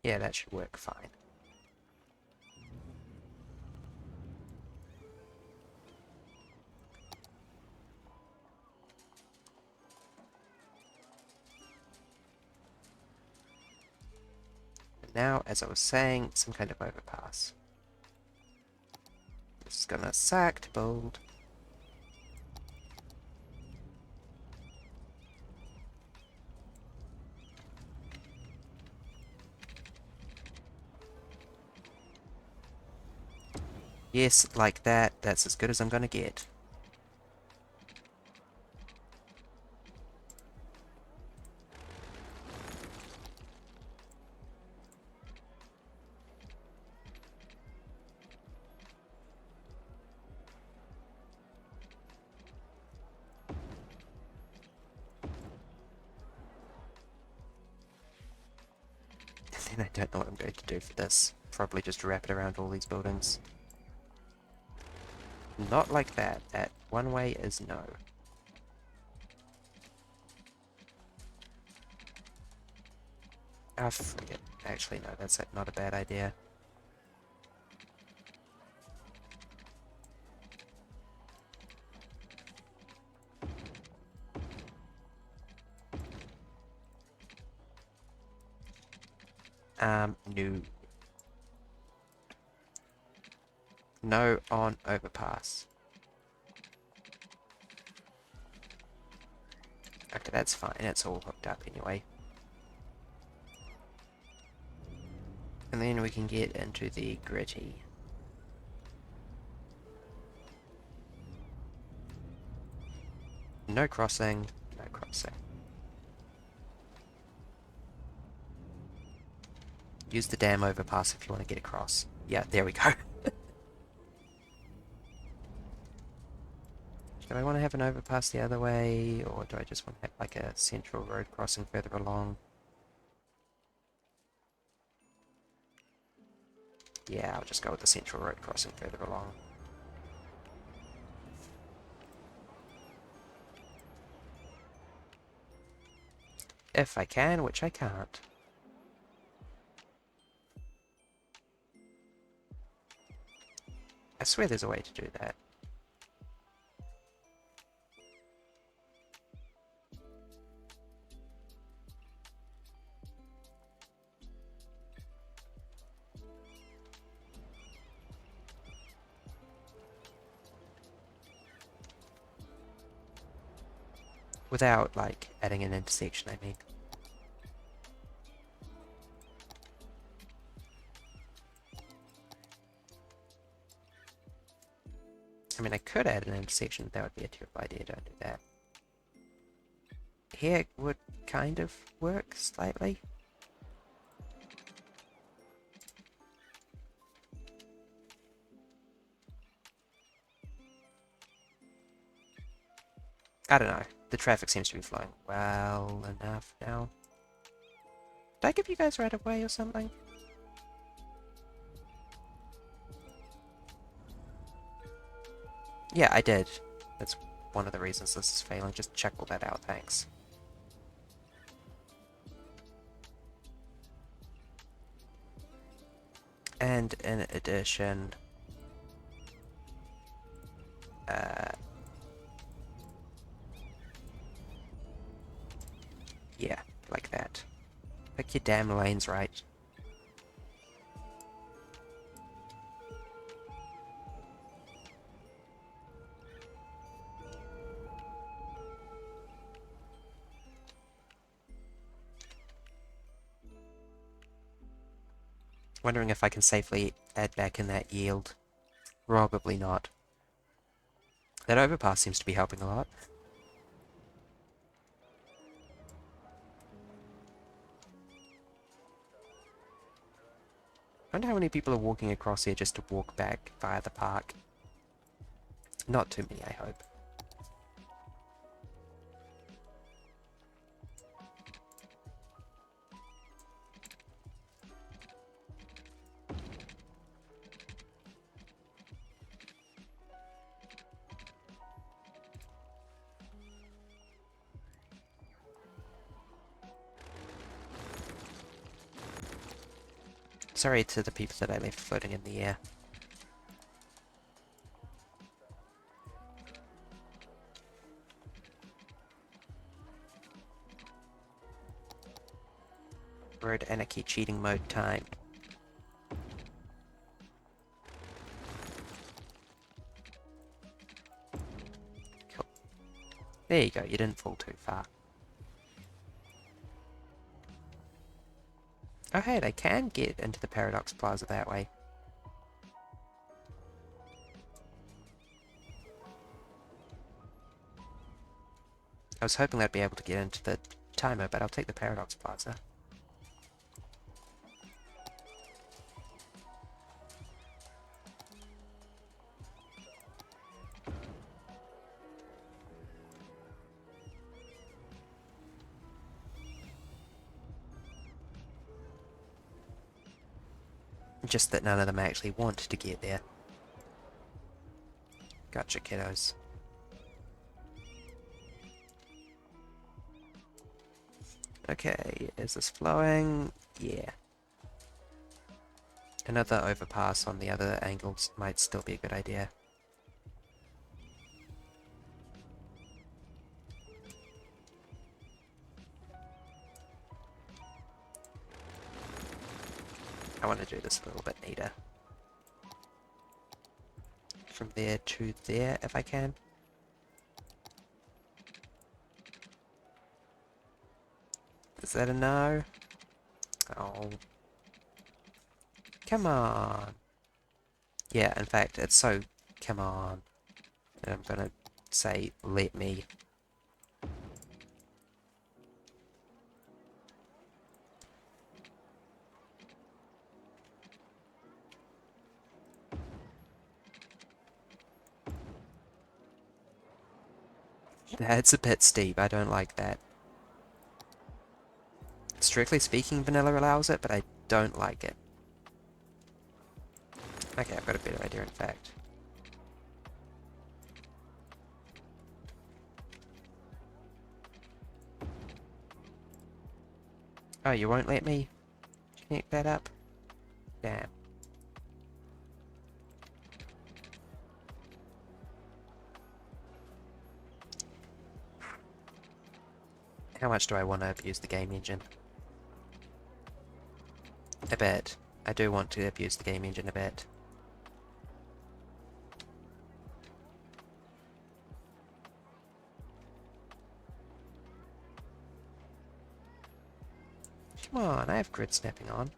Yeah, that should work fine. And now, as I was saying, some kind of overpass. This is gonna suck to build. Yes, like that. That's as good as I'm gonna get. And then I don't know what I'm going to do for this. Probably just wrap it around all these buildings. Not like that. That one way is no. Ah, forget. Actually, no, that's not a bad idea. No. No on overpass. Okay, that's fine. It's all hooked up anyway. And then we can get into the gritty. No crossing. No crossing. Use the damn overpass if you want to get across. Yeah, there we go. Do I want to have an overpass the other way, or do I just want to have like a central road crossing further along? Yeah, I'll just go with the central road crossing further along. If I can, which I can't. I swear there's a way to do that. Without, like, adding an intersection, I mean. I mean, I could add an intersection, but that would be a terrible idea, don't do that. Here would kind of work, slightly. I don't know. the traffic seems to be flowing well enough now. Did I give you guys right of way or something? Yeah, I did. That's one of the reasons this is failing. Just check all that out, thanks. And in addition, yeah, like that. Pick your damn lanes right. Wondering if I can safely add back in that yield. Probably not. That overpass seems to be helping a lot. I wonder how many people are walking across here just to walk back via the park. Not too many, I hope. Sorry to the people that I left floating in the air. Road anarchy cheating mode time. Cool. There you go, you didn't fall too far. Oh hey, they can get into the Paradox Plaza that way. I was hoping they'd be able to get into the timer, but I'll take the Paradox Plaza. Just that none of them actually want to get there. Gotcha, kiddos. Okay, is this flowing? Yeah. Another overpass on the other angles might still be a good idea. I want to do this a little bit neater. From there to there, if I can. Is that a no? Oh. Come on. Yeah, in fact, it's so come on. And I'm gonna say, let me. That's a bit steep, I don't like that. Strictly speaking, vanilla allows it, but I don't like it. Okay, I've got a better idea, in fact. Oh, you won't let me connect that up? Damn. How much do I want to abuse the game engine? A bit. I do want to abuse the game engine a bit. Come on, I have grid snapping on.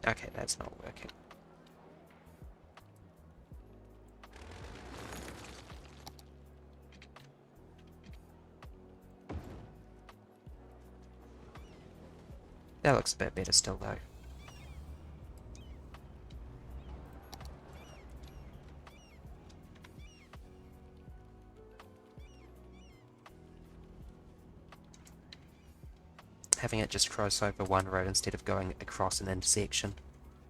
Okay, that's not working. That looks a bit better still, though. Having it just cross over one road instead of going across an intersection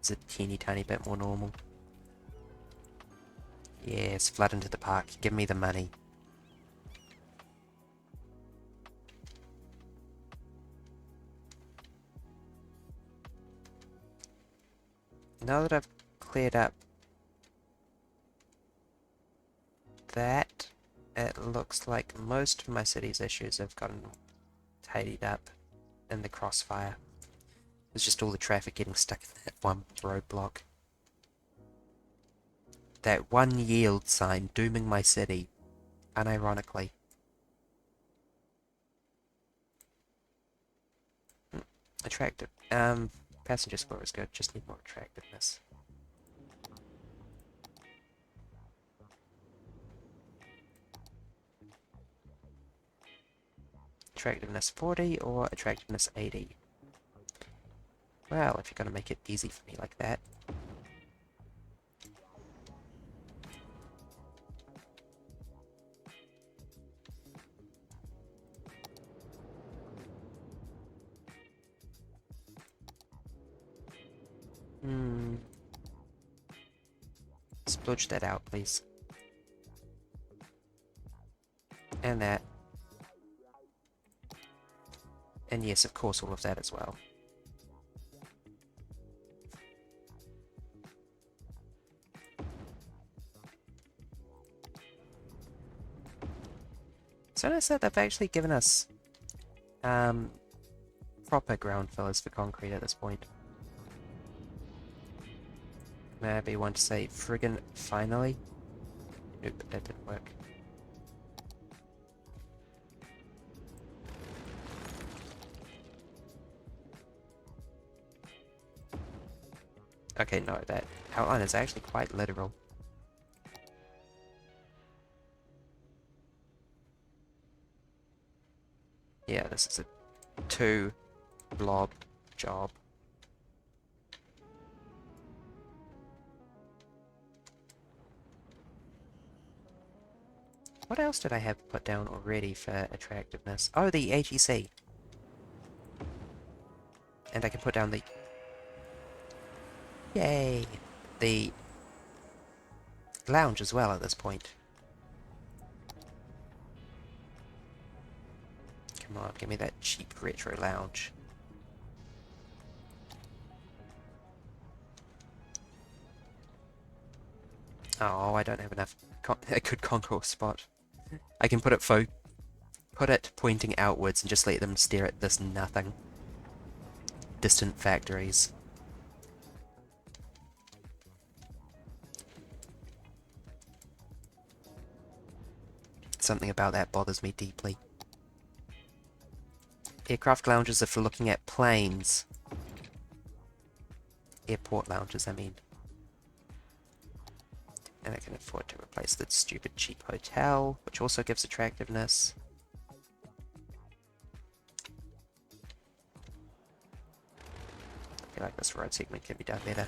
is a teeny tiny bit more normal. Yes, flood into the park. Give me the money. Now that I've cleared up that, it looks like most of my city's issues have gotten tidied up in the crossfire. It's just all the traffic getting stuck in that one roadblock. That one yield sign dooming my city, unironically. Attractive. Passenger score is good, just need more attractiveness. Attractiveness 40 or attractiveness 80? Well, if you're gonna make it easy for me like that. Splodge that out, please. And that. And yes, of course, all of that as well. So notice that they've actually given us proper ground fillers for concrete at this point. Maybe want to say friggin' finally? Nope, that didn't work. Okay, no, that outline is actually quite literal. Yeah, this is a 2 blob job. What else did I have put down already for attractiveness? Oh, the AGC. And I can put down the... Yay! The lounge as well at this point. Come on, give me that cheap retro lounge. Oh, I don't have enough a good concourse spot. I can put it pointing outwards and just let them stare at this nothing. Distant factories. Something about that bothers me deeply. Aircraft lounges are for looking at planes. Airport lounges, I mean. And I can afford to replace that stupid cheap hotel, which also gives attractiveness. I feel like this road segment can be done better.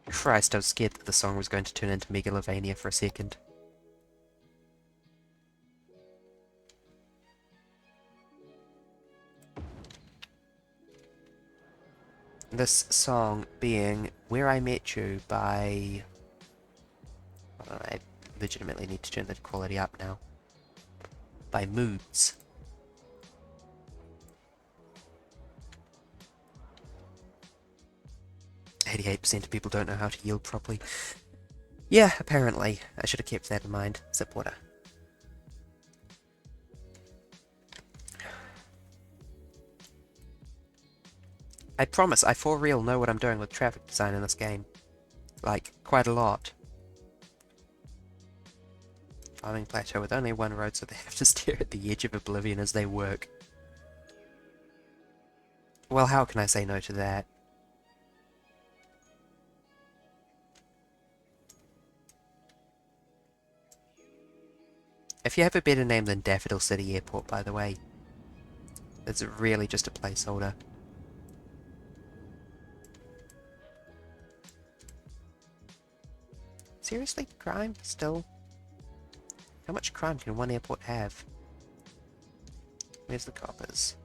Christ, I was scared that the song was going to turn into Megalovania for a second. This song being Where I Met You by... I legitimately need to turn the quality up now. By Moods. %8 of people don't know how to yield properly. Yeah, apparently. I should have kept that in mind. Zip water. I promise, I for real know what I'm doing with traffic design in this game. Like, quite a lot. farming plateau with only one road, so they have to stare at the edge of oblivion as they work. Well, how can I say no to that? If you have a better name than Daffodil City Airport, by the way, it's really just a placeholder. Seriously? Crime? Still? How much crime can one airport have? Where's the coppers?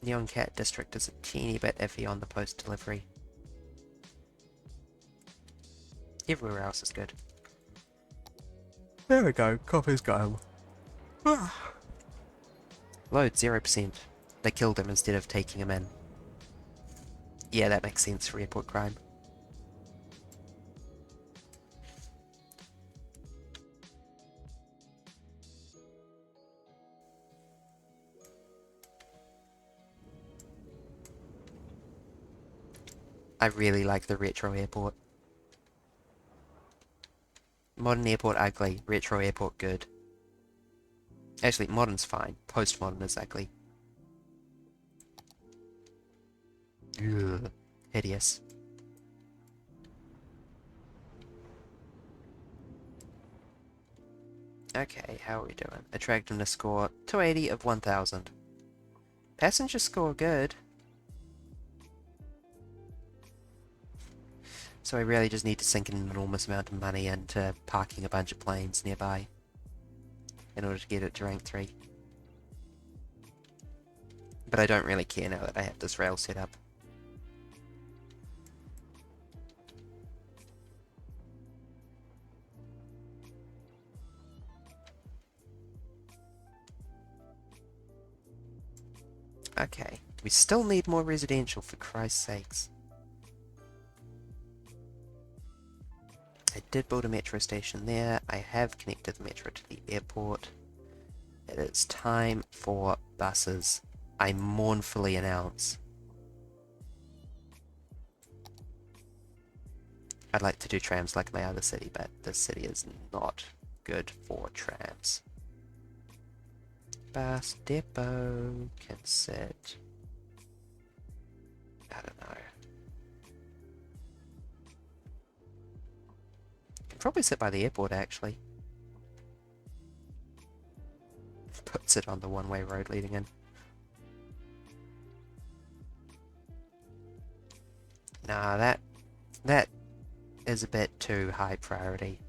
Neon Cat District is a teeny bit iffy on the post delivery. Everywhere else is good. There we go, coffee's got him. Load 0%. They killed him instead of taking him in. Yeah, that makes sense for airport crime. I really like the retro airport. Modern airport ugly, retro airport good. Actually, modern's fine. Postmodern is ugly. Ugh, hideous. Okay, how are we doing? Attractiveness score 280 of 1000. Passenger score good. So I really just need to sink an enormous amount of money into parking a bunch of planes nearby in order to get it to rank 3. But I don't really care now that I have this rail set up. Okay, we still need more residential, for Christ's sakes. I did build a metro station there. I have connected the metro to the airport. It is time for buses. I mournfully announce. I'd like to do trams like my other city, but this city is not good for trams. Bus depot can sit. I don't know. Can probably sit by the airport actually. Puts it on the one-way road leading in. Nah, that is a bit too high priority.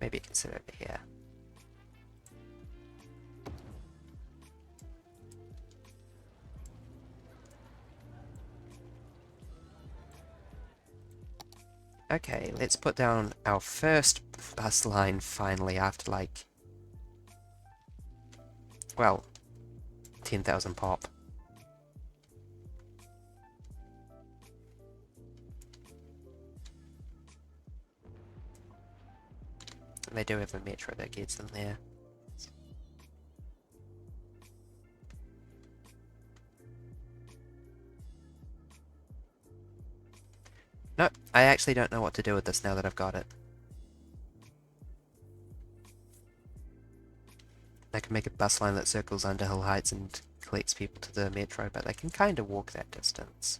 Maybe I can sit over here. Okay, let's put down our first bus line finally after like, well, 10,000 pop. And they do have a metro that gets them there. No, I actually don't know what to do with this now that I've got it. I can make a bus line that circles Underhill Heights and collects people to the metro, but they can kind of walk that distance.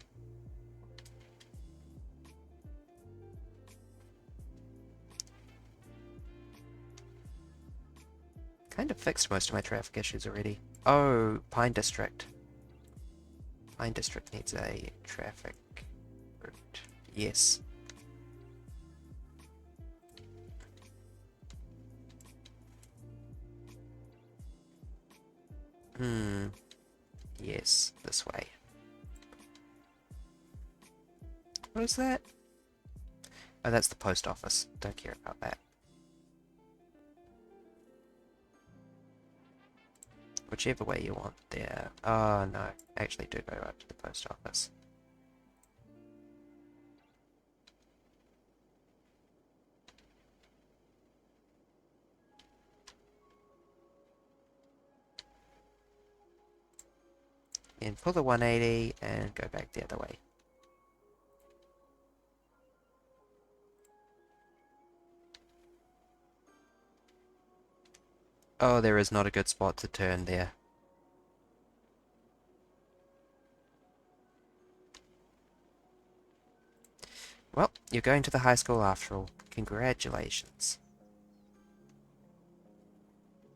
Kind of fixed most of my traffic issues already. Oh, Pine District. Pine District needs a traffic route. Yes. Yes, this way. What is that? Oh, that's the post office. Don't care about that. Whichever way you want there. Oh, no. Actually do go up to the post office. Then pull the 180 and go back the other way. Oh, there is not a good spot to turn there. Well, you're going to the high school after all. Congratulations.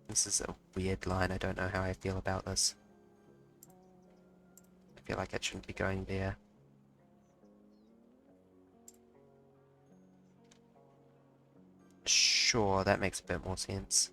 This is a weird line. I don't know how I feel about this. I feel like it shouldn't be going there. Sure, that makes a bit more sense.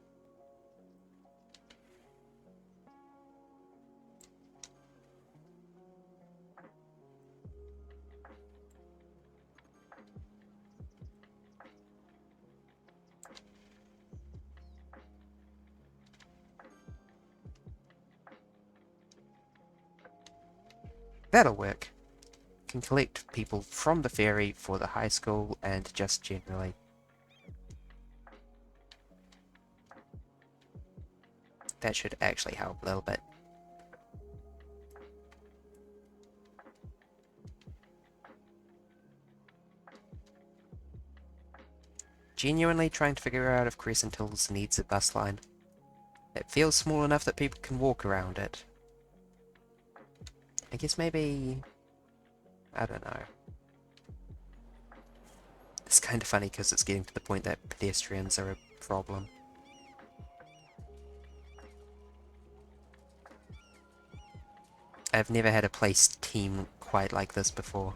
That'll work. Can collect people from the ferry for the high school and just generally. That should actually help a little bit. Genuinely trying to figure out if Crescent Hills needs a bus line. It feels small enough that people can walk around it. I guess maybe... I don't know. It's kind of funny because it's getting to the point that pedestrians are a problem. I've never had a place team quite like this before.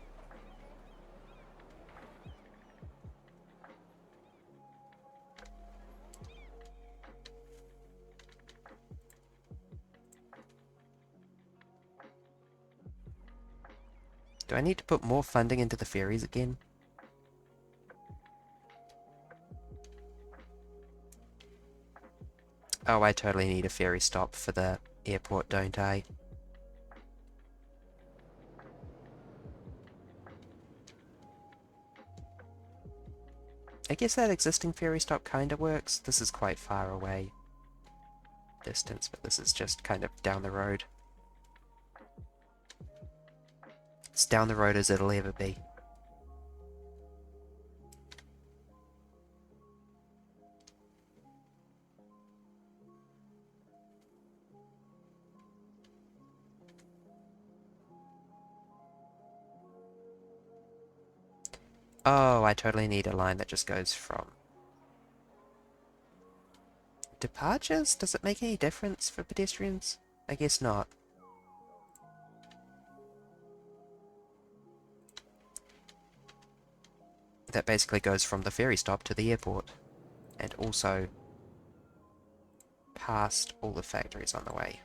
Do I need to put more funding into the ferries again? Oh, I totally need a ferry stop for the airport, don't I? I guess that existing ferry stop kinda works. This is quite far away distance, but this is just kind of down the road. It's down the road as it'll ever be. Oh, I totally need a line that just goes from... Departures? Does it make any difference for pedestrians? I guess not. That basically goes from the ferry stop to the airport. And also past all the factories on the way.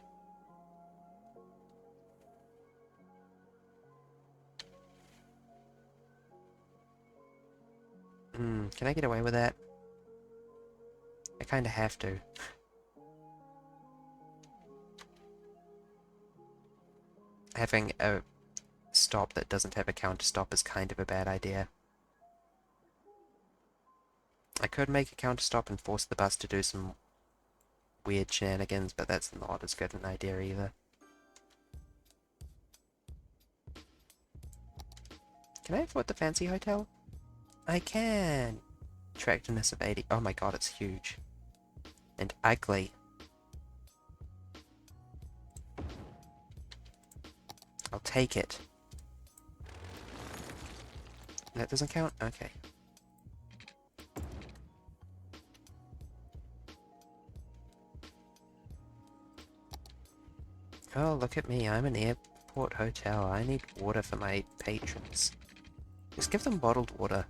Can I get away with that? I kinda have to. Having a stop that doesn't have a counter stop is kind of a bad idea. I could make a counter stop and force the bus to do some weird shenanigans, but that's not as good an idea either. Can I afford the fancy hotel? I can! Attractiveness of 80. Oh my god, it's huge. And ugly. I'll take it. That doesn't count? Okay. Oh, look at me. I'm an airport hotel. I need water for my patrons. Just give them bottled water.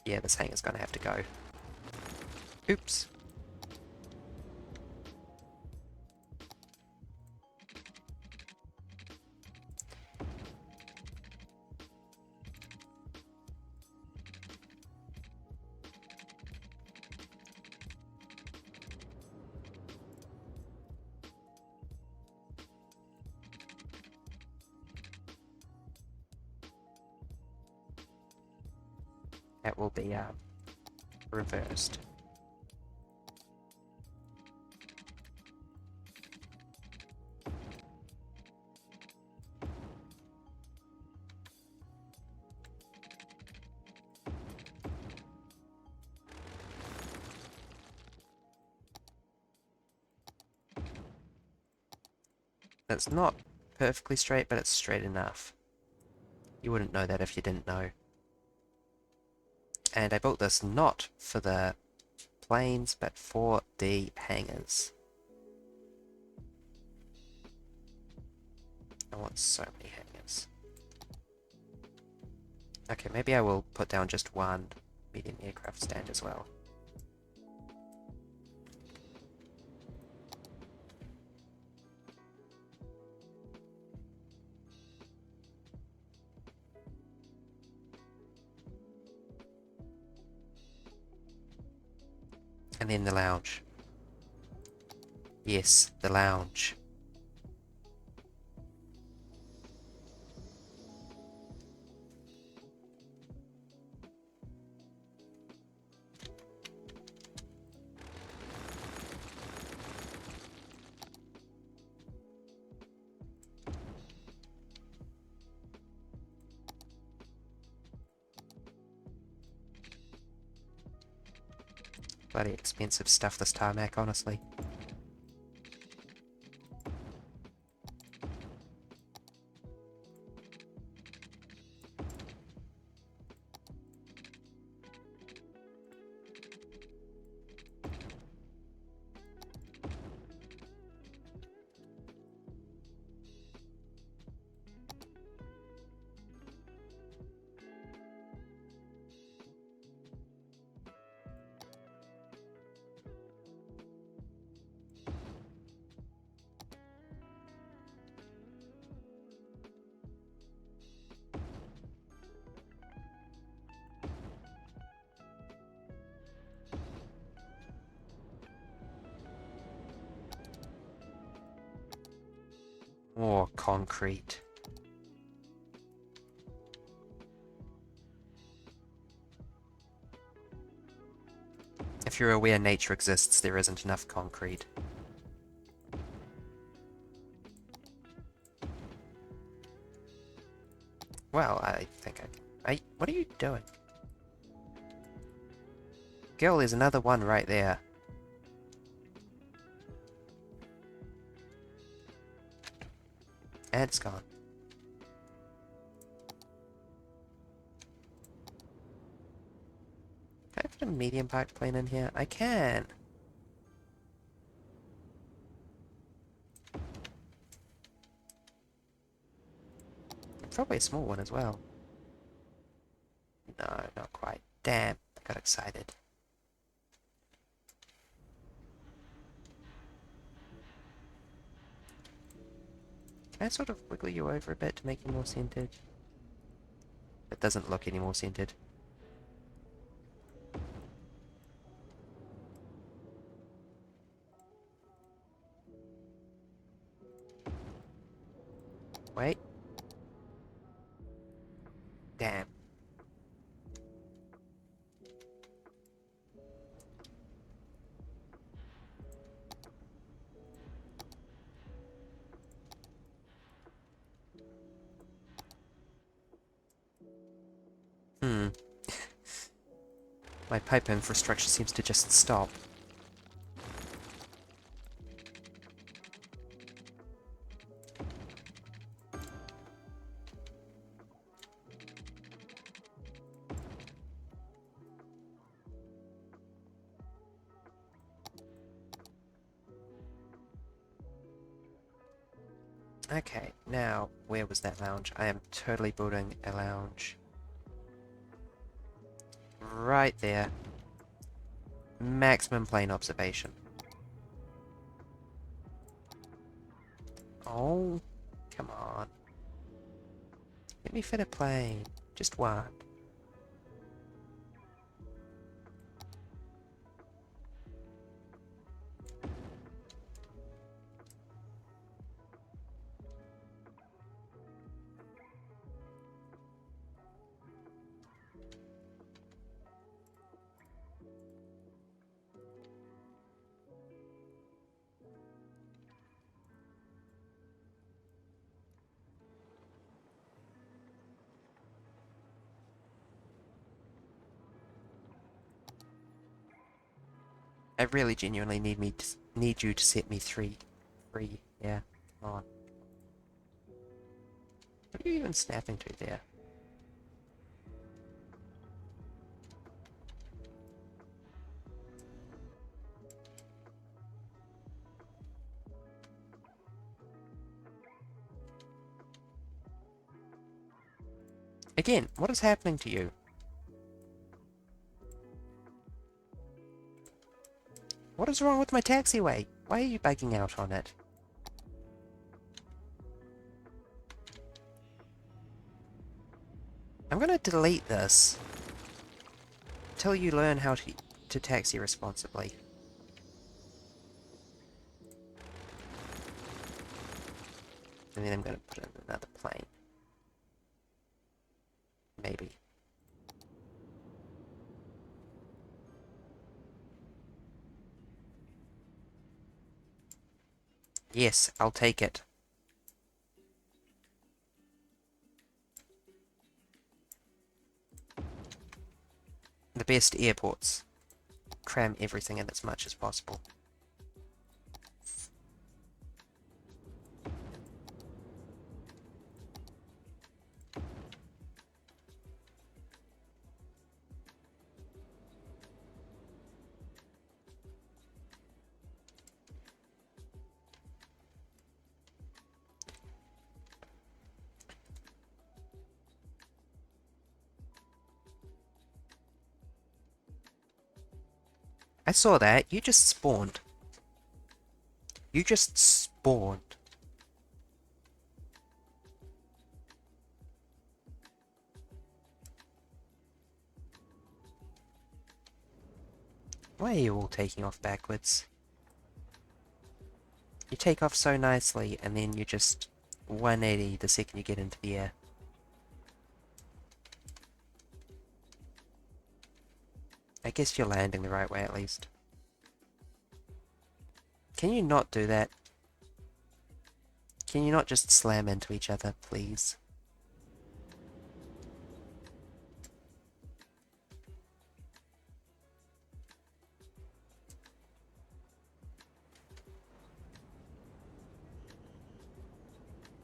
Yeah, this hangar's gonna have to go. Oops. That will be reversed. It's not perfectly straight, but it's straight enough. You wouldn't know that if you didn't know. And I built this not for the planes, but for the hangars. I want so many hangars. Okay, maybe I will put down just one medium aircraft stand as well. And then the lounge. Yes, the lounge. Bloody expensive stuff, this tarmac, honestly. More concrete. If you're aware nature exists, there isn't enough concrete. Well, I think I can... what are you doing? Girl, there's another one right there. And it's gone. Can I put a medium parked plane in here? I can! Probably a small one as well. No, not quite. Damn, I got excited. Can I sort of wiggle you over a bit to make you more centered? It doesn't look any more centered. Wait. Damn. My pipe infrastructure seems to just stop. Okay, now, where was that lounge? I am totally building a lounge. Right there. Maximum plane observation. Oh, come on. Let me fit a plane. Just one. I really genuinely need you to set me free. Yeah. Come on. What are you even snapping to there? Again, what is happening to you? What is wrong with my taxiway? Why are you bugging out on it? I'm gonna delete this till you learn how to taxi responsibly. And then I'm gonna put in another plane. Maybe. Yes, I'll take it. The best airports. Cram everything in as much as possible. I saw that. You just spawned. You just spawned. Why are you all taking off backwards? You take off so nicely, and then you just 180 the second you get into the air. I guess you're landing the right way at least. Can you not do that? Can you not just slam into each other, please?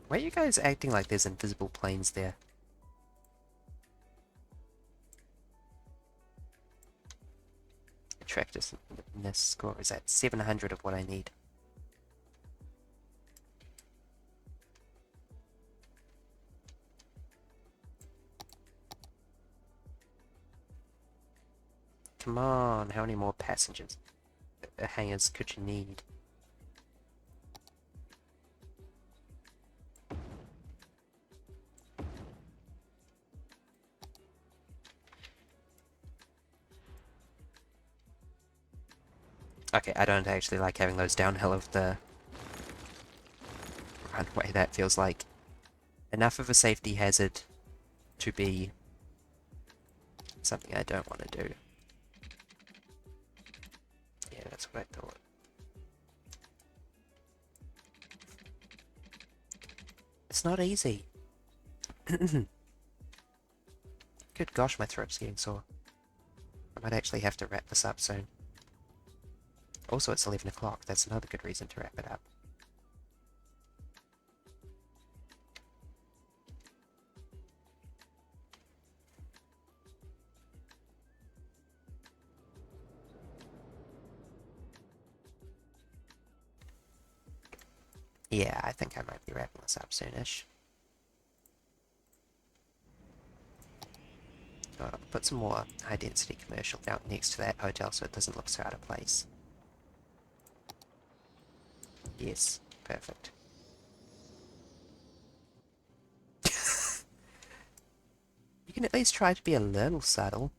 Why are you guys acting like there's invisible planes there? Attractiveness score is at 700 of what I need. Come on, how many more passengers? Hangars could you need? Okay, I don't actually like having those downhill of the runway. That feels like enough of a safety hazard to be something I don't want to do. Yeah, that's what I thought. It's not easy. Good gosh, my throat's getting sore. I might actually have to wrap this up soon. Also, it's 11 o'clock. That's another good reason to wrap it up. Yeah, I think I might be wrapping this up soonish. Oh, put some more high-density commercial out next to that hotel so it doesn't look so out of place. Yes, perfect. You can at least try to be a little subtle.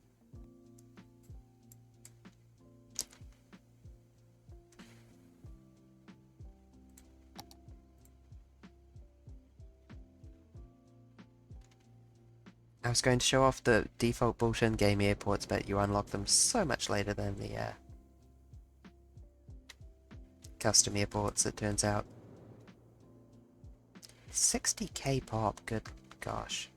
I was going to show off the default built-in game airports, but you unlock them so much later than the custom airports, it turns out. 60k pop, good gosh.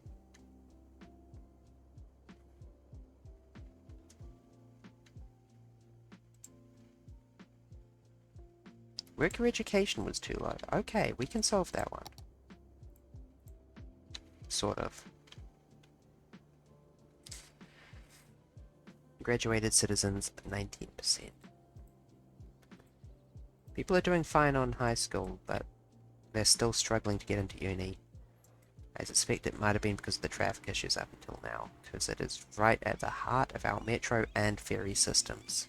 Worker education was too low. Okay, we can solve that one. Sort of. Graduated citizens, 19%. People are doing fine on high school, but they're still struggling to get into uni. I suspect it might have been because of the traffic issues up until now, because it is right at the heart of our metro and ferry systems.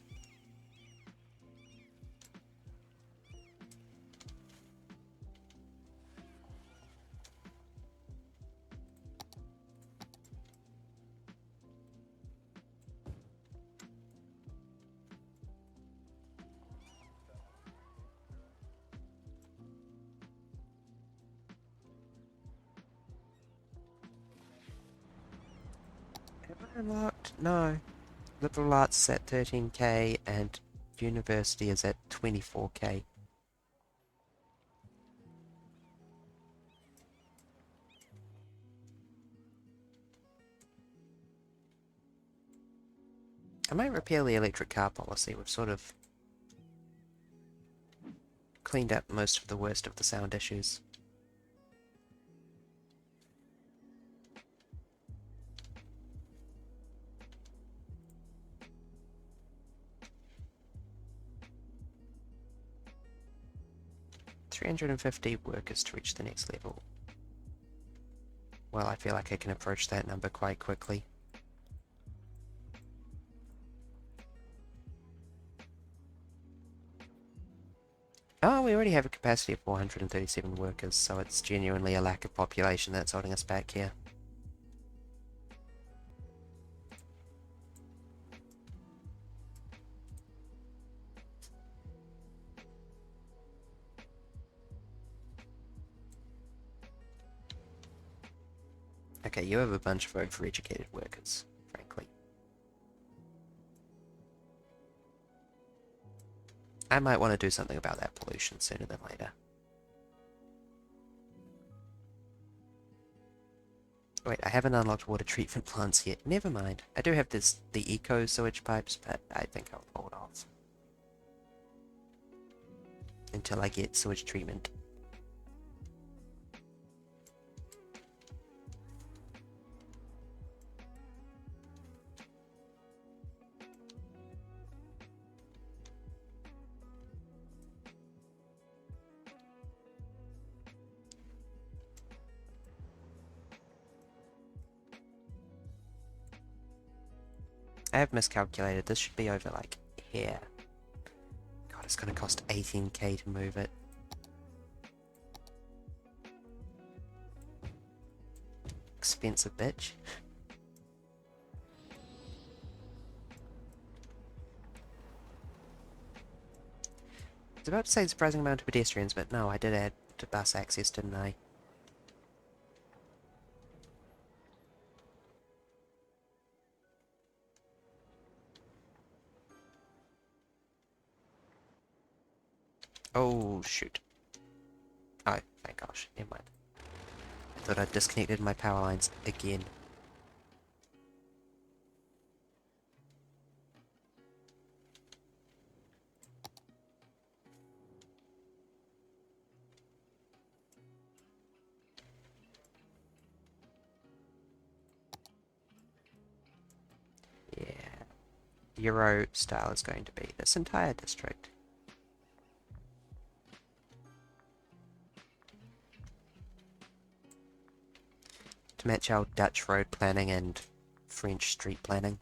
Am I unlocked? No. Liberal arts is at 13k and university is at 24k. I might repeal the electric car policy. We've sort of cleaned up most of the worst of the sound issues. $350 workers to reach the next level. Well, I feel like I can approach that number quite quickly. Oh, we already have a capacity of 437 workers, so it's genuinely a lack of population that's holding us back here. Okay, you have a bunch of over-educated workers, frankly. I might want to do something about that pollution sooner than later. Wait, I haven't unlocked water treatment plants yet. Never mind. I do have the eco sewage pipes, but I think I'll hold off until I get sewage treatment. I have miscalculated. This should be over, like, here. God, it's gonna cost 18k to move it. Expensive bitch. I was about to say surprising amount of pedestrians, but no, I did add to bus access, didn't I? Oh, shoot. Oh, thank gosh. Never mind. I thought I'd disconnected my power lines again. Yeah. Euro style is going to be this entire district. To match our Dutch road planning and French street planning.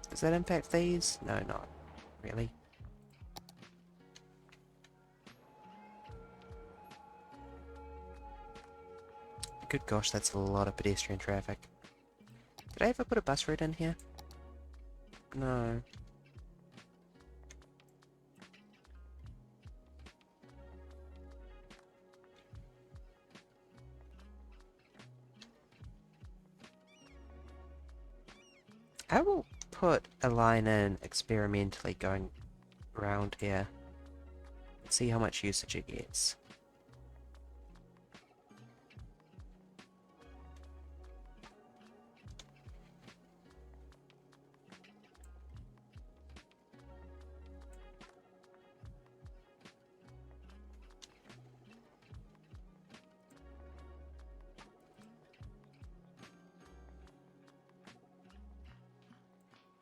Does that impact these? No, not really. Good gosh, that's a lot of pedestrian traffic. Did I ever put a bus route in here? No. I will put a line in experimentally going around here and see how much usage it gets.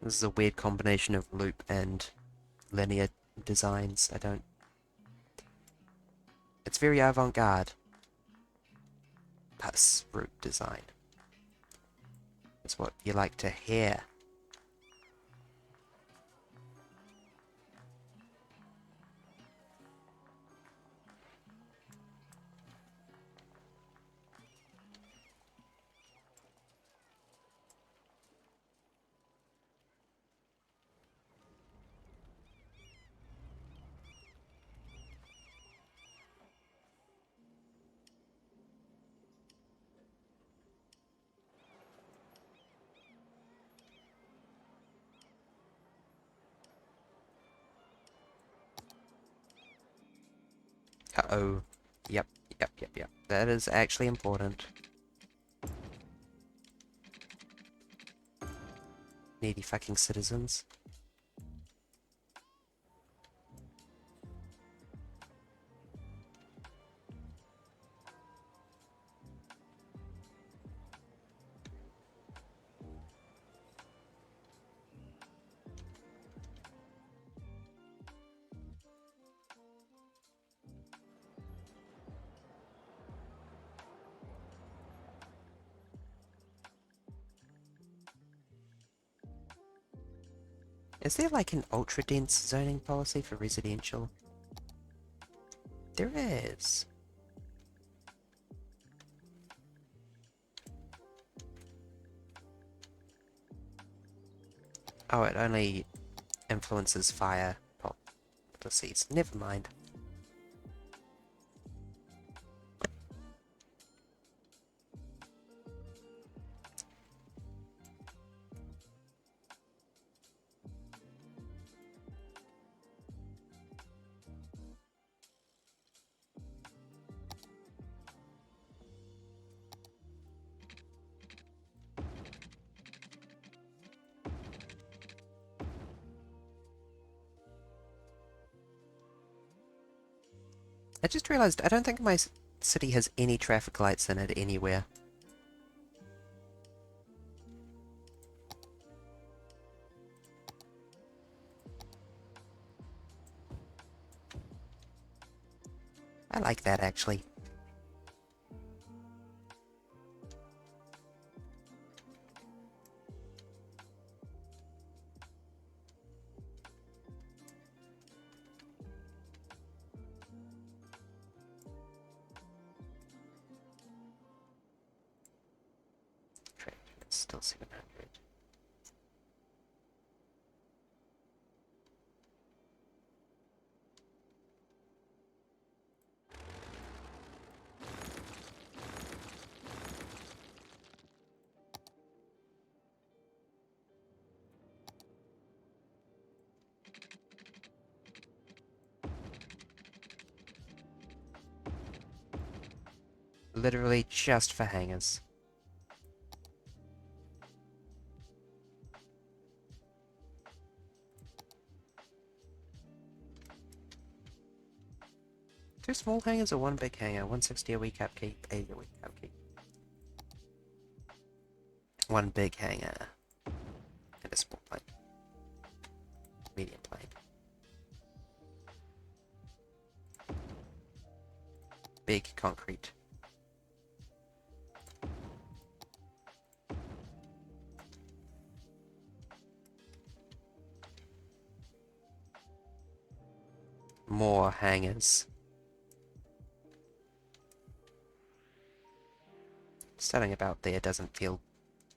This is a weird combination of loop and linear designs. It's very avant-garde. Plus route design. It's what you like to hear. Uh-oh. Yep. That is actually important. Needy fucking citizens. Is there like an ultra dense zoning policy for residential? There is. Oh, it only influences fire policies. Never mind. I just realized I don't think my city has any traffic lights in it anywhere. I like that actually. It's still 700. Literally just for hangers. Two small hangers or one big hanger? 160 a week upkeep, 80 a week upkeep. One big hanger. And a small plane. Medium plane. Big concrete. More hangers. Starting about there doesn't feel...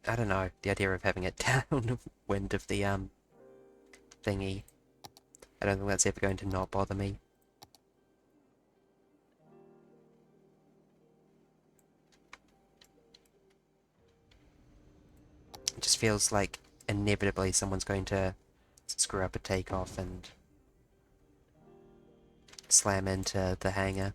I don't know, the idea of having it downwind of the, thingy. I don't think that's ever going to not bother me. It just feels like inevitably someone's going to screw up a takeoff and slam into the hangar.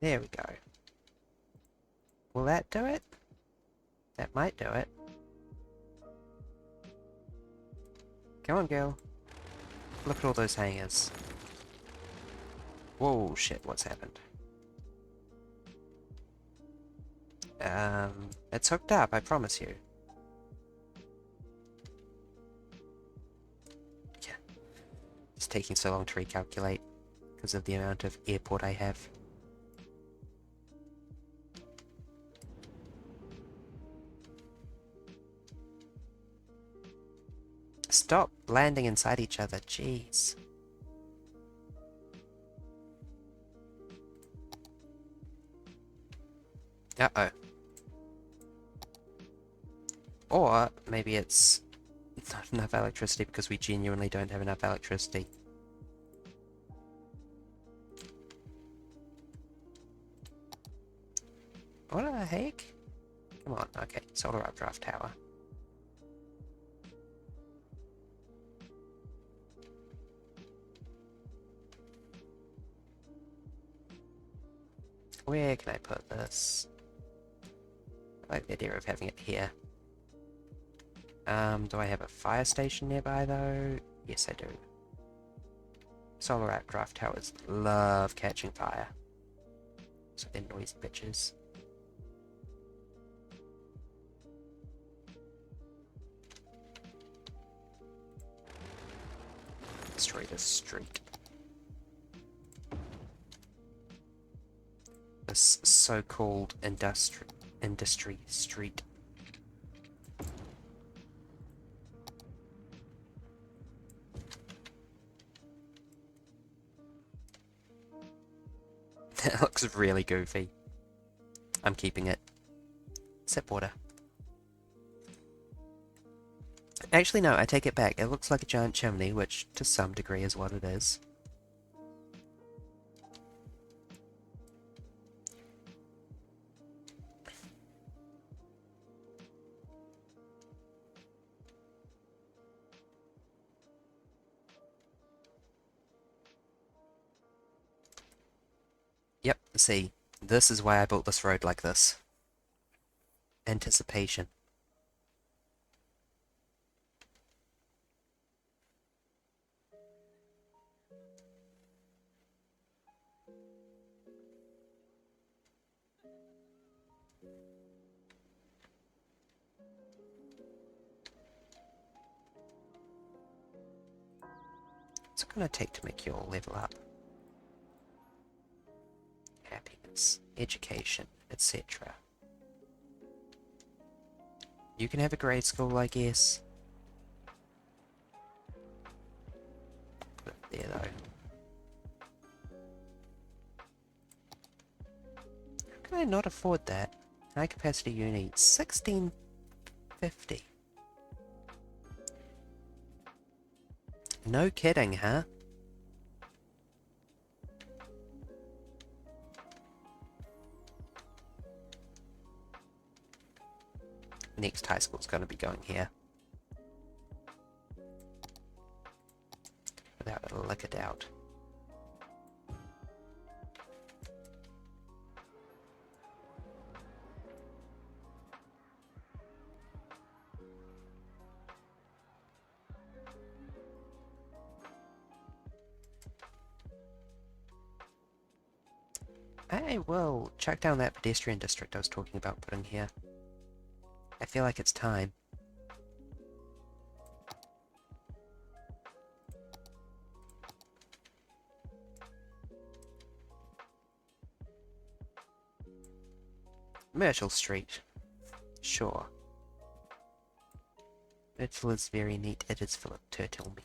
There we go. Will that do it? That might do it. Come on, girl. Look at all those hangers. Whoa, shit, what's happened? It's hooked up, I promise you. Yeah. It's taking so long to recalculate because of the amount of airport I have. Stop landing inside each other, jeez. Uh-oh. Or maybe it's not enough electricity because we genuinely don't have enough electricity. What the heck? Come on, okay, solar updraft tower. Where can I put this? I like the idea of having it here. Do I have a fire station nearby though? Yes, I do. Solar updraft towers love catching fire. So they're noisy bitches. Destroy this street. This so-called industry street. That looks really goofy. I'm keeping it. Sip water. Actually, no, I take it back. It looks like a giant chimney, which to some degree is what it is. Yep, see, this is why I built this road like this. Anticipation. What's it gonna take to make you all level up? Happiness, education, etc. You can have a grade school, I guess. Put it there, though. How can I not afford that? High capacity uni, 1650. No kidding, huh? Next high school's gonna be going here. Without a lick of doubt. I will check down that pedestrian district I was talking about putting here. I feel like it's time. Myrtle Street. Sure. Myrtle is very neat. It is full of turtle meat.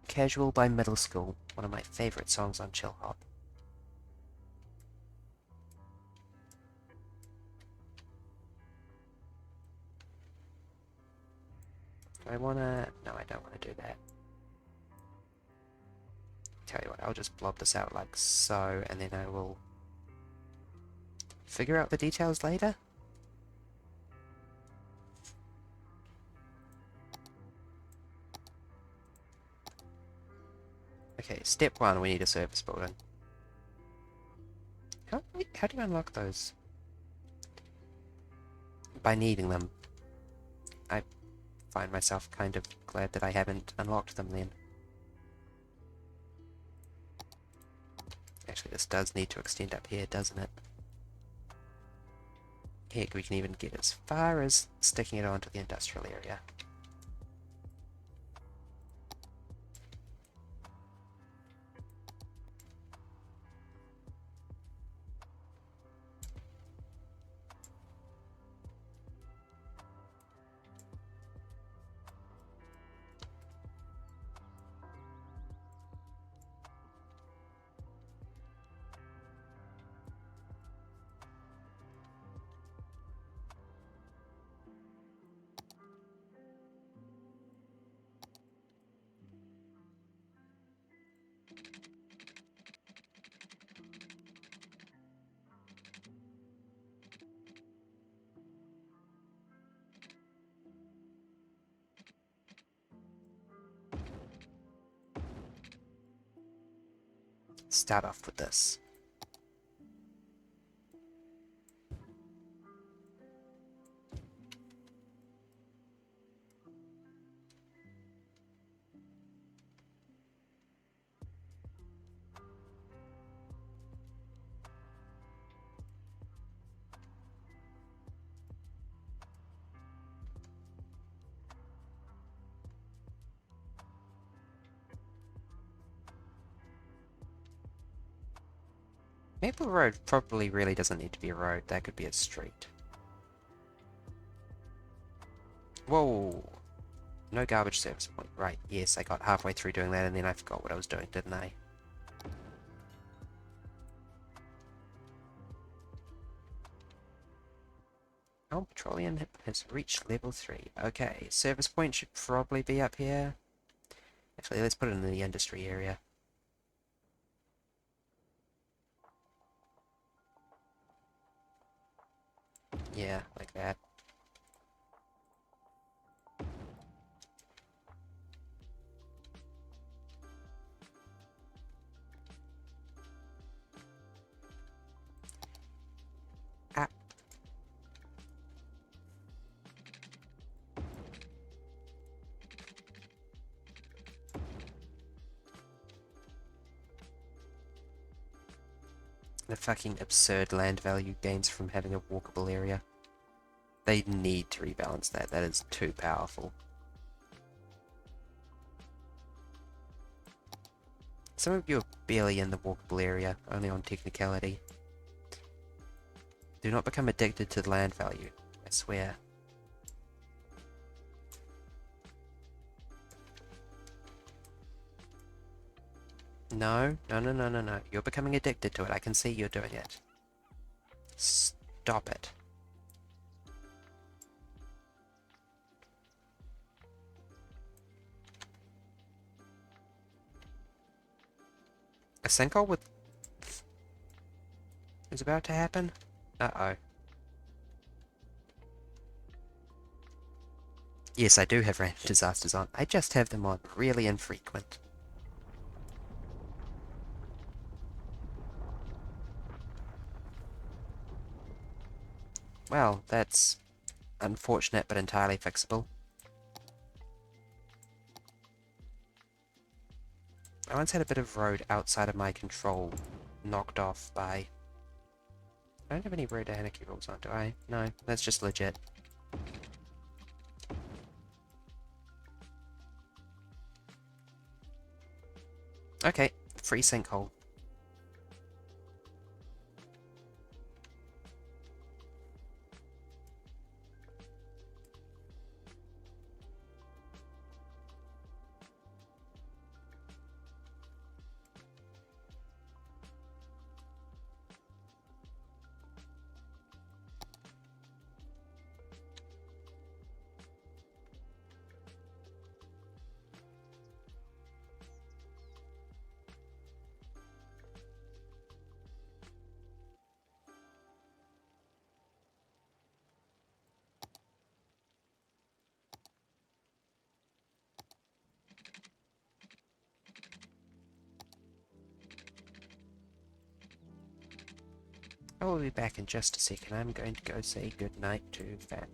Casual by Middle School, one of my favorite songs on Chill Hop. I wanna... No, I don't want to do that. Tell you what, I'll just blob this out like so, and then I will figure out the details later. Okay, step one, we need a service building. How do you unlock those? By needing them. I find myself kind of glad that I haven't unlocked them then. Actually, this does need to extend up here, doesn't it? Heck, we can even get as far as sticking it onto the industrial area. Start off with this. Maple Road probably really doesn't need to be a road, that could be a street. Whoa! No garbage service point. Right, yes, I got halfway through doing that and then I forgot what I was doing, didn't I? Oh, petroleum has reached level 3. Okay, service point should probably be up here. Actually, let's put it in the industry area. Yeah, like that. Ah. The fucking absurd land value gains from having a walkable area. They need to rebalance that. That is too powerful. Some of you are barely in the walkable area, only on technicality. Do not become addicted to the land value, I swear. No, no, no, no, no, no. You're becoming addicted to it. I can see you're doing it. Stop it. A sinkhole with... is about to happen? Uh-oh. Yes, I do have random disasters on. I just have them on really infrequent. Well, that's unfortunate but entirely fixable. I once had a bit of road outside of my control knocked off by... I don't have any road anarchy rules on, do I? No, that's just legit. Okay, free sinkhole. I will be back in just a second. I'm going to go say goodnight to family,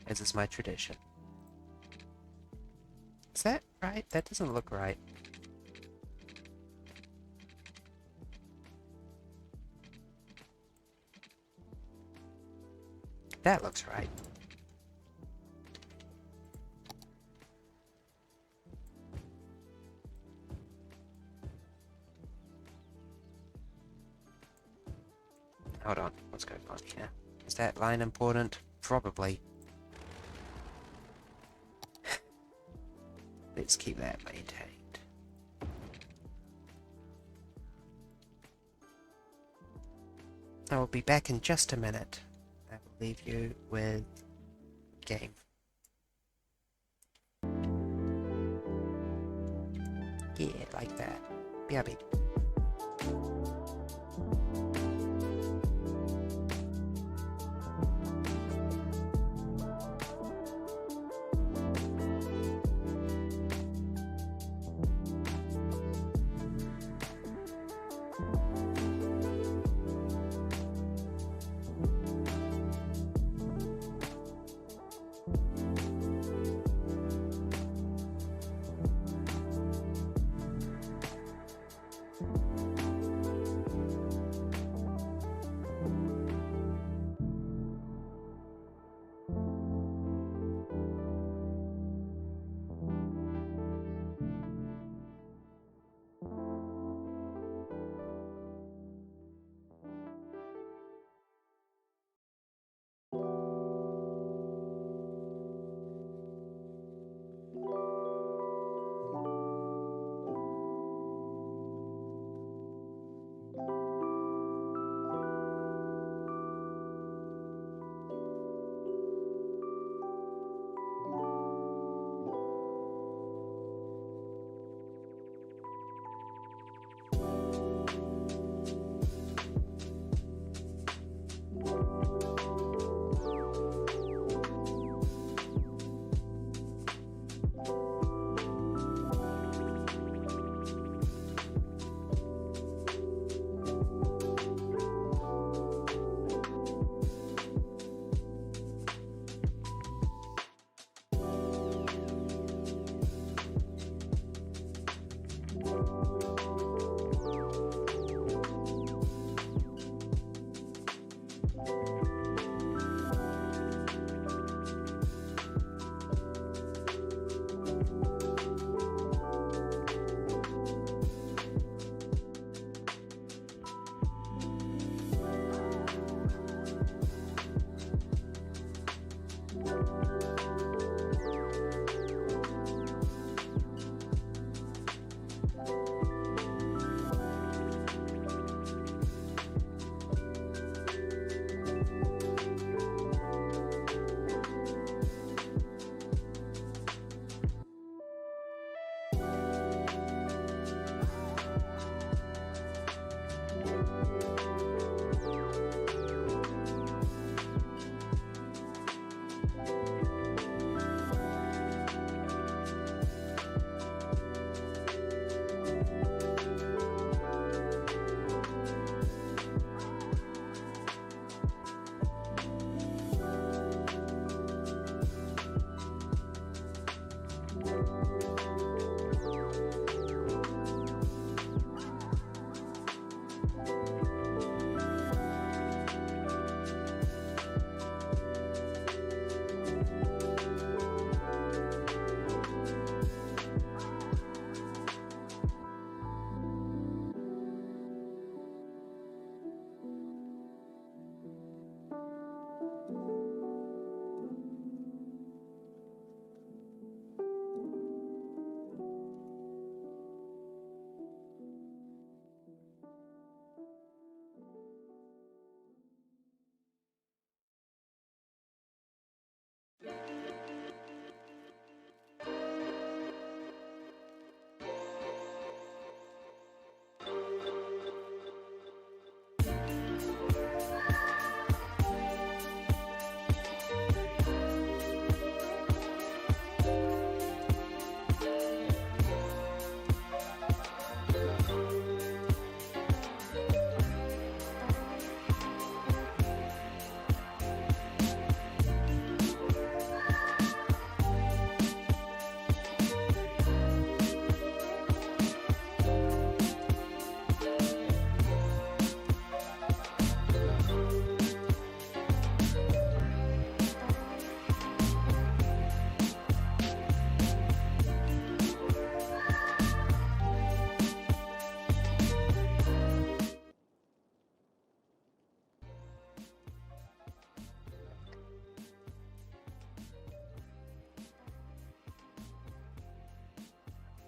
as is my tradition. Is that right? That doesn't look right. That looks right. Hold on, what's going on here? Is that line important? Probably. Let's keep that maintained. I will be back in just a minute. I will leave you with game. Yeah, like that. BRB.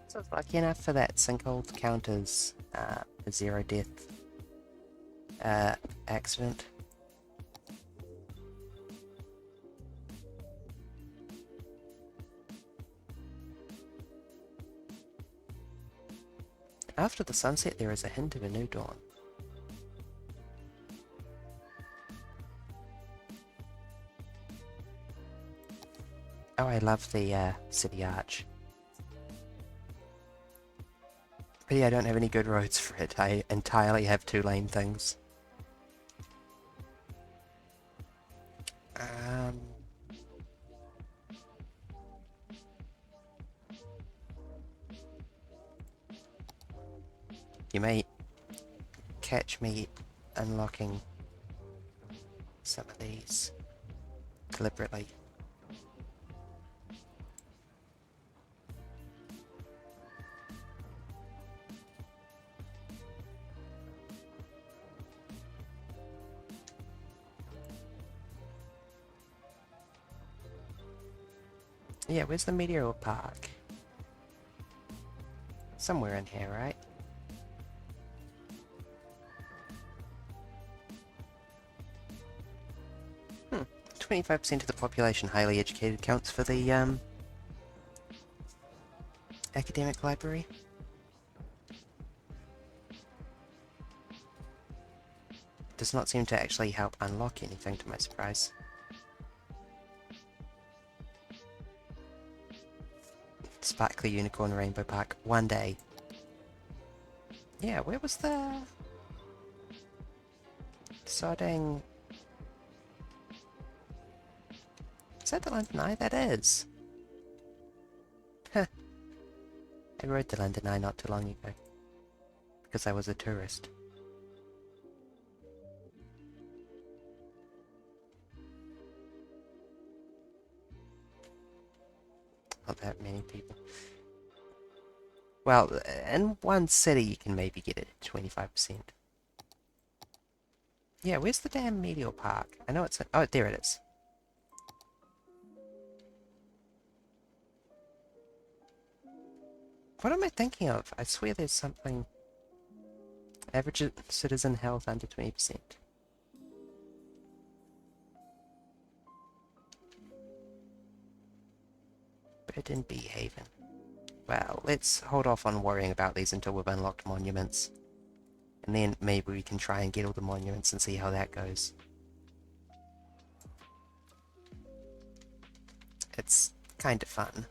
So I was lucky enough for that sinkhole to count as a zero death accident. After the sunset, there is a hint of a new dawn. Oh, I love the city arch. But yeah, I don't have any good roads for it. I entirely have two-lane things. You may catch me unlocking some of these deliberately. Yeah, where's the Meteor Park? Somewhere in here, right? 25% of the population highly educated counts for the academic library. Does not seem to actually help unlock anything, to my surprise. Sparkly Unicorn Rainbow Park, one day. Yeah, where was the Sardang? Is that the London Eye? That is. Huh. I rode the London Eye not too long ago. Because I was a tourist. Not that many people. Well, in one city you can maybe get it at 25%. Yeah, where's the damn Meteor Park? I know it's... Oh, there it is. What am I thinking of? I swear there's something... Average citizen health under 20%. Burden Bee Haven. Well, let's hold off on worrying about these until we've unlocked monuments. And then maybe we can try and get all the monuments and see how that goes. It's kind of fun.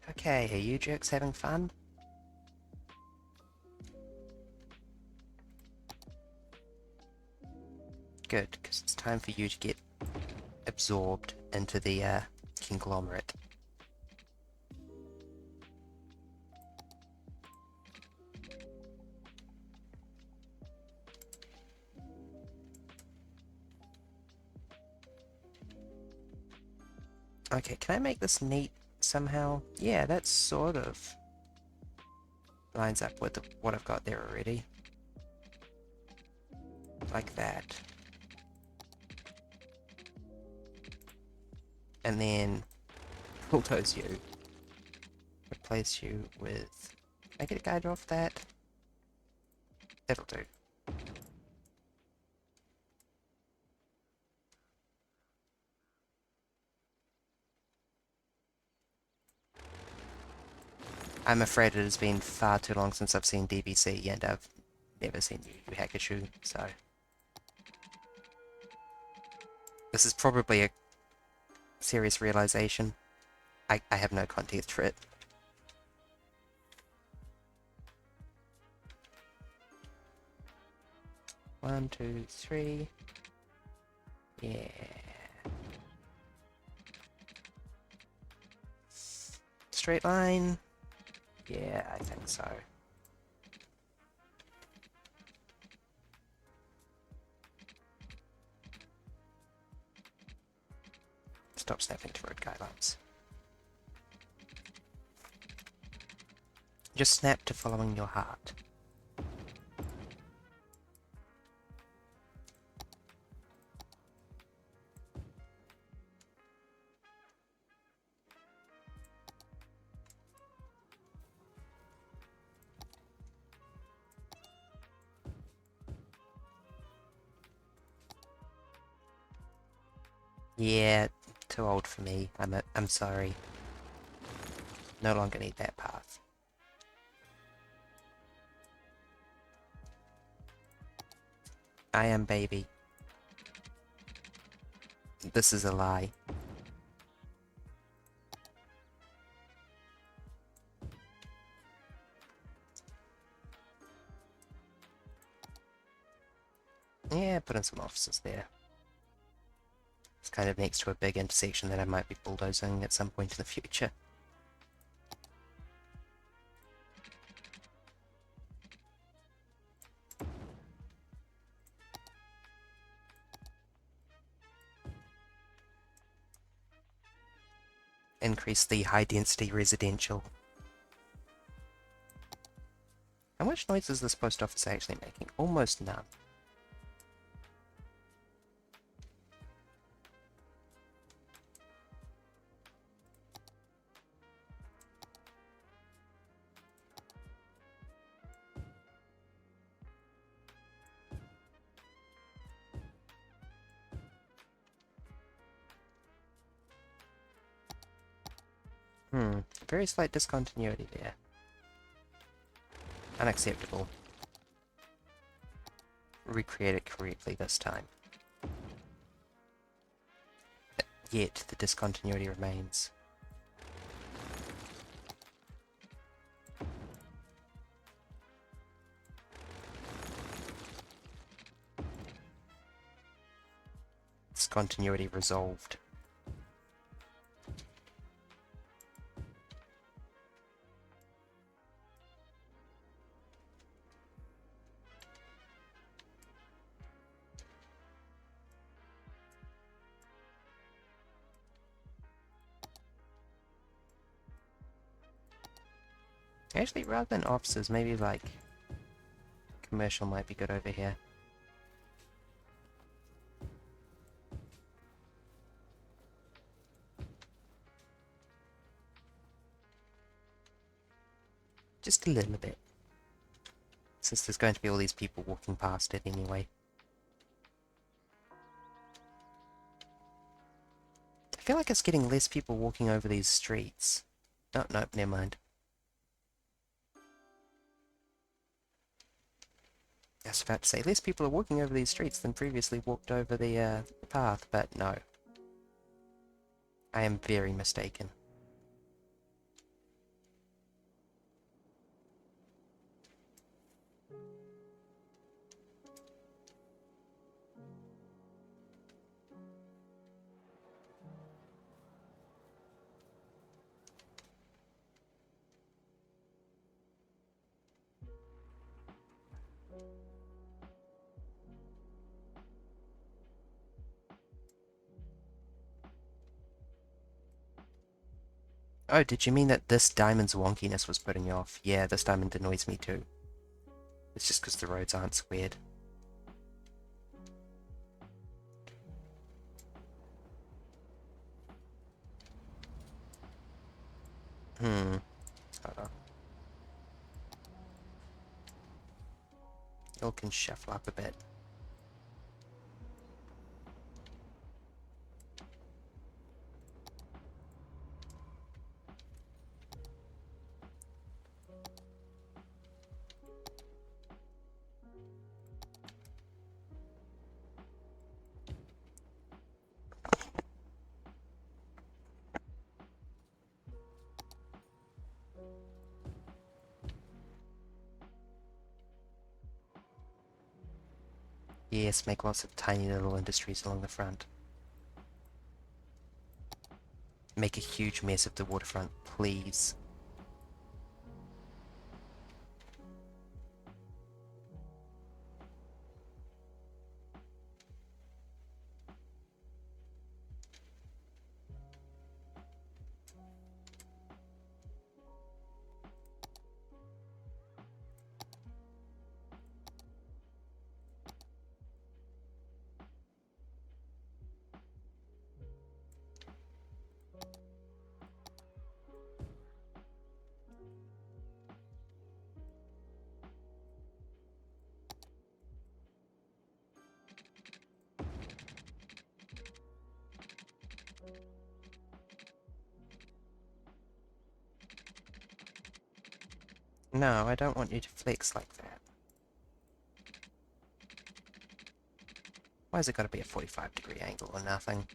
Okay, are you jerks having fun? Good, because it's time for you to get absorbed into the conglomerate. Okay, can I make this neat somehow? Yeah, that sort of lines up with what I've got there already. Like that. And then bulldoze you. Replace you with... Can I get a guide off that? That'll do. I'm afraid it has been far too long since I've seen DBC, and I've never seen Yu Yu Hakusho, so... This is probably a serious realization. I have no context for it. One, two, three. Yeah. Straight line. Yeah, I think so. Stop snapping to road guidelines. Just snap to following your heart. Yeah, too old for me. I'm sorry. No longer need that path. I am baby. This is a lie. Yeah, put in some officers there. It's kind of next to a big intersection that I might be bulldozing at some point in the future. Increase the high density residential. How much noise is this post office actually making? Almost none. Very slight discontinuity there. Unacceptable. Recreate it correctly this time. Yet, the discontinuity remains. Discontinuity resolved. Actually, rather than offices, maybe like commercial might be good over here. Just a little bit. Since there's going to be all these people walking past it anyway. I feel like it's getting less people walking over these streets. Oh, no, never mind. I was about to say, less people are walking over these streets than previously walked over the path, but no. I am very mistaken. Oh, did you mean that this diamond's wonkiness was putting you off? Yeah, this diamond annoys me too. It's just because the roads aren't squared. Hold on. You can shuffle up a bit. Yes, make lots of tiny little industries along the front. Make a huge mess of the waterfront, please. No, I don't want you to flex like that. Why has it got to be a 45-degree angle or nothing?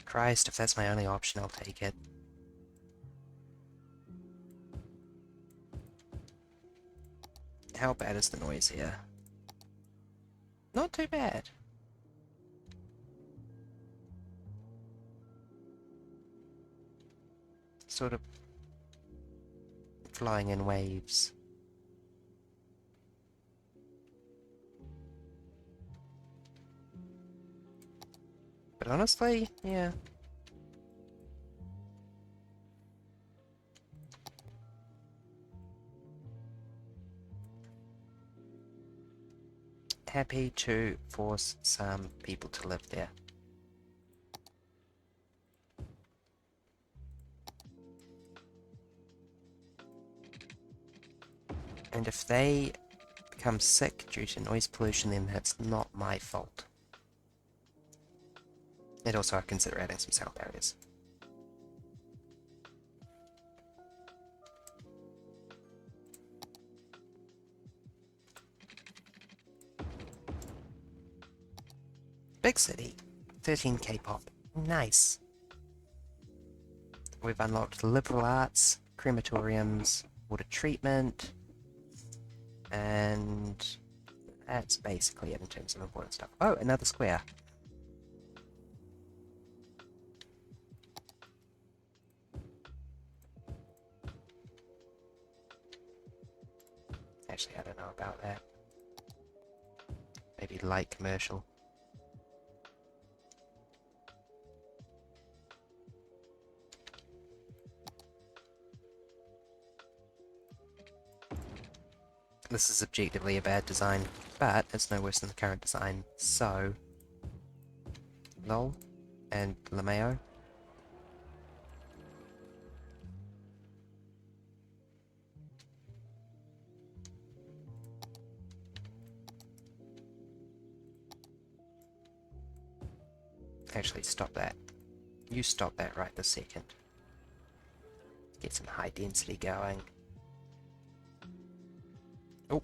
Christ, if that's my only option, I'll take it. How bad is the noise here? Not too bad. Sort of flying in waves. But honestly, yeah. Happy to force some people to live there. And if they become sick due to noise pollution, then that's not my fault. And also I'd consider adding some sound barriers. Big city. 13 K-pop. Nice. We've unlocked liberal arts, crematoriums, water treatment, and that's basically it in terms of important stuff. Oh, another square. Actually, I don't know about that. Maybe light commercial. This is objectively a bad design, but it's no worse than the current design, so... LOL and LMAO. Actually, stop that. You stop that right this second. Get some high density going. Oh.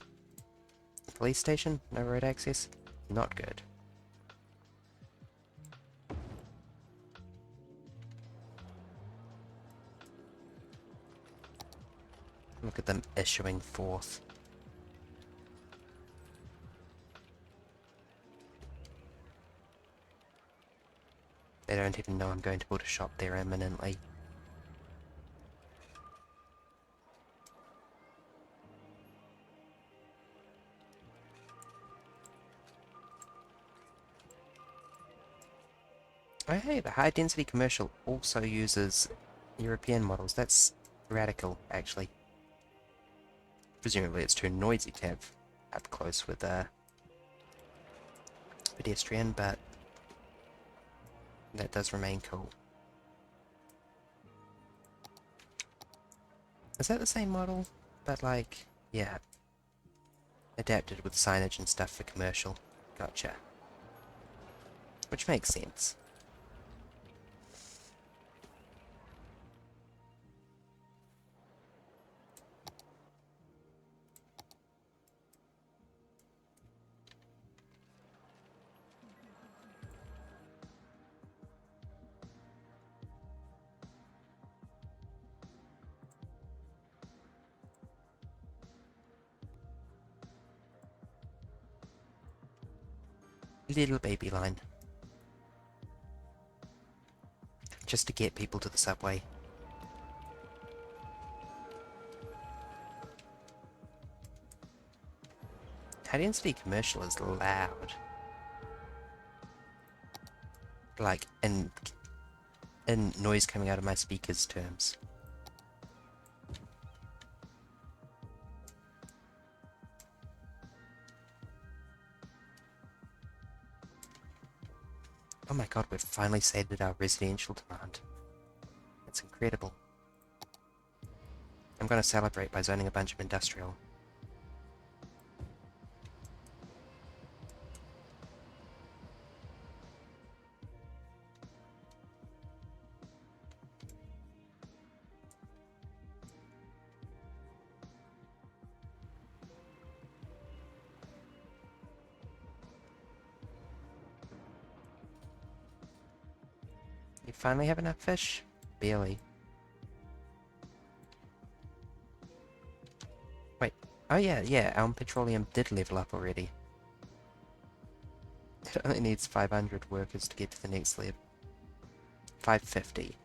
Police station? No road access? Not good. Look at them issuing forth. They don't even know I'm going to build a shop there imminently. Oh hey, the high density commercial also uses European models. That's radical, actually. Presumably it's too noisy to have up close with a pedestrian, but that does remain cool. Is that the same model? But like, yeah. Adapted with signage and stuff for commercial. Gotcha. Which makes sense. Little baby line. Just to get people to the subway. High density commercial is loud. Like, in noise coming out of my speakers terms. Oh my god, we've finally sated our residential demand. That's incredible. I'm gonna celebrate by zoning a bunch of industrial. We finally have enough fish? Barely. Wait. Oh yeah, our petroleum did level up already. It only needs 500 workers to get to the next level. 550.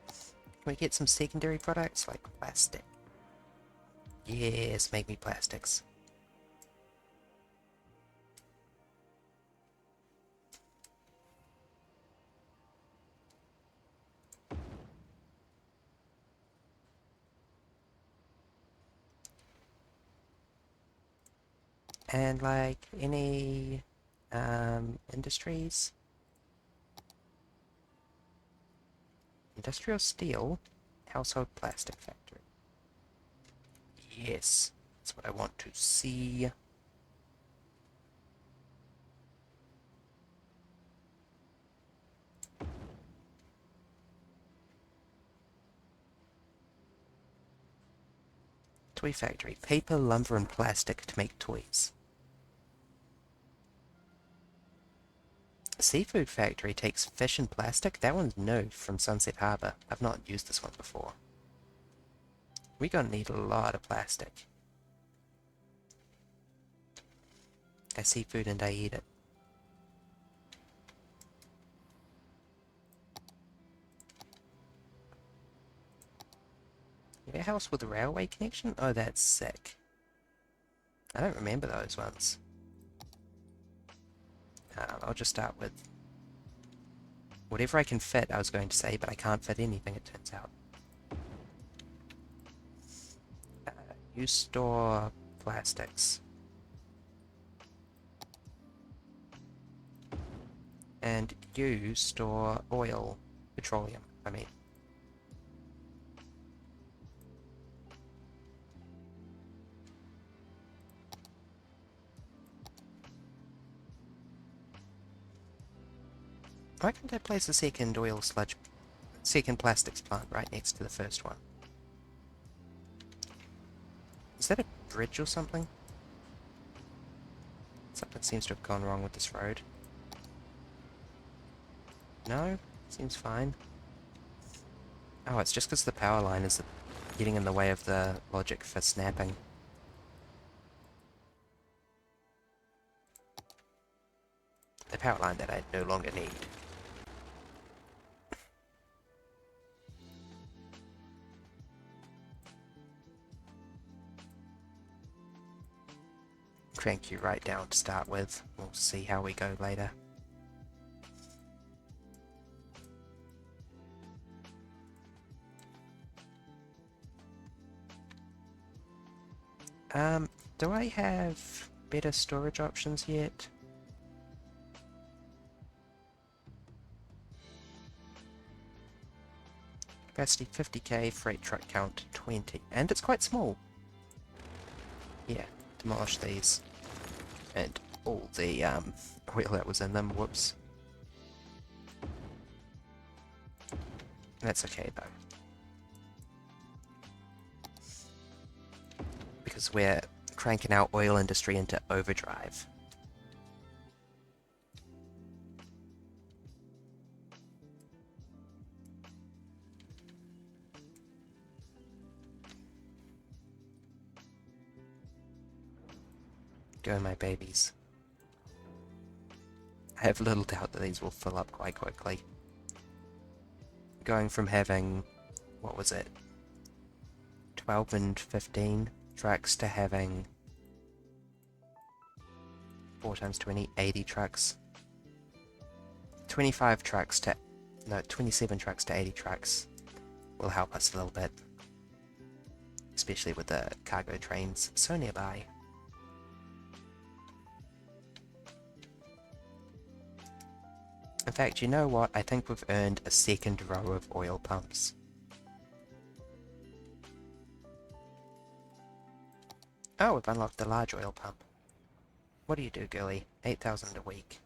Can we get some secondary products like plastic? Yes, make me plastics. And like any industries? Industrial steel, household plastic factory. Yes, that's what I want to see. Toy factory, paper, lumber, and plastic to make toys. Seafood factory takes fish and plastic. That one's new from Sunset Harbor. I've not used this one before. We're gonna need a lot of plastic. I see food and I eat it. Warehouse with a railway connection? Oh, that's sick. I don't remember those ones. I'll just start with whatever I can fit, I was going to say, but I can't fit anything, it turns out. You store plastics. And you store oil, petroleum, I mean. Why can't I place a second second plastics plant right next to the first one? Is that a bridge or something? Something seems to have gone wrong with this road. No? Seems fine. Oh, it's just because the power line is getting in the way of the logic for snapping. The power line that I no longer need. Crank you right down to start with. We'll see how we go later. Do I have better storage options yet? Capacity 50k, freight truck count 20. And it's quite small. Yeah, demolish these. And all the oil that was in them, whoops. That's okay though. Because we're cranking our oil industry into overdrive. Go, my babies. I have little doubt that these will fill up quite quickly. Going from having, what was it, 12 and 15 trucks to having 4 times 20, 80 trucks. 25 trucks to, no, 27 trucks to 80 trucks will help us a little bit. Especially with the cargo trains so nearby. In fact, you know what? I think we've earned a second row of oil pumps. Oh, we've unlocked the large oil pump. What do you do, girly? 8,000 a week.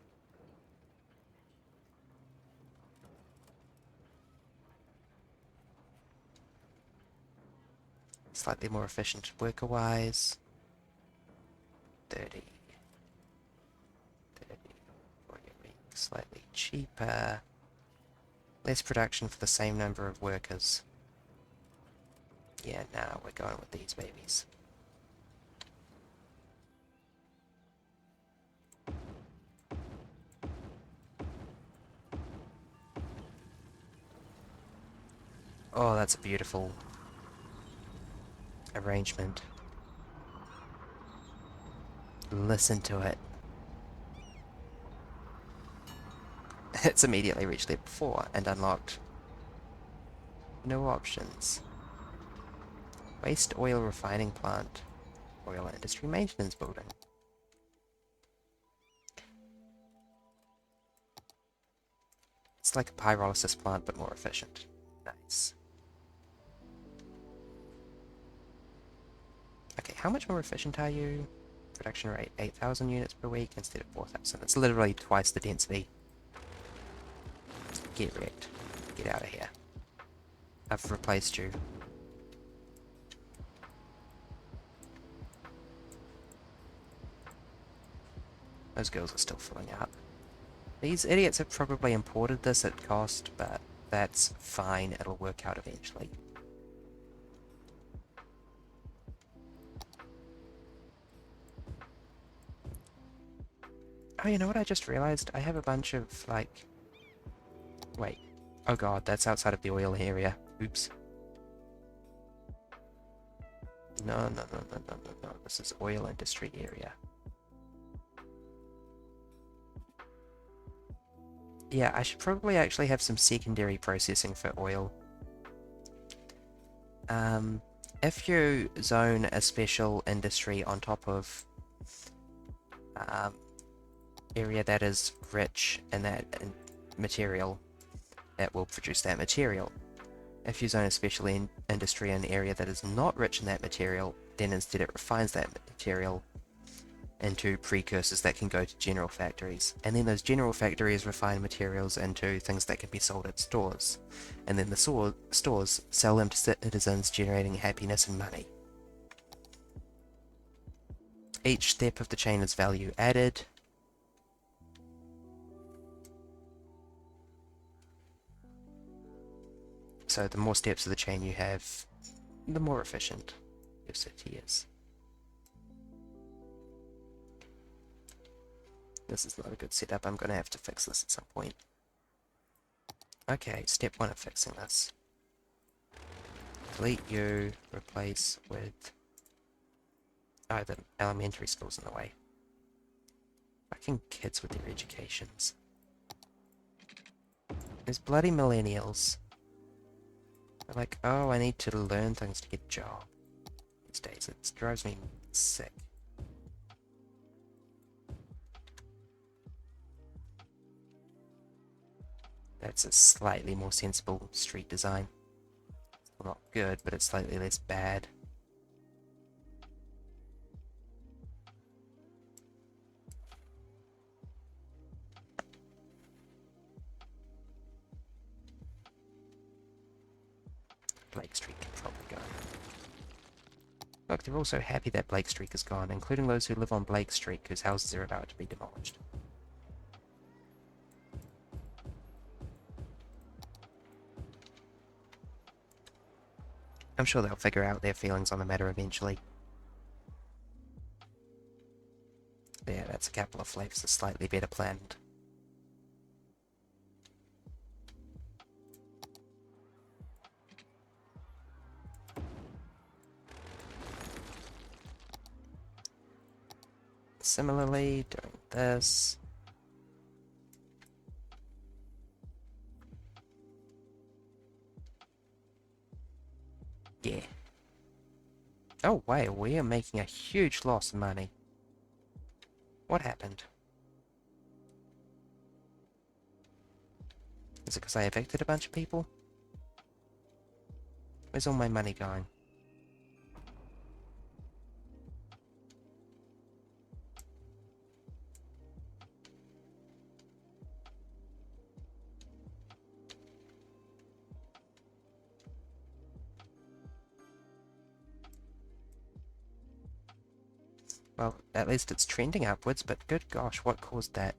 Slightly more efficient worker-wise. 30. 30 for your weeks. Slightly cheaper. Less production for the same number of workers. Yeah, now we're going with these babies. Oh, that's a beautiful arrangement. Listen to it. It's immediately reached level 4 and unlocked. No options. Waste oil refining plant. Oil industry maintenance building. It's like a pyrolysis plant, but more efficient. Nice. Okay, how much more efficient are you? Production rate, 8,000 units per week instead of 4,000. It's literally twice the density. Get wrecked. Get out of here. I've replaced you. Those girls are still filling up. These idiots have probably imported this at cost, but that's fine. It'll work out eventually. Oh, you know what I just realized? I have a bunch of, like... Wait. Oh god, that's outside of the oil area. Oops. No, no, no, no, no, no, no. This is oil industry area. Yeah, I should probably actually have some secondary processing for oil. If you zone a special industry on top of area that is rich in that material, it will produce that material. If you zone a special industry in an area that is not rich in that material, then instead it refines that material into precursors that can go to general factories. And then those general factories refine materials into things that can be sold at stores. And then the stores sell them to citizens, generating happiness and money. Each step of the chain is value added. So the more steps of the chain you have, the more efficient your city is. This is not a good setup. I'm going to have to fix this at some point. Okay, step 1 of fixing this. Delete you, replace with... Oh, the elementary school's in the way. Fucking kids with their educations. There's bloody millennials. They're like, oh, I need to learn things to get a job. These days, it drives me sick. That's a slightly more sensible street design. Still not good, but it's slightly less bad. Blake Street can probably go. Look, they're also happy that Blake Street is gone, including those who live on Blake Street, whose houses are about to be demolished. I'm sure they'll figure out their feelings on the matter eventually. Yeah, that's a couple of flavors that's slightly better planned. Similarly, doing this. Yeah. Oh, wait, we are making a huge loss of money. What happened? Is it because I evicted a bunch of people? Where's all my money going? Well, at least it's trending upwards, but good gosh, what caused that?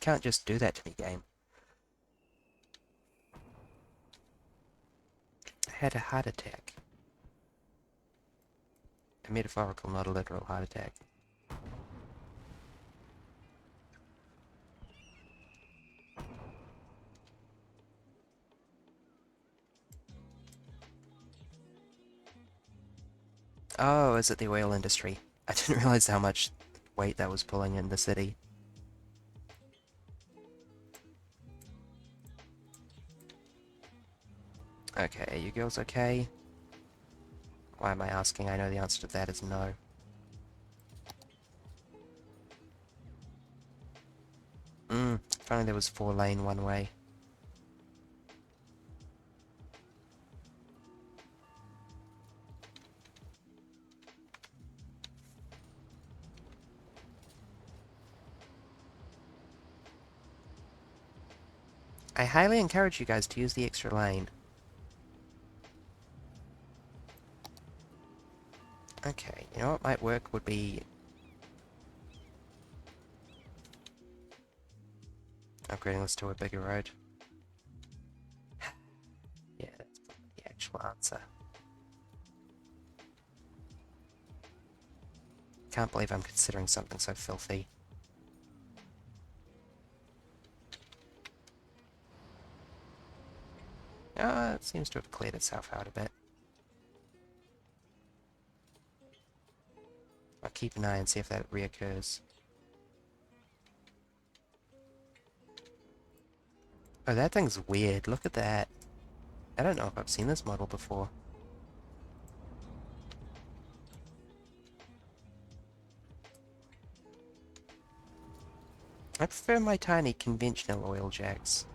can't just do that to me, game. I had a heart attack. A metaphorical, not a literal heart attack. Oh, is it the oil industry? I didn't realize how much weight that was pulling in the city. Okay, are you girls okay? Why am I asking? I know the answer to that is no. If only there was 4-lane one way. I highly encourage you guys to use the extra lane. Okay, you know what might work would be upgrading this to a bigger road. Yeah, that's probably the actual answer. Can't believe I'm considering something so filthy. It seems to have cleared itself out a bit. I'll keep an eye and see if that reoccurs. Oh, that thing's weird. Look at that. I don't know if I've seen this model before. I prefer my tiny conventional oil jacks.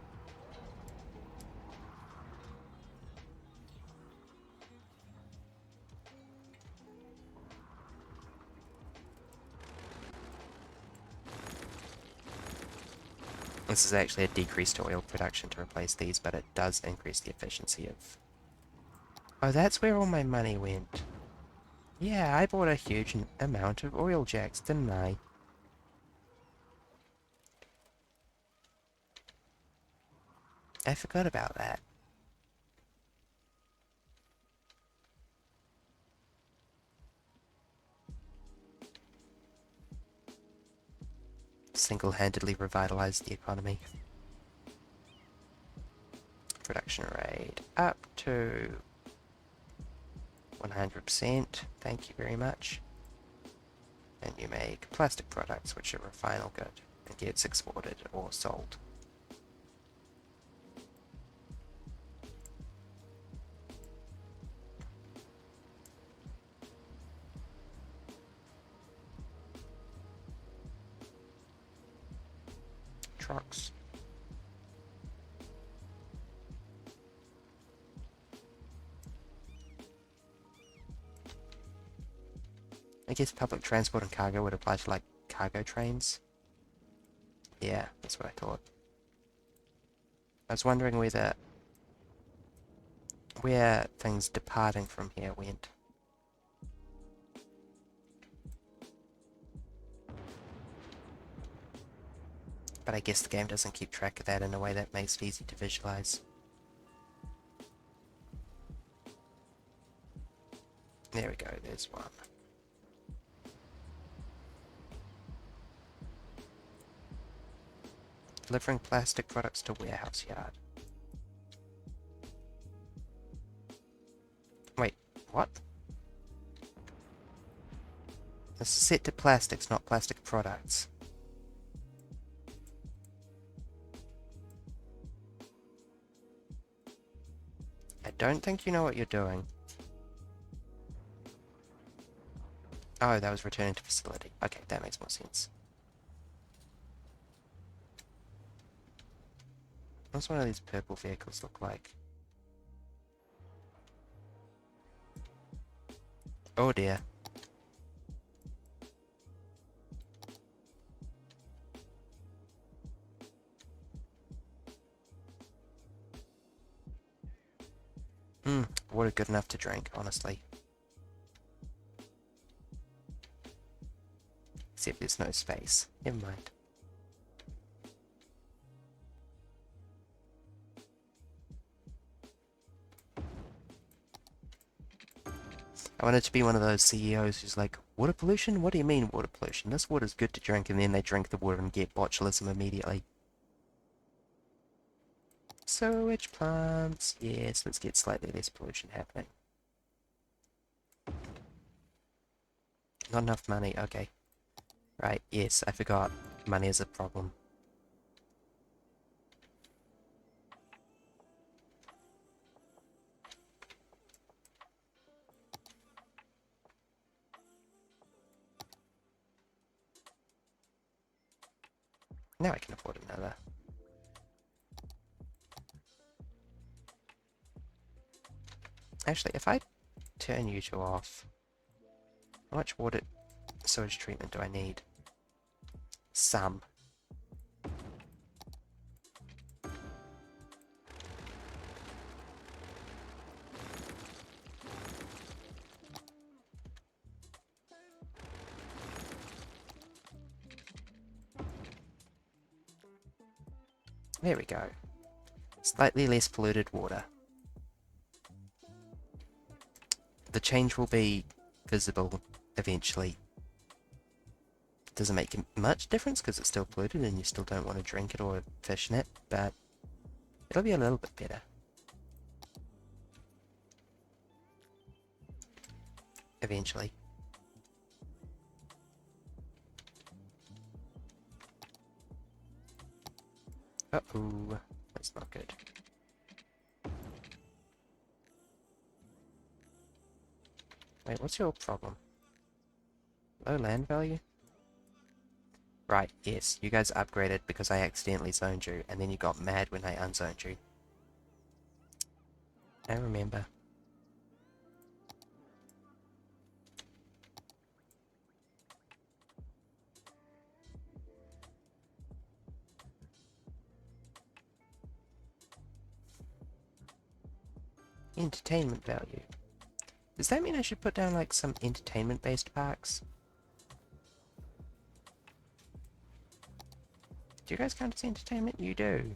This is actually a decrease to oil production to replace these, but it does increase the efficiency of... Oh, that's where all my money went. Yeah, I bought a huge amount of oil jacks, didn't I? I forgot about that. Single-handedly revitalized the economy. Production rate up to 100%. Thank you very much. And you make plastic products, which are a final good, and gets exported or sold. Trucks. I guess public transport and cargo would apply to, like, cargo trains. Yeah, that's what I thought. I was wondering where things departing from here went. But I guess the game doesn't keep track of that in a way that makes it easy to visualize. There we go, there's one. Delivering plastic products to warehouse yard. Wait, what? This is set to plastics, not plastic products. I don't think you know what you're doing. Oh, that was returning to facility. Okay, that makes more sense. What's one of these purple vehicles look like? Oh dear. Water good enough to drink, honestly. Except there's no space. Never mind. I wanted to be one of those CEOs who's like, water pollution? What do you mean water pollution? This water's good to drink, and then they drink the water and get botulism immediately. Sewage plants. Yes, let's get slightly less pollution happening. Not enough money, okay. Right, yes, I forgot. Money is a problem. Now I can afford another. Actually, if I turn you two off, how much water sewage treatment do I need? Some. There we go. Slightly less polluted water. The change will be visible eventually. Doesn't make much difference because it's still polluted and you still don't want to drink it or fish in it, but it'll be a little bit better. Eventually. Uh-oh, that's not good. Wait, what's your problem? Low land value? Right, yes, you guys upgraded because I accidentally zoned you, and then you got mad when I unzoned you. I remember. Entertainment value. Does that mean I should put down, like, some entertainment-based parks? Do you guys count as entertainment? You do.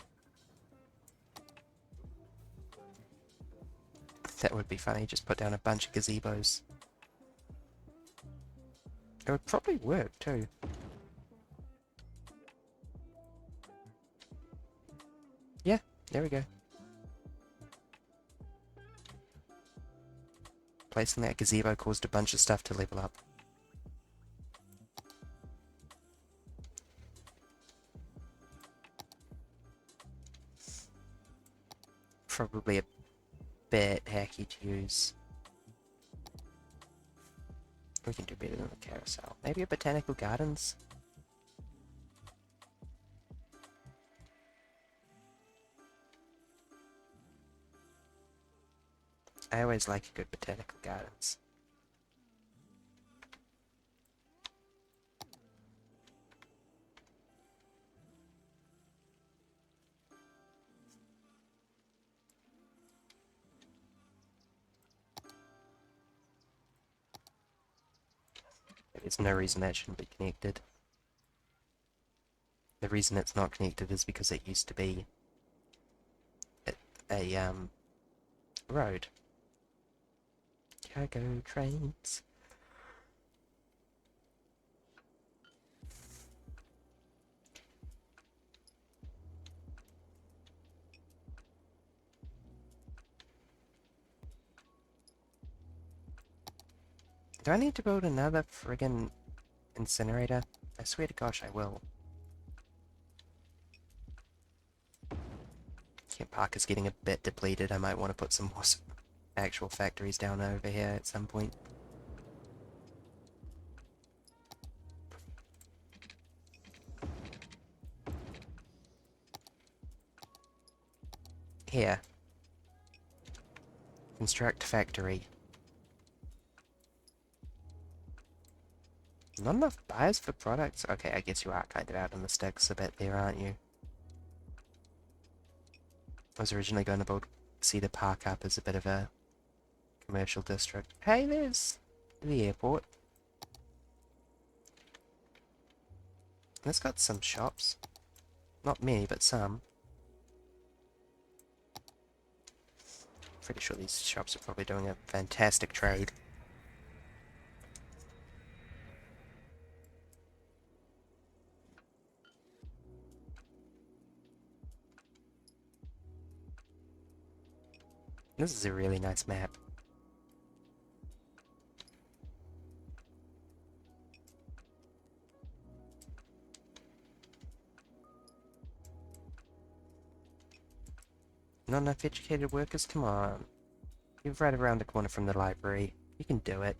That would be funny, just put down a bunch of gazebos. It would probably work, too. Yeah, there we go. Placing that gazebo caused a bunch of stuff to level up. Probably a bit hacky to use. We can do better than the carousel. Maybe a botanical gardens? I always like a good botanical gardens. There's no reason that shouldn't be connected. The reason it's not connected is because it used to be a road. Cargo trains. Do I need to build another friggin' incinerator? I swear to gosh I will. Kent Park is getting a bit depleted. I might want to put some more actual factories down over here at some point. Here. Construct factory. Not enough buyers for products? Okay, I guess you are kind of out on the sticks a bit there, aren't you? I was originally going to build Cedar Park up as a bit of a commercial district. Hey, there's the airport. It's got some shops. Not many, but some. Pretty sure these shops are probably doing a fantastic trade. This is a really nice map. Not enough educated workers? Come on. You're right around the corner from the library. You can do it.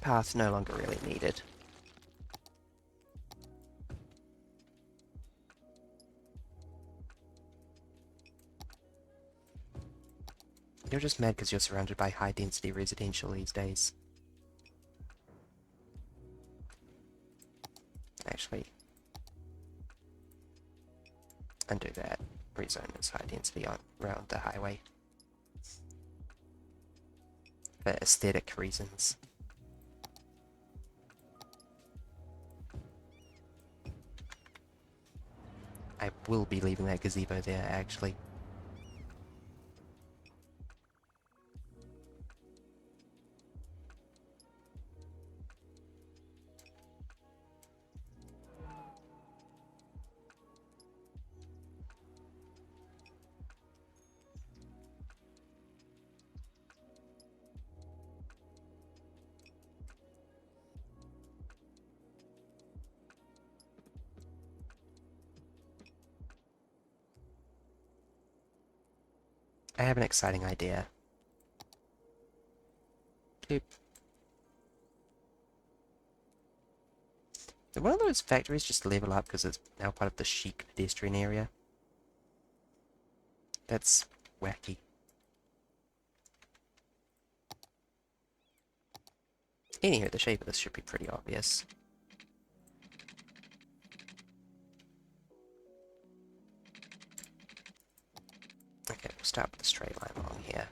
Path no longer really needed. You're just mad because you're surrounded by high-density residential these days. Actually, undo that. Rezone is high density on around the highway. For aesthetic reasons. I will be leaving that gazebo there, actually. I have an exciting idea. Boop. Did one of those factories just level up because it's now part of the chic pedestrian area? That's wacky. Anywho, the shape of this should be pretty obvious. Okay, we'll start with a straight line along here.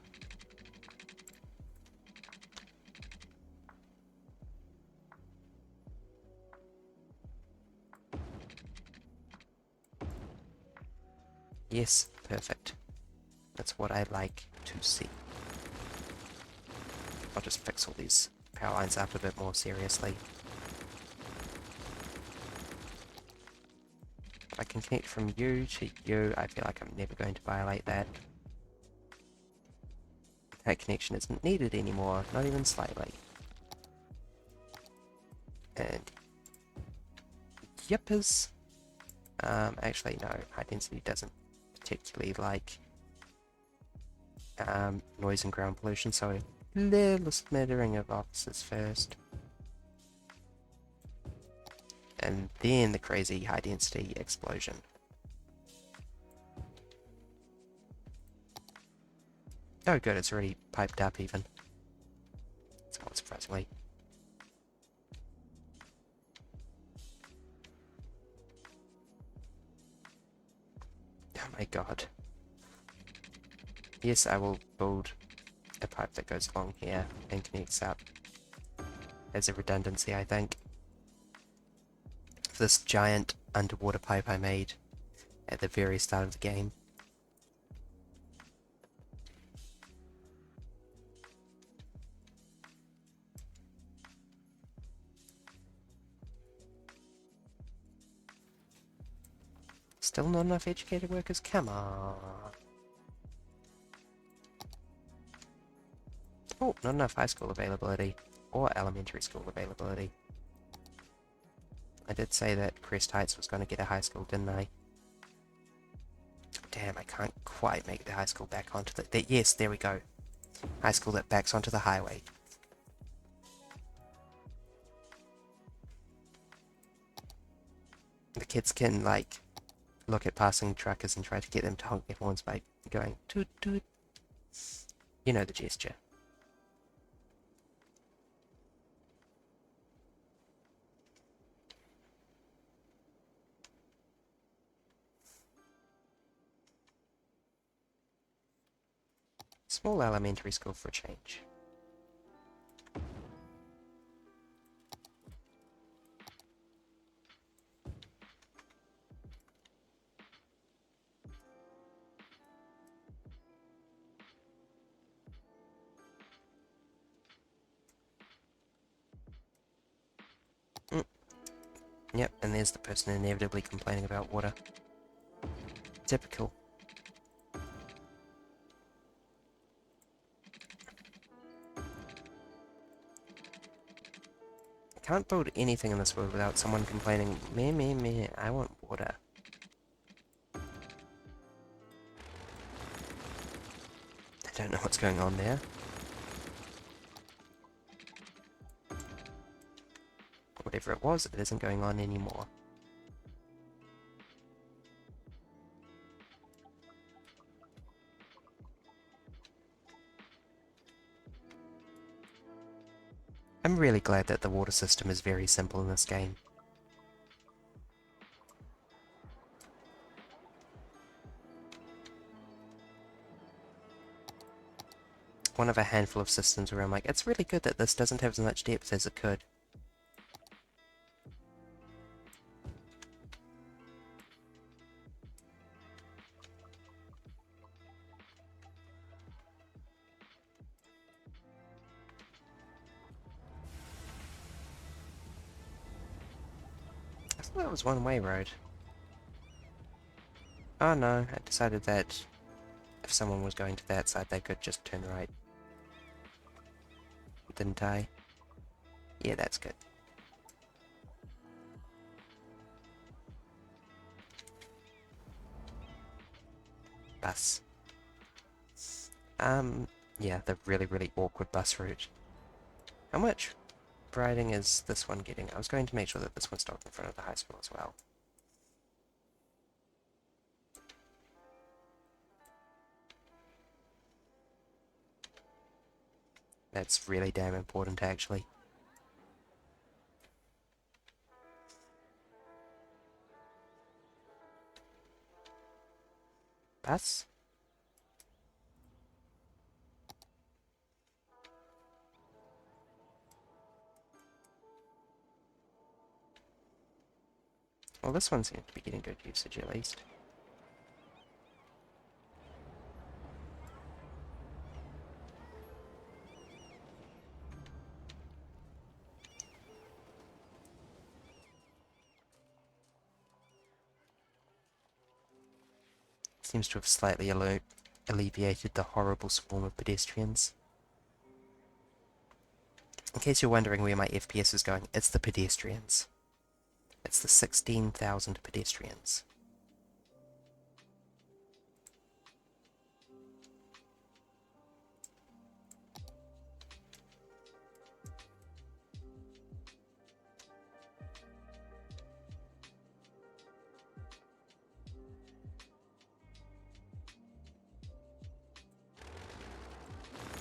Yes, perfect. That's what I like to see. I'll just fix all these power lines up a bit more seriously. If I can connect from you to you, I feel like I'm never going to violate that. That connection isn't needed anymore, not even slightly. And yippers. Actually no, high density doesn't particularly like noise and ground pollution, so a little smattering of offices first. And then the crazy high density explosion. Oh good, it's already piped up even. Somewhat surprisingly. Oh my god. Yes, I will build a pipe that goes along here and connects up as a redundancy, I think. For this giant underwater pipe I made at the very start of the game. Still not enough educated workers? Come on. Oh, not enough high school availability. Or elementary school availability. I did say that Crest Heights was going to get a high school, didn't I? Damn, I can't quite make the high school back onto the... Yes, there we go. High school that backs onto the highway. The kids can, like, look at passing truckers and try to get them to honk their horns by going toot toot. You know the gesture. Small elementary school for a change. Yep, and there's the person inevitably complaining about water. Typical. I can't build anything in this world without someone complaining, meh, I want water. I don't know what's going on there. Whatever it was, it isn't going on anymore. I'm really glad that the water system is very simple in this game. One of a handful of systems where I'm like, it's really good that this doesn't have as much depth as it could. I thought that was one-way road. Oh no, I decided that if someone was going to that side, they could just turn right. Didn't I? Yeah, that's good. Bus. Yeah, the really awkward bus route. How much riding is this one getting? I was going to make sure that this one stopped in front of the high school as well. That's really damn important, actually. Bus? Well, this one seems to be getting good usage, at least. Seems to have slightly alleviated the horrible swarm of pedestrians. In case you're wondering where my FPS is going, it's the pedestrians. It's the 16,000 pedestrians.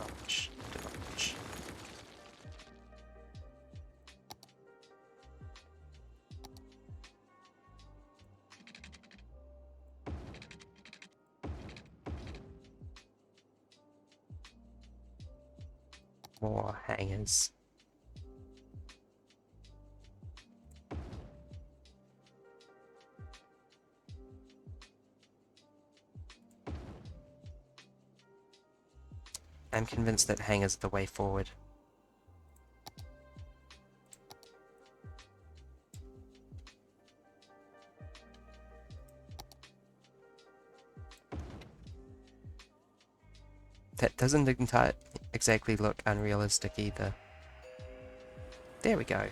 Ouch. Ouch. More hangers. I'm convinced that hangers are the way forward. That doesn't exactly look unrealistic either. There we go.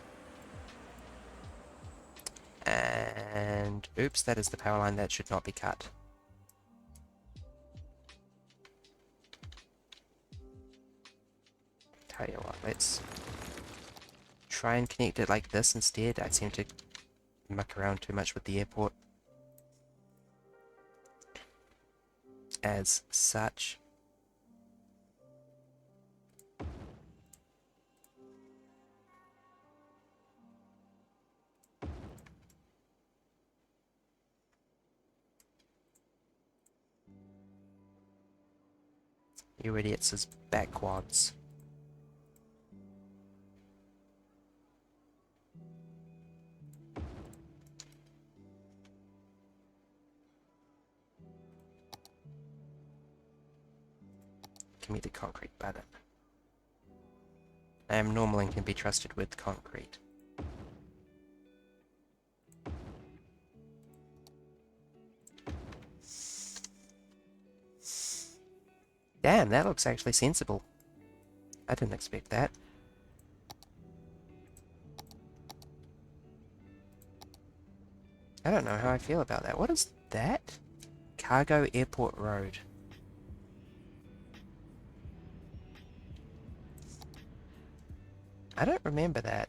And oops, that is the power line that should not be cut. Tell you what, let's try and connect it like this instead. I seem to muck around too much with the airport. As such. You idiots is backwards. Give me the concrete button. I am normal and can be trusted with concrete. Damn, that looks actually sensible. I didn't expect that. I don't know how I feel about that. What is that? Cargo Airport Road. I don't remember that.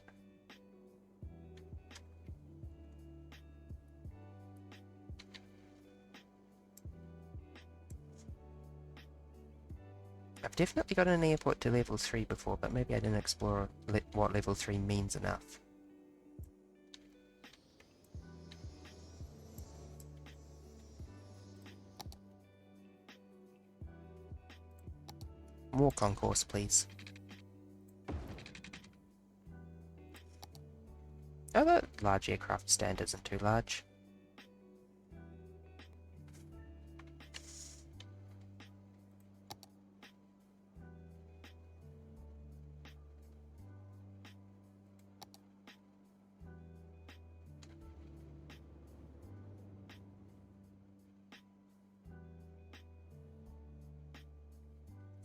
I've definitely got an airport to level 3 before, but maybe I didn't explore what level 3 means enough. More concourse, please. Oh, the large aircraft stand isn't too large.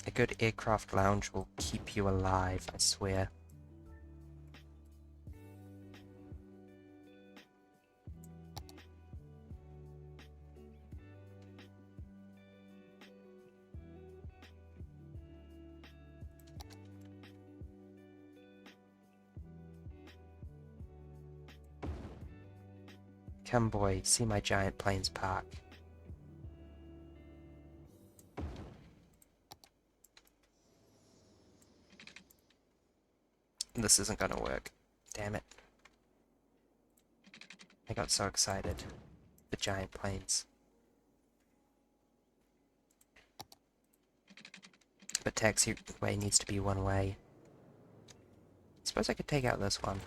A good aircraft lounge will keep you alive, I swear. Come boy, see my giant planes park. This isn't gonna work. Damn it. I got so excited. The giant planes. But taxiway needs to be one way. Suppose I could take out this one.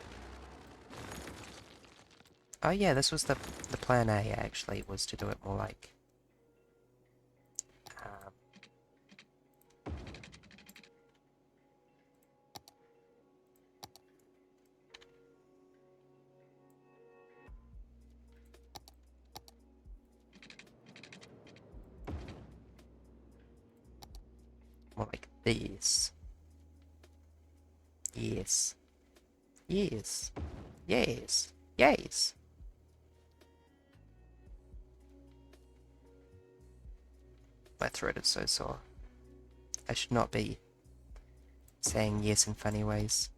Oh yeah, this was the plan A actually, was to do it more like... more like this. Yes. Yes. Yes. Yes. My throat is so sore. I should not be saying yes in funny ways.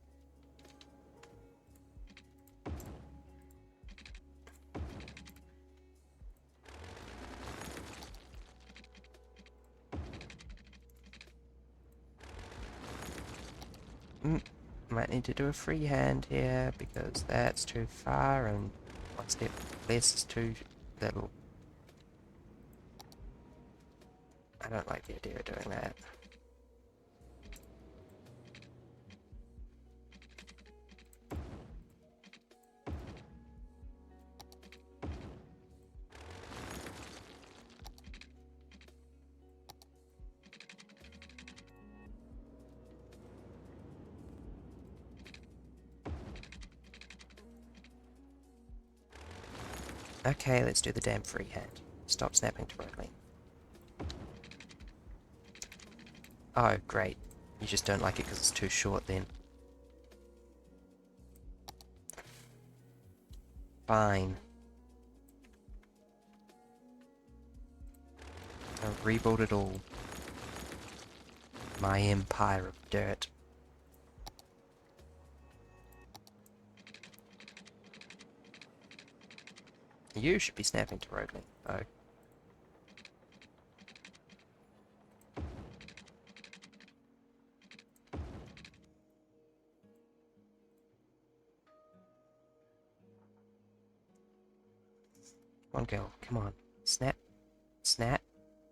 Might need to do a freehand here because that's too far and one step less is too little. I don't like the idea of doing that. Okay, let's do the damn freehand. Stop snapping to right lane. Oh, great. You just don't like it because it's too short then. Fine. I'll rebuild it all. My empire of dirt. You should be snapping to road lane. Oh. Come on, girl. Come on. Snap. Snap.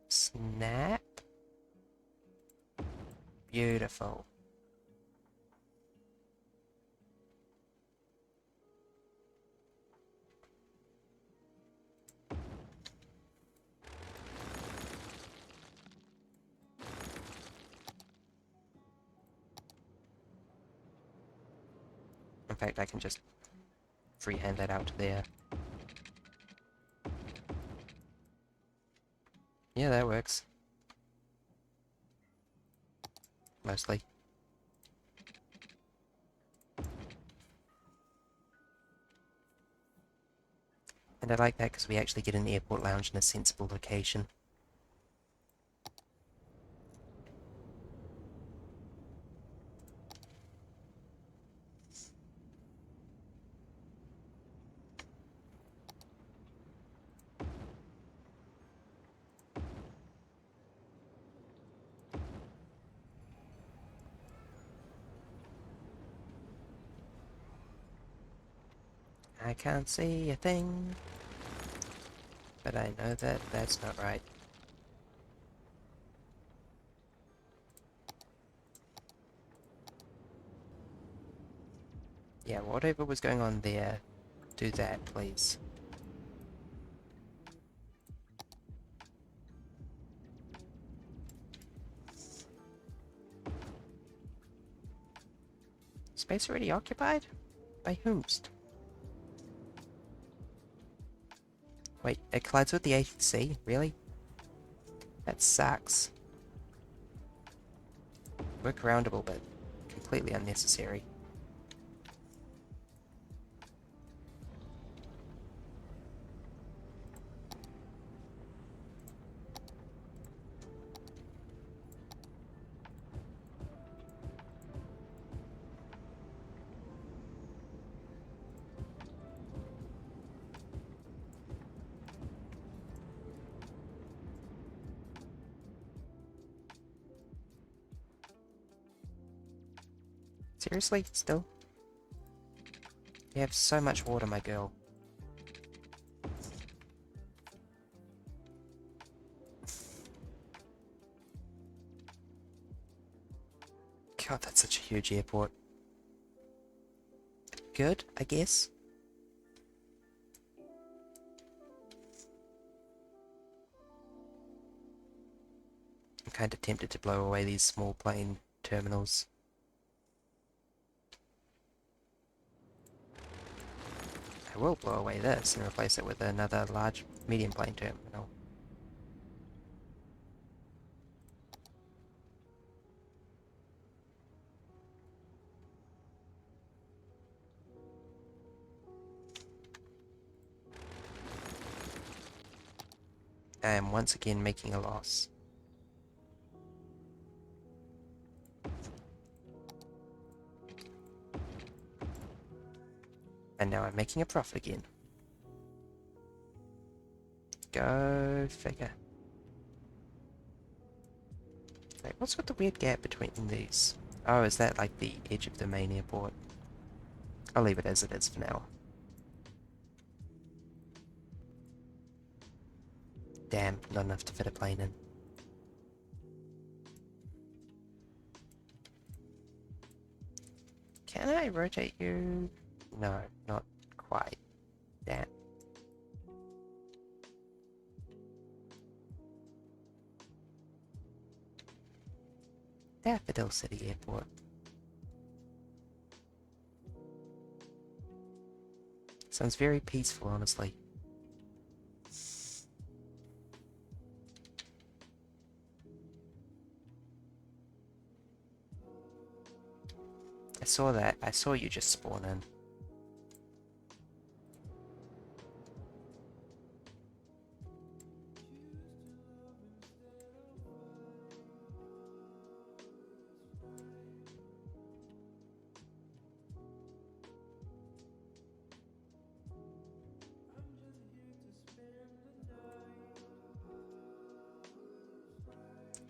Snap. Beautiful. In fact, I can just freehand that out to there. Yeah, that works. mostly. And I like that because we actually get an airport lounge in a sensible location. I can't see a thing, but I know that that's not right. Yeah, whatever was going on there, do that, please. Space already occupied? By whomst? Wait, it collides with the 8th sea? Really? That sucks. Workaroundable, but completely unnecessary. Seriously? Still? You have so much water, my girl. God, that's such a huge airport. Good, I guess. I'm kind of tempted to blow away these small plane terminals. I will blow away this and replace it with another large medium plane terminal. I am once again making a loss. And now I'm making a profit again. Go figure. Wait, what's with the weird gap between these? Oh, is that like the edge of the main airport? I'll leave it as it is for now. Damn, not enough to fit a plane in. Can I rotate you? No, not quite. Damn. Daffodil City Airport. Sounds very peaceful, honestly. I saw that. I saw you just spawn in.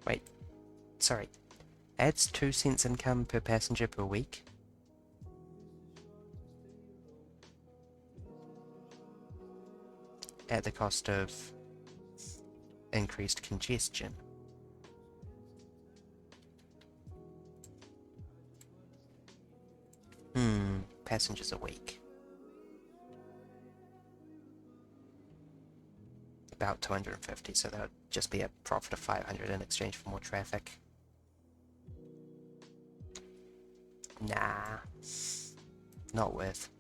Wait, sorry. Adds 2 cents income per passenger per week? At the cost of increased congestion. Passengers a week. About 250, so that would just be a profit of 500 in exchange for more traffic. Nah. Not worth.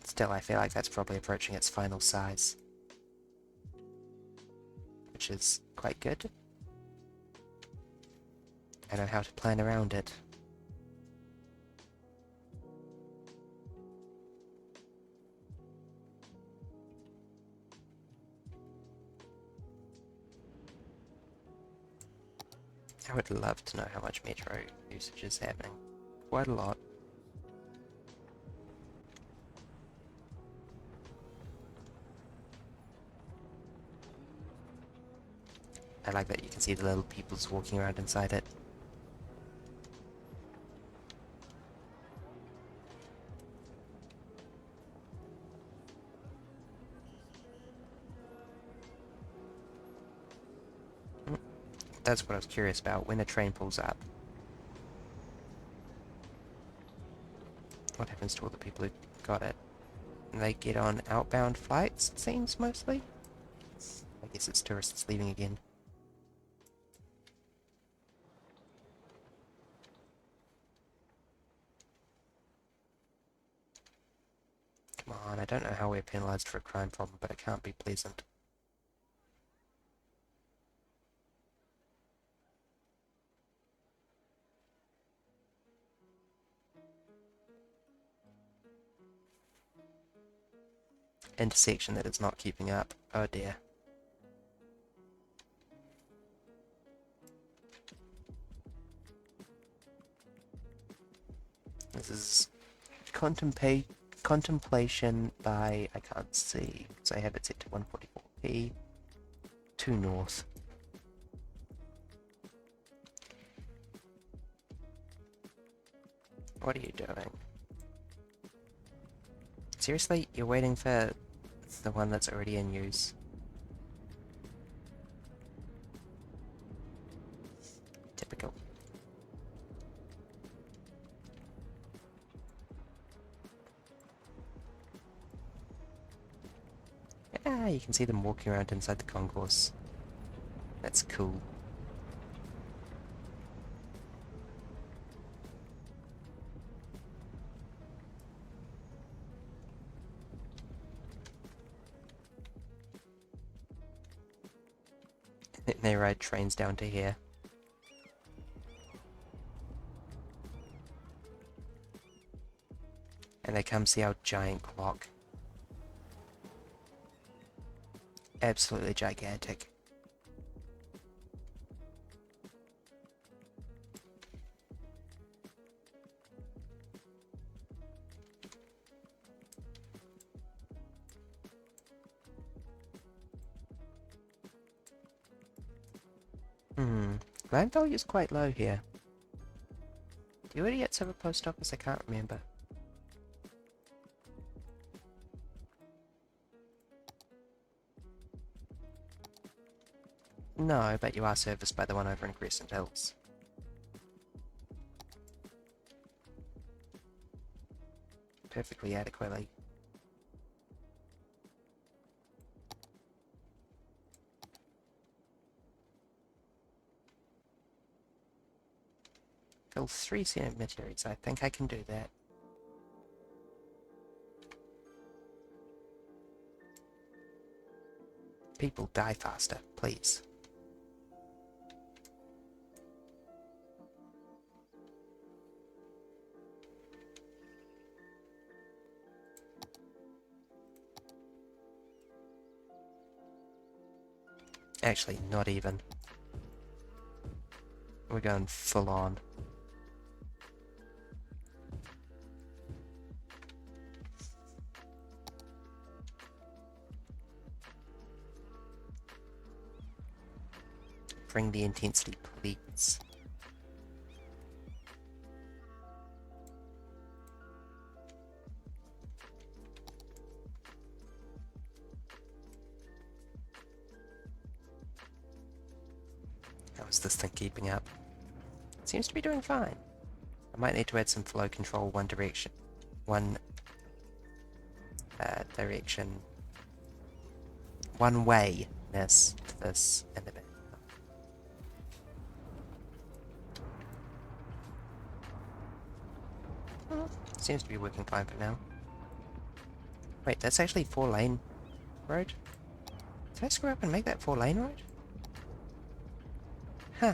Still, I feel like that's probably approaching its final size. which is quite good. I know how to plan around it. I would love to know how much metro usage is happening. Quite a lot. I like that you can see the little peoples walking around inside it. That's what I was curious about, when a train pulls up. What happens to all the people who got it? They get on outbound flights, it seems, mostly? I guess it's tourists leaving again. Come on, I don't know how we're penalised for a crime problem, but it can't be pleasant. Intersection that is not keeping up. Oh dear. This is contemplation by, I can't see, because I have it set to 144p. 2 north. What are you doing? Seriously? You're waiting for the one that's already in use? Typical. Ah, you can see them walking around inside the concourse. That's cool. They ride trains down to here. And they come see our giant clock. Absolutely gigantic. Land value is quite low here. Do you idiots have a post office? I can't remember. No, but you are serviced by the one over in Crescent Hills. Perfectly adequately. Fill 3 cemeteries. I think I can do that. People die faster, please. Actually, not even. We're going full on. Bring the intensity, please. How is this thing keeping up? It seems to be doing fine. I might need to add some flow control one direction one wayness to this in a bit. Seems to be working fine for now. Wait, that's actually 4-lane road? Did I screw up and make that 4-lane road? Huh.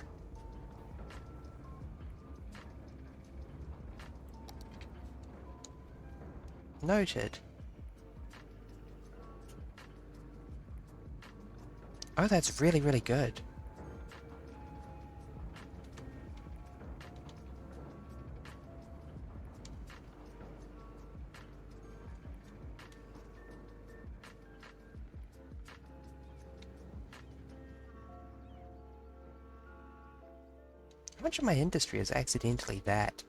Noted. Oh, that's really, really good. How much of my industry is accidentally that?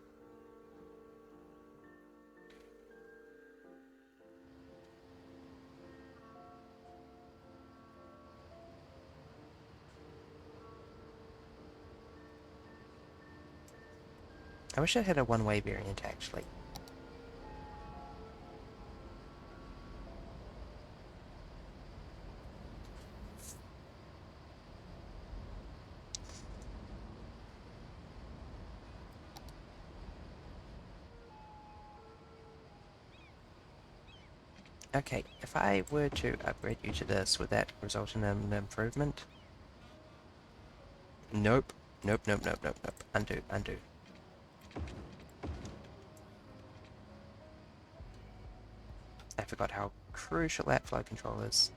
I wish I had a one-way variant, actually. Okay, if I were to upgrade you to this, would that result in an improvement? Nope. Nope, nope, nope, nope, nope. Undo, undo. I forgot how crucial that flow control is.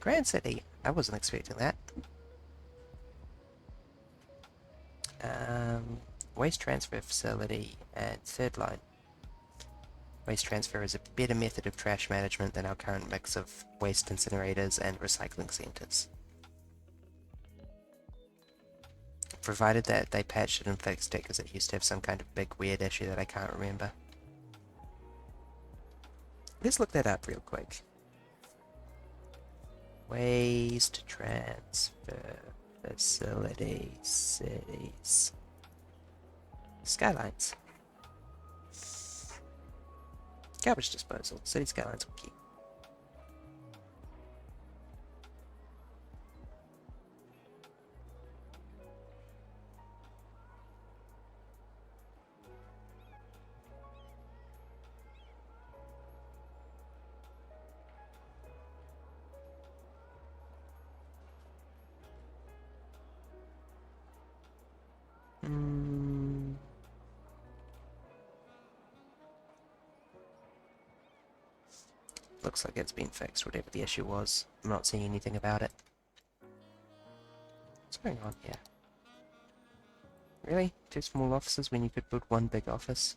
Grand City. I wasn't expecting that. Waste transfer facility and third line. Waste transfer is a better method of trash management than our current mix of waste incinerators and recycling centers. Provided that they patched it and fixed it, because it used to have some kind of big weird issue that I can't remember. Let's look that up real quick. Waste transfer facility cities. Skylines. Garbage disposal. City Skylines will keep. Looks like it's been fixed, whatever the issue was. I'm not seeing anything about it. What's going on here? Really? Two small offices when you could build one big office?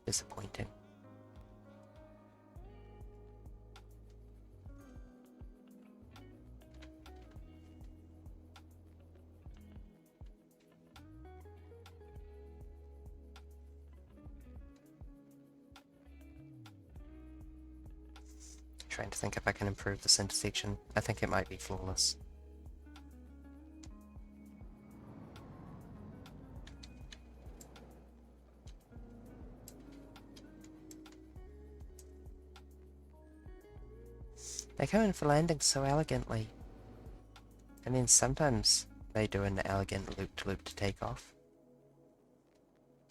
Disappointing. Trying to think if I can improve this intersection. I think it might be flawless. They come in for landing so elegantly. And then sometimes they do an elegant loop-to-loop to take off.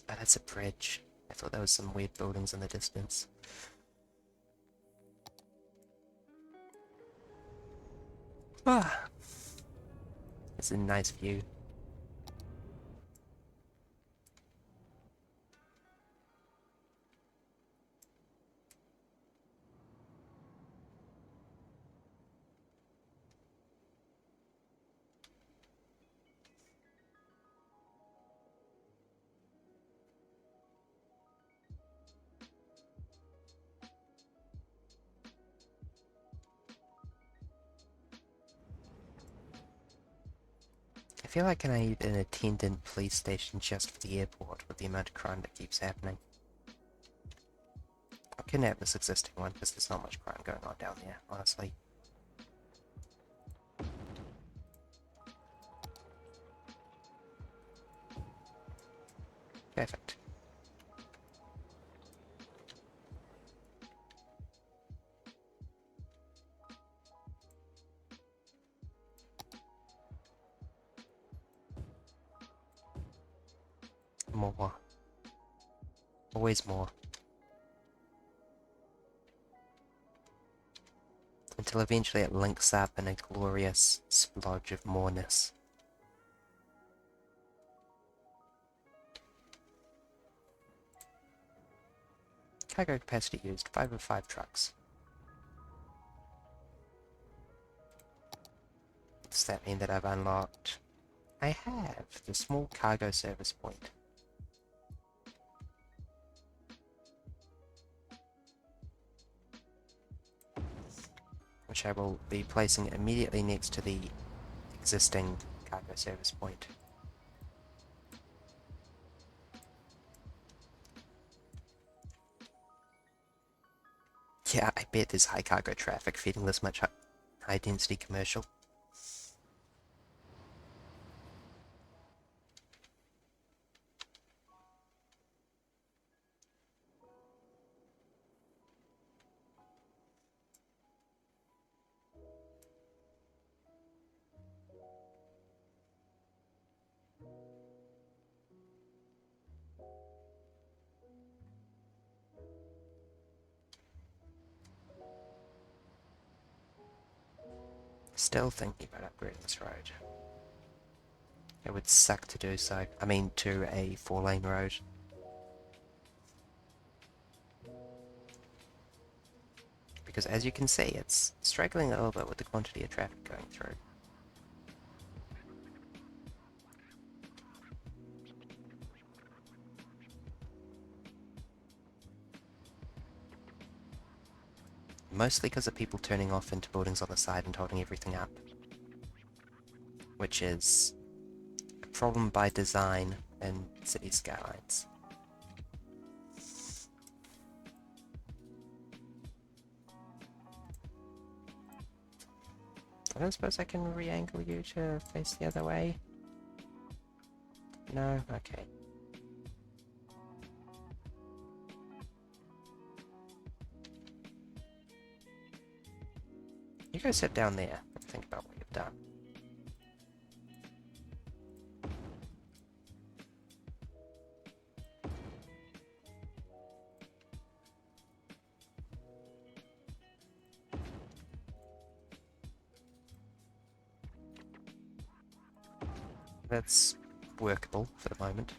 Oh, that's a bridge. I thought there was some weird buildings in the distance. Ah! It's a nice view. I feel like I need an attendant police station just for the airport with the amount of crime that keeps happening. I'll kidnap this existing one because there's not much crime going on down there, honestly. Perfect. More. Always more. until eventually it links up in a glorious splodge of moreness. Cargo capacity used, 5 of 5 trucks. Does that mean that I've unlocked? I have, the small cargo service point. Which I will be placing immediately next to the existing cargo service point. Yeah, I bet there's high cargo traffic feeding this much high density commercial. Still thinking about upgrading this road. It would suck to do so. I mean, to a 4-lane road. Because as you can see, it's struggling a little bit with the quantity of traffic going through. Mostly because of people turning off into buildings on the side and holding everything up. Which is a problem by design in city skylines. I don't suppose I can re-angle you to face the other way? No? Okay. You go sit down there and think about what you've done. That's workable for the moment.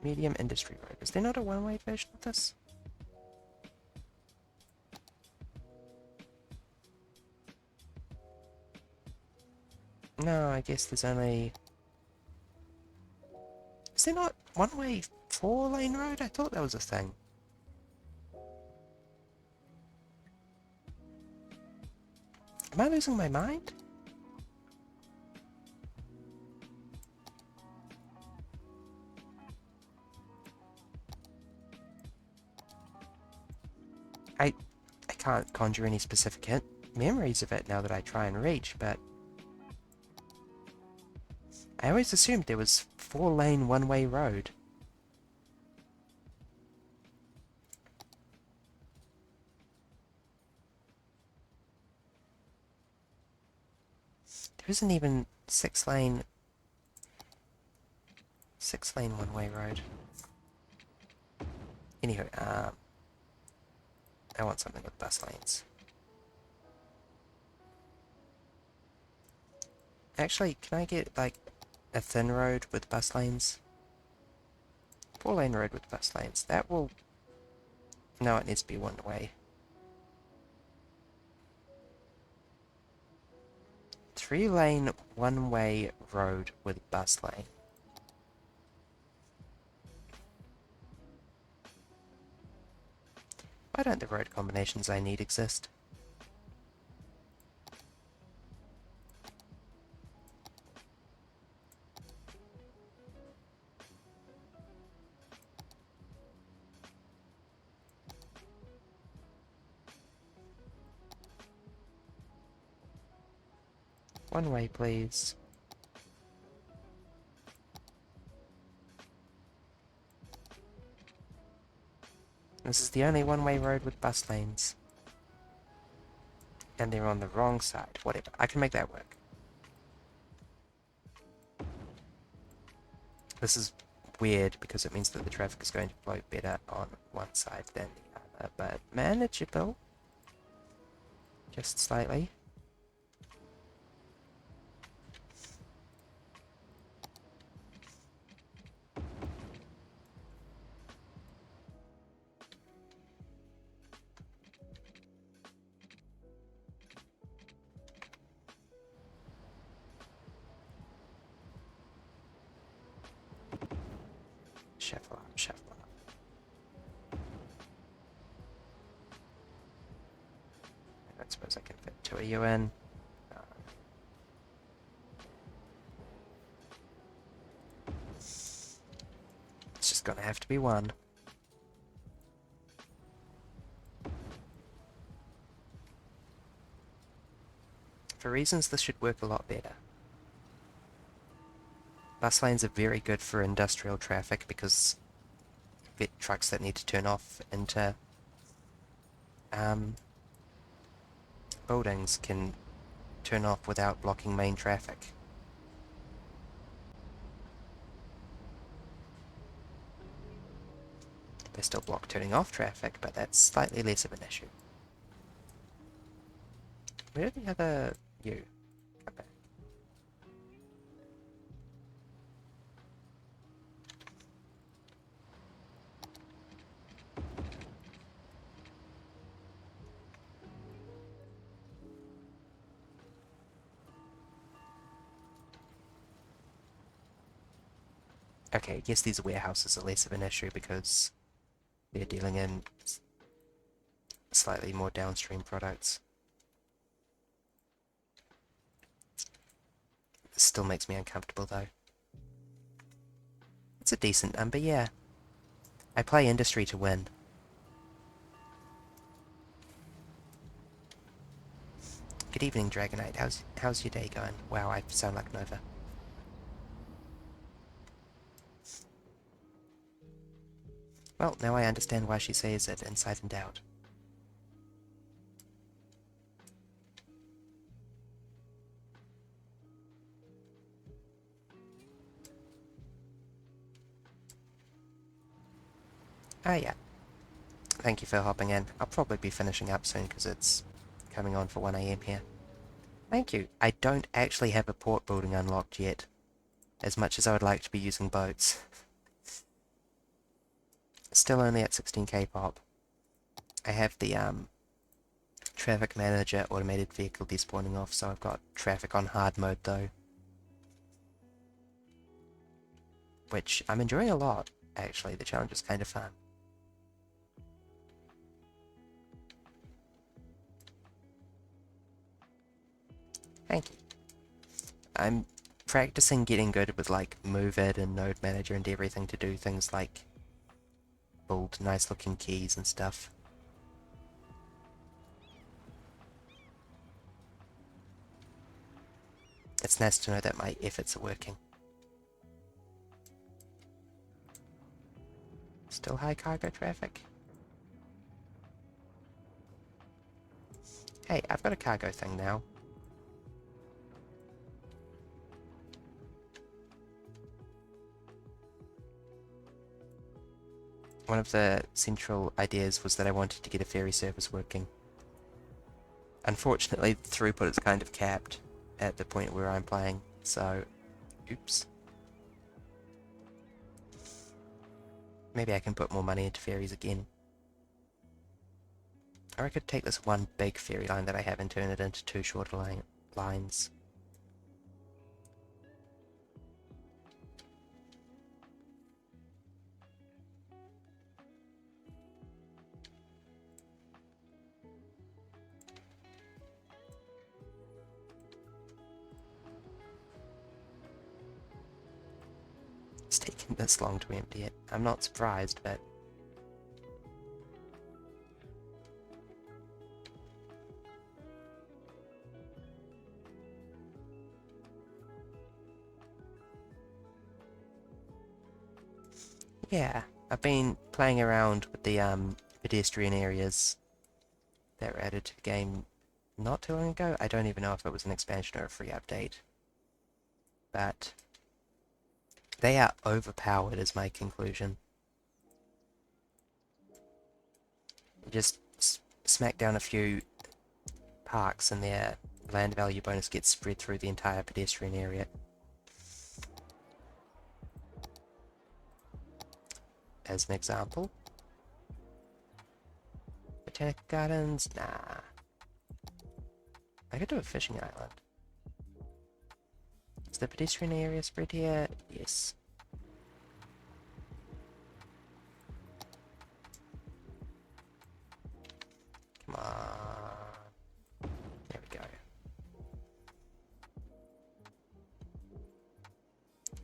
Medium industry road. Is there not a one-way version of this? No, I guess there's only... Is there not one-way 4-lane road? I thought that was a thing. Am I losing my mind? I can't conjure any specific memories of it now that I try and reach, but I always assumed there was 4-lane one-way road. There isn't even 6-lane one-way road. Anywho, I want something with bus lanes. Actually, can I get, like, a thin road with bus lanes? 4-lane road with bus lanes. That will... No, it needs to be one-way. 3-lane one-way road with bus lane. Why don't the road combinations I need exist? One way, please. This is the only one-way road with bus lanes. And they're on the wrong side. Whatever. I can make that work. This is weird because it means that the traffic is going to flow better on one side than the other, but manageable. Just slightly. Shuffle up, shuffle up. I don't suppose I can fit two of you in. No. It's just gonna have to be one. For reasons this should work a lot better. Bus lanes are very good for industrial traffic because trucks that need to turn off into buildings can turn off without blocking main traffic. They still block turning off traffic, but that's slightly less of an issue. Where did the other you come back? Okay, I guess these warehouses are less of an issue because they're dealing in slightly more downstream products. This still makes me uncomfortable though. It's a decent number, yeah. I play industry to win. Good evening, Dragonite. How's your day going? Wow, I sound like Nova. Well, now I understand why she says it inside and out. Ah, yeah. Thank you for hopping in. I'll probably be finishing up soon because it's coming on for 1 AM here. Thank you. I don't actually have a port building unlocked yet, as much as I would like to be using boats. Still only at 16k pop. I have the traffic manager automated vehicle despawning off, so I've got traffic on hard mode though. Which I'm enjoying a lot, actually. The challenge is kind of fun. Thank you. I'm practicing getting good with like Move It and Node Manager and everything to do things like build nice looking keys and stuff. It's nice to know that my efforts are working. Still high cargo traffic? Hey, I've got a cargo thing now. One of the central ideas was that I wanted to get a ferry service working. Unfortunately, the throughput is kind of capped at the point where I'm playing, so oops. Maybe I can put more money into ferries again. Or I could take this one big ferry line that I have and turn it into two shorter lines. It's taken this long to empty it. I'm not surprised, but yeah, I've been playing around with the pedestrian areas that were added to the game not too long ago. I don't even know if it was an expansion or a free update. But they are overpowered is my conclusion. You just smack down a few parks and their land value bonus gets spread through the entire pedestrian area. As an example. Botanical Gardens? Nah. I could do a fishing island. Is the pedestrian area spread here? Yes. Come on. There we go.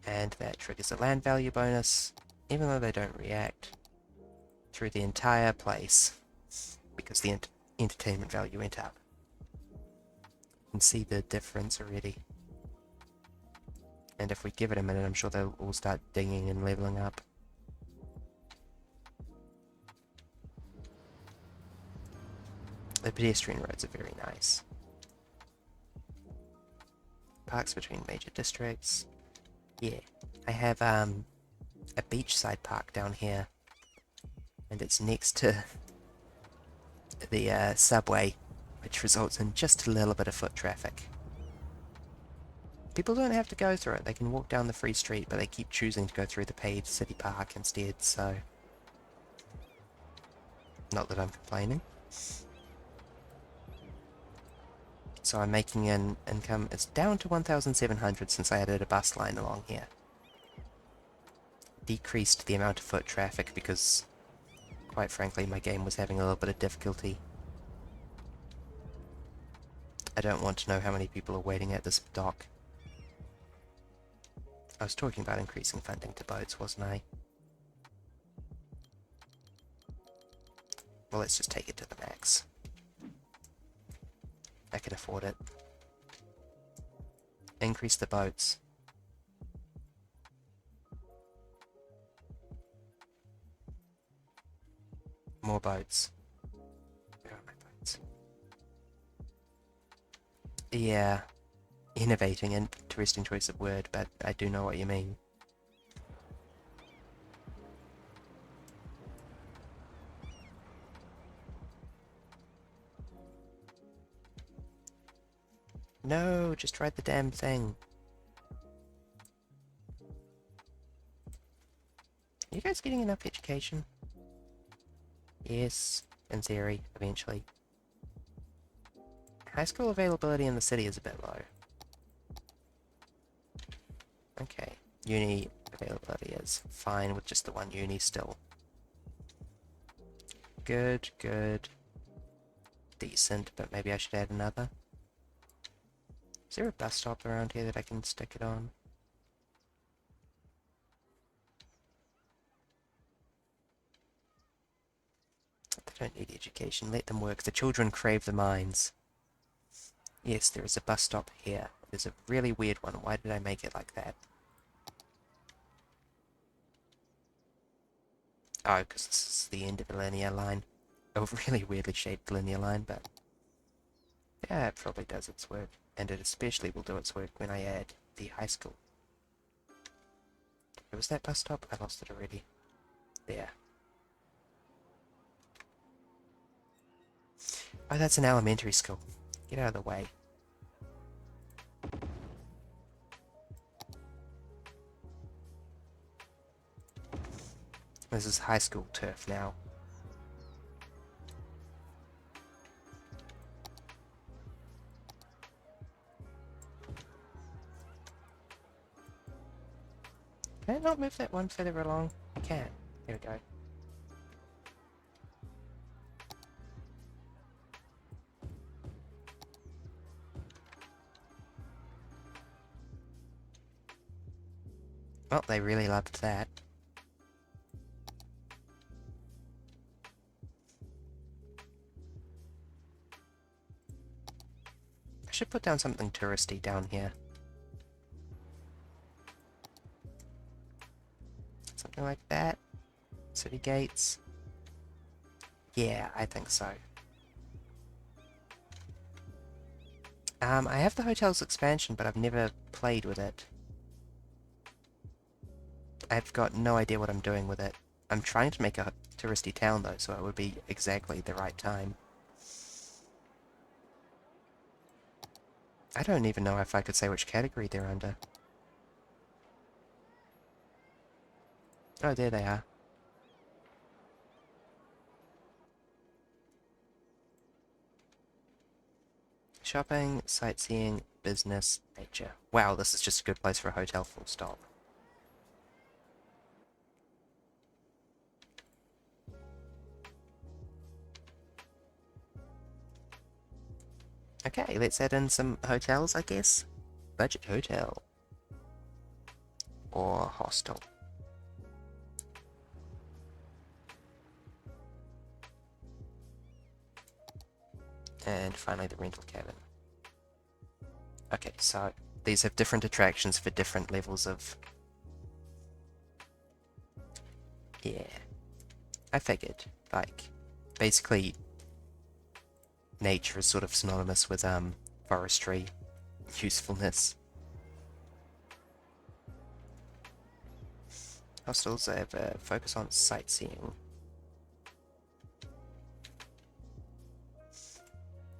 And that triggers a land value bonus, even though they don't react, through the entire place, because the entertainment value went up. You can see the difference already. And if we give it a minute, I'm sure they'll all start dinging and leveling up. The pedestrian roads are very nice. Parks between major districts. Yeah, I have a beachside park down here, and it's next to the subway, which results in just a little bit of foot traffic. People don't have to go through it, they can walk down the free street, but they keep choosing to go through the paid city park instead, so... Not that I'm complaining. So I'm making an income, it's down to 1,700 since I added a bus line along here. Decreased the amount of foot traffic because, quite frankly, my game was having a little bit of difficulty. I don't want to know how many people are waiting at this dock. I was talking about increasing funding to boats, wasn't I? Well, let's just take it to the max. I can afford it. Increase the boats. More boats. Where are my boats? Yeah. Innovating, interesting choice of word, but I do know what you mean. No, just ride the damn thing. Are you guys getting enough education? Yes, in theory, eventually. High school availability in the city is a bit low. Okay, uni availability is fine with just the one uni still. Good, good. Decent, but maybe I should add another. Is there a bus stop around here that I can stick it on? They don't need education, let them work. The children crave the mines. Yes, there is a bus stop here. It is a really weird one. Why did I make it like that? Oh, because this is the end of the linear line. A really weirdly shaped linear line, but... yeah, it probably does its work. And it especially will do its work when I add the high school. Where was that bus stop? I lost it already. There. Oh, that's an elementary school. Get out of the way. This is high school turf now. Can I not move that one further along? I can. There we go. Well, they really loved that. I should put down something touristy down here. Something like that. City gates. Yeah, I think so. I have the hotel's expansion, but I've never played with it. I've got no idea what I'm doing with it. I'm trying to make a touristy town, though, so it would be exactly the right time. I don't even know if I could say which category they're under. Oh, there they are. Shopping, sightseeing, business, nature. Wow, this is just a good place for a hotel, full stop. Okay, let's add in some hotels, I guess. Budget hotel. Or hostel. And finally the rental cabin. Okay, so these have different attractions for different levels of... Yeah. I figured. Like, basically, nature is sort of synonymous with, forestry usefulness. Hostels have a focus on sightseeing.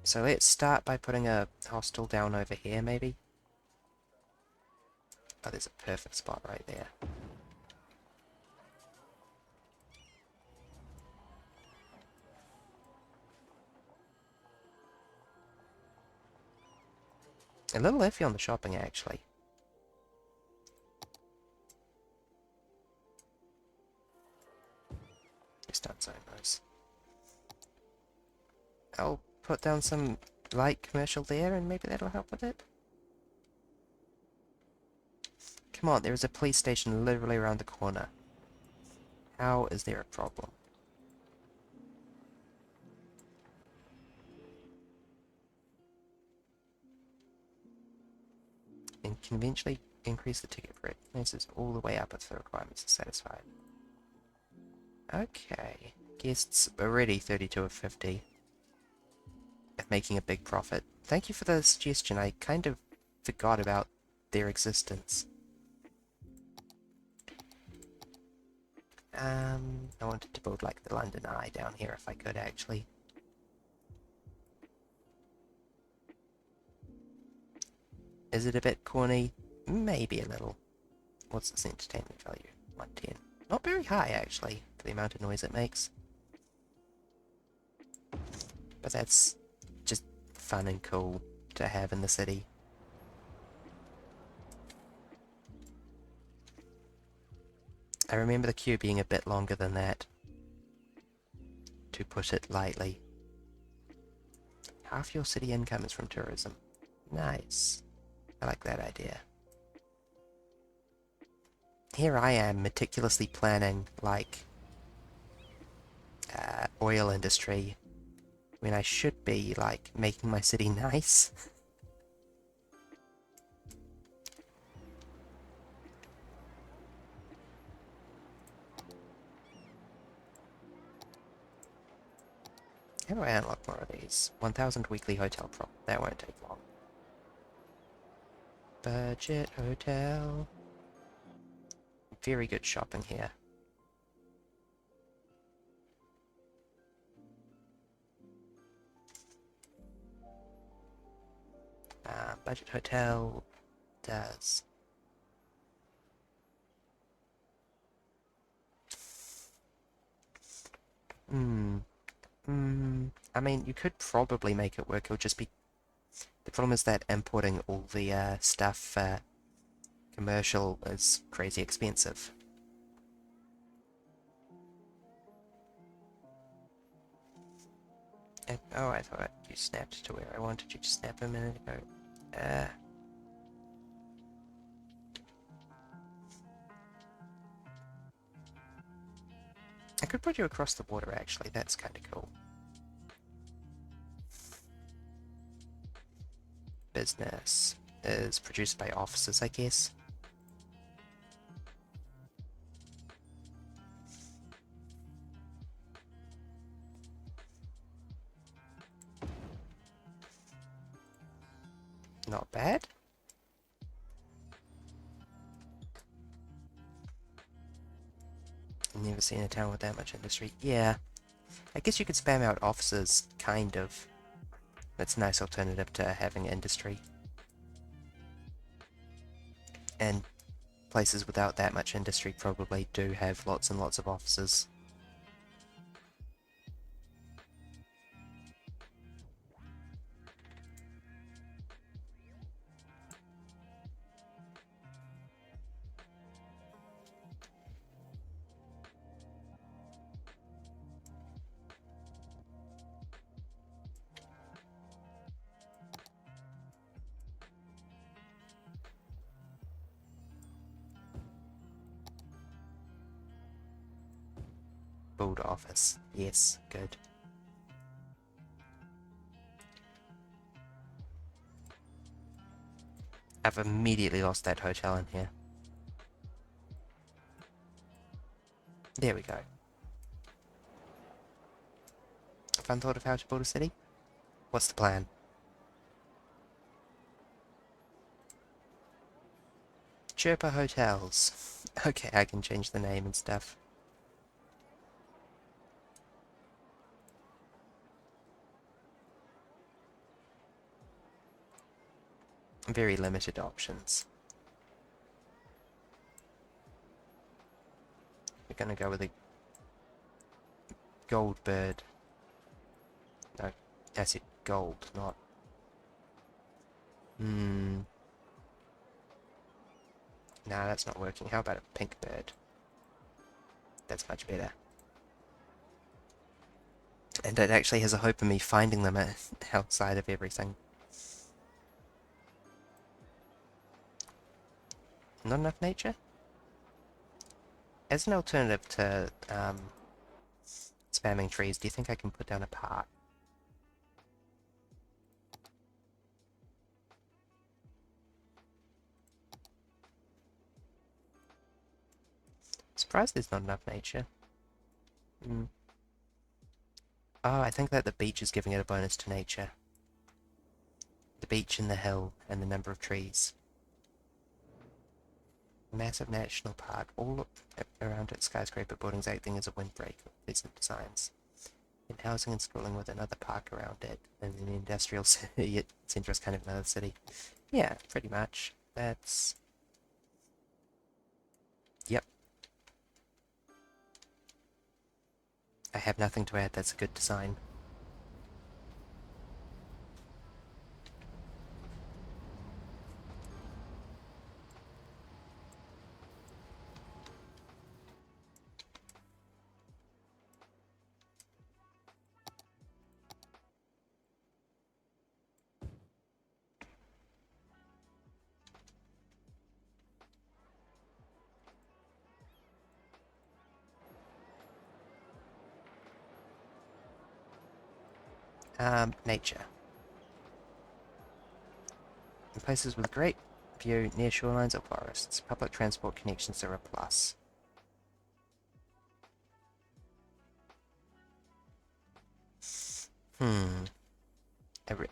So let's start by putting a hostel down over here, maybe? Oh, there's a perfect spot right there. A little iffy on the shopping, actually. Just don't zone those. I'll put down some light commercial there, and maybe that'll help with it. Come on, there is a police station literally around the corner. How is there a problem? And conventionally increase the ticket rate. Prices all the way up if the requirements are satisfied. Okay. Guests already 32 of 50. Making a big profit. Thank you for the suggestion. I kind of forgot about their existence. I wanted to build like the London Eye down here if I could actually. Is it a bit corny? Maybe a little. What's its entertainment value? 110. Not very high actually, for the amount of noise it makes. But that's just fun and cool to have in the city. I remember the queue being a bit longer than that, to put it lightly. Half your city income is from tourism. Nice. I like that idea. Here I am meticulously planning, like, oil industry, when I should be, like, making my city nice. How do I unlock more of these? 1,000 weekly hotel prop. That won't take long. Budget hotel. Very good shopping here. Budget hotel does. I mean, you could probably make it work. It'll just be... The problem is that importing all the stuff commercial is crazy expensive. And, oh, I thought you snapped to where I wanted you to snap a minute ago. I could put you across the water, actually. That's kind of cool. Business is produced by officers, I guess. Not bad. Never seen a town with that much industry. Yeah, I guess you could spam out offices, kind of. That's a nice alternative to having industry. And places without that much industry probably do have lots and lots of offices. Build office. Yes, good. I've immediately lost that hotel in here. There we go. Fun thought of how to build a city? What's the plan? Chirpa Hotels. Okay, I can change the name and stuff. Very limited options. We're gonna go with a gold bird. No, that's it. Gold, not... Nah, that's not working. How about a pink bird? That's much better. And it actually has a hope of me finding them outside of everything. Not enough nature? As an alternative to spamming trees, do you think I can put down a park? Surprised there's not enough nature. Oh, I think that the beach is giving it a bonus to nature. The beach and the hill and the number of trees. Massive national park, all around it skyscraper buildings acting as a windbreak with pleasant designs. In housing and schooling with another park around it, and in the industrial city, it's interesting kind of another city. Yeah, pretty much. That's... Yep. I have nothing to add, that's a good design. Nature. In places with great view near shorelines or forests, public transport connections are a plus.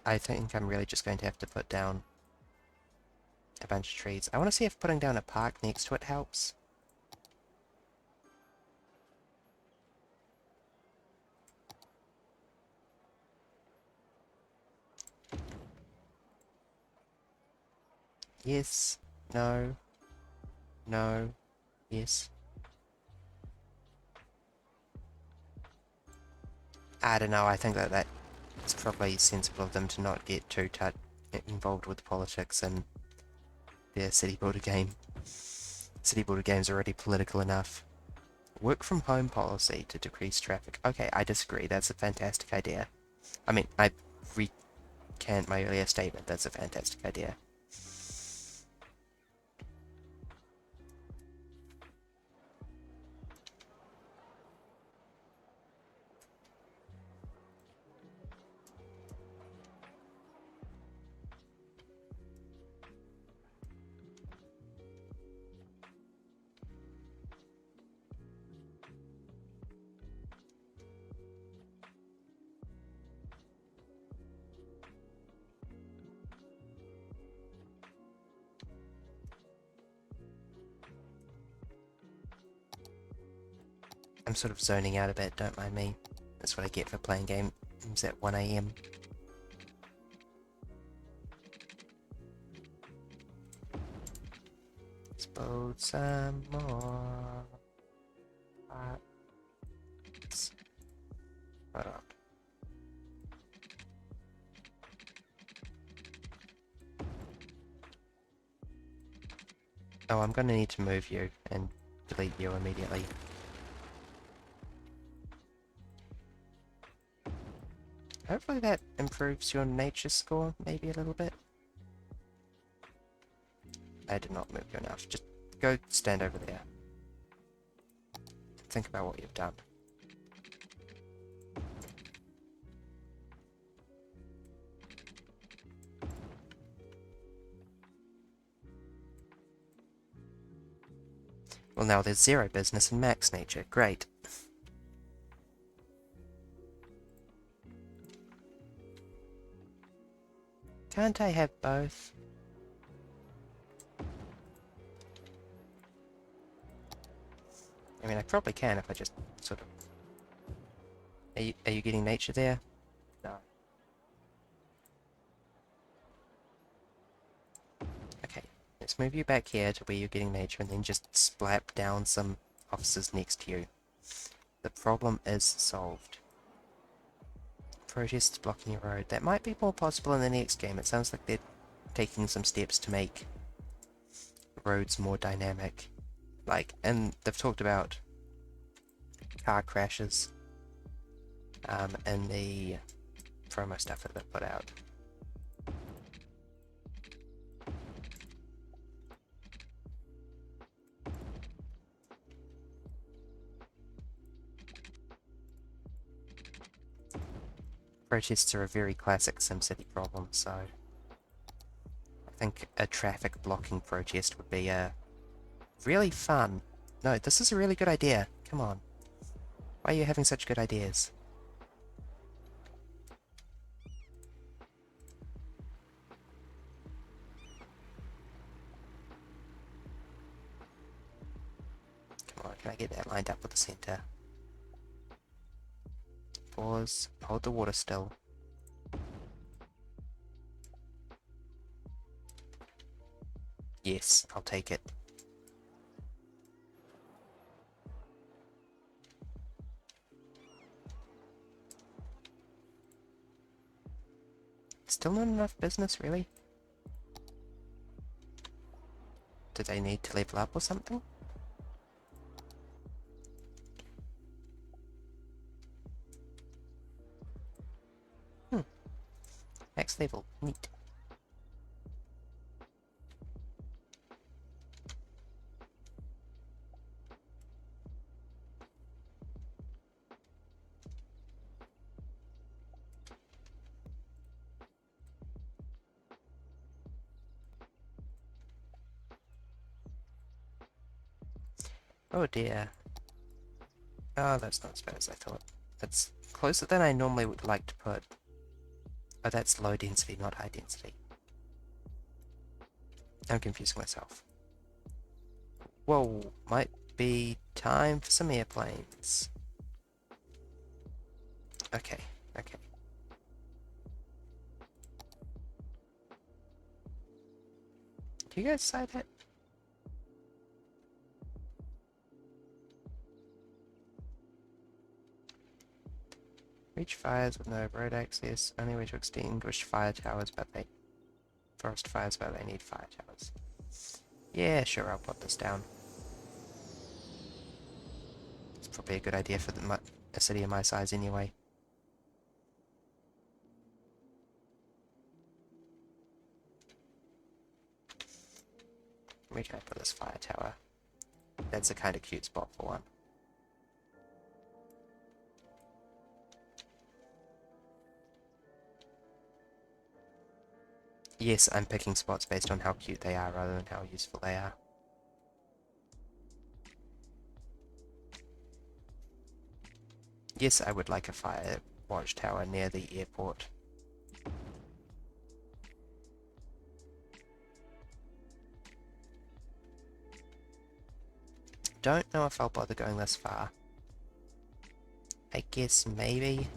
I think I'm really just going to have to put down a bunch of trees. I want to see if putting down a park next to it helps. Yes. No. No. Yes. I don't know, I think that it's probably sensible of them to not get too involved with politics and their city builder game. City builder game's already political enough. Work from home policy to decrease traffic. Okay, I disagree. That's a fantastic idea. I mean, I recant my earlier statement. That's a fantastic idea. I'm sort of zoning out a bit, don't mind me. That's what I get for playing games at 1 AM. Explode some more parts. Hold on. Oh, I'm gonna need to move you and delete you immediately. Hopefully that improves your nature score, maybe a little bit. I did not move you enough. Just go stand over there. Think about what you've done. Well, now there's 0 business and max nature. Great. Can't I have both? I mean, I probably can if I just sort of... Are you getting nature there? No. Okay, let's move you back here to where you're getting nature and then just slap down some officers next to you. The problem is solved. Protests blocking your road. That might be more possible in the next game. It sounds like they're taking some steps to make roads more dynamic. Like, and they've talked about car crashes in the promo stuff that they've put out. Protests are a very classic SimCity problem, so I think a traffic blocking protest would be really fun. No, this is a really good idea. Come on. Why are you having such good ideas? Come on, can I get that lined up with the center? Pause. Hold the water still. Yes, I'll take it. Still not enough business, really? Do they need to level up or something? Max level. Neat. Oh dear. Oh, that's not as bad as I thought. That's closer than I normally would like to put. Oh, that's low density, not high density. I'm confusing myself. Whoa, might be time for some airplanes. Okay, okay. Do you guys say that? Reach fires with no road access. Only way to extinguish fire towers, but they... Forest fires, but they need fire towers. Yeah, sure, I'll put this down. It's probably a good idea for a city of my size anyway. Where can I put this fire tower? That's a kind of cute spot for one. Yes, I'm picking spots based on how cute they are rather than how useful they are. Yes, I would like a fire watchtower near the airport. Don't know if I'll bother going this far. I guess maybe.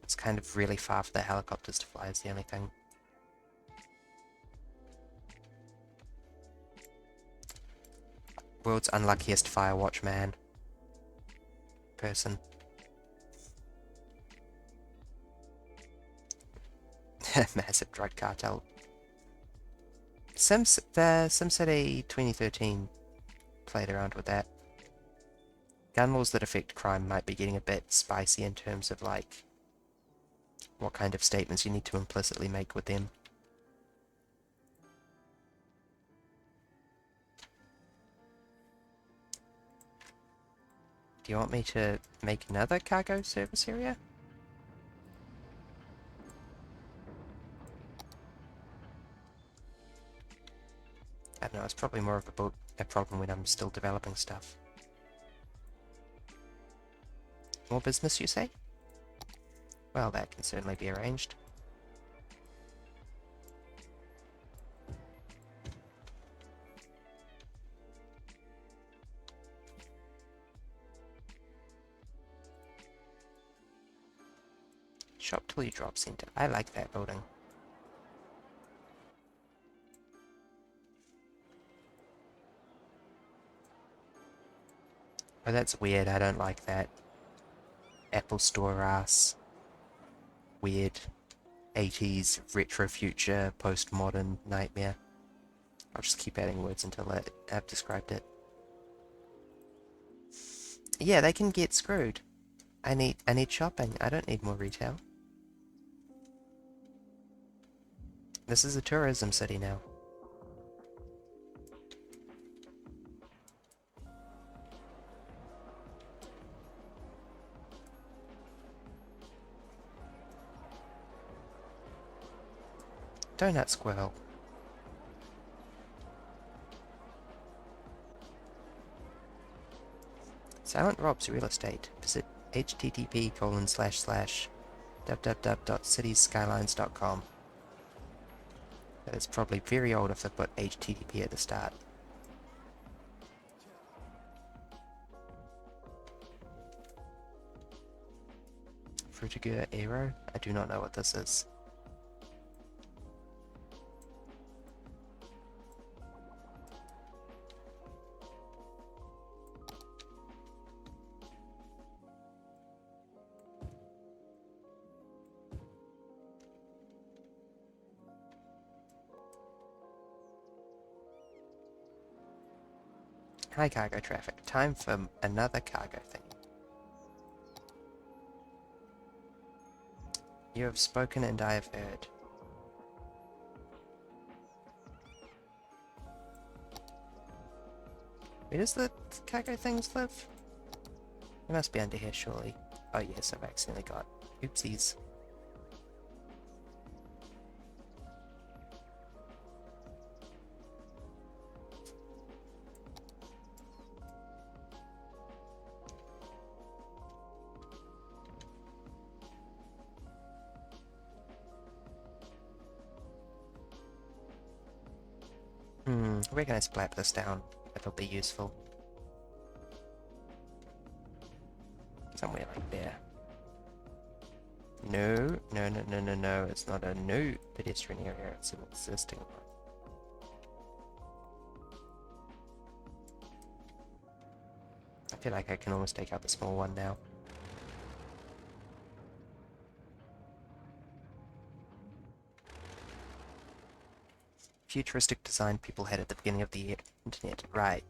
It's kind of really far for the helicopters to fly is the only thing. World's unluckiest Firewatch man. Person. Massive drug cartel. The SimCity 2013 played around with that. Gun laws that affect crime might be getting a bit spicy in terms of, like, what kind of statements you need to implicitly make with them. Do you want me to make another cargo service area? I don't know, it's probably more of a problem when I'm still developing stuff. More business, you say? Well, that can certainly be arranged. Shop till you drop center. I like that building. Oh, that's weird. I don't like that. Apple Store ass. Weird. 80s retro future postmodern nightmare. I'll just keep adding words until I've described it. Yeah, they can get screwed. I need shopping. I don't need more retail. This is a tourism city now. Donut Squirrel. Silent Rob's real estate. Visit http://www.citiesskylines.com. That is probably very old if they put HTTP at the start. Frutiger Aero? I do not know what this is. Hi cargo traffic. Time for another cargo thing. You have spoken and I have heard. Where does the cargo things live? They must be under here surely. Oh yes, I've accidentally got oopsies. Where can I splat this down? It'll be useful. Somewhere like there. No, no, no, no, no, no. It's not a new pedestrian area. It's an existing one. I feel like I can almost take out the small one now. Futuristic design people had at the beginning of the internet. Right.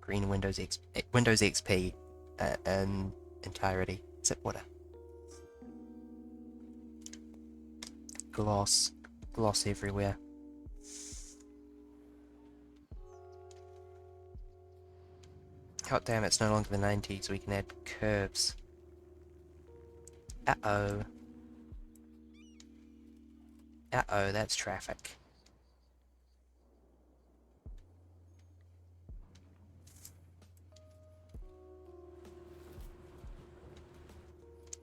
Green Windows XP in entirety. Is it water? Gloss. Gloss everywhere. God damn, it's no longer the 90s. We can add curves. Uh-oh. Uh-oh, that's traffic.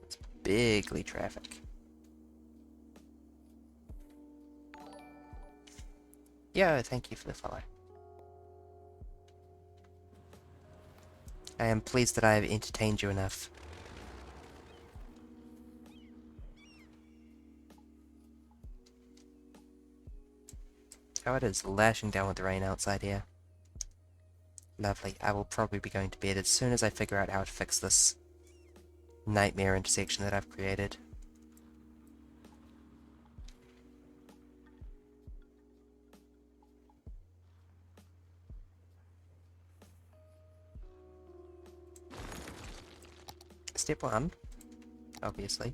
It's bigly traffic. Yo, thank you for the follow. I am pleased that I have entertained you enough. Oh, it is lashing down with the rain outside here. Lovely. I will probably be going to bed as soon as I figure out how to fix this nightmare intersection that I've created. Step 1, obviously.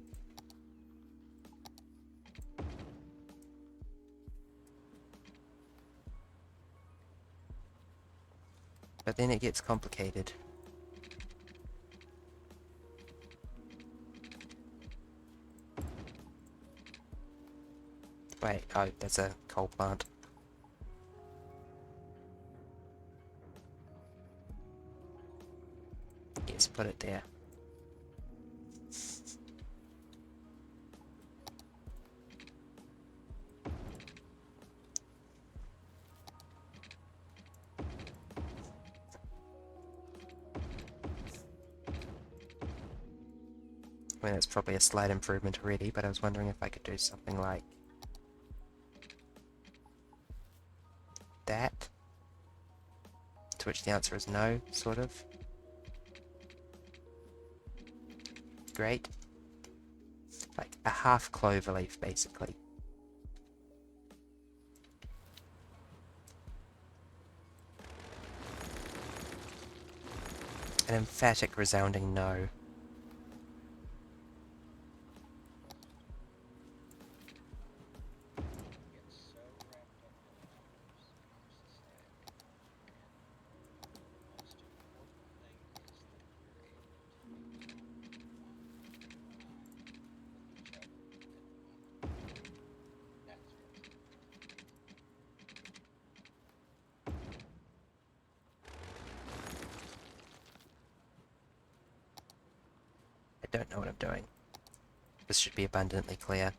But then it gets complicated. Wait, oh, that's a coal plant. Yes, put it there. I mean, it's probably a slight improvement already, but I was wondering if I could do something like that. To which the answer is no, sort of. Great. Like a half clover leaf, basically. An emphatic, resounding no. I don't know what I'm doing. This should be abundantly clear.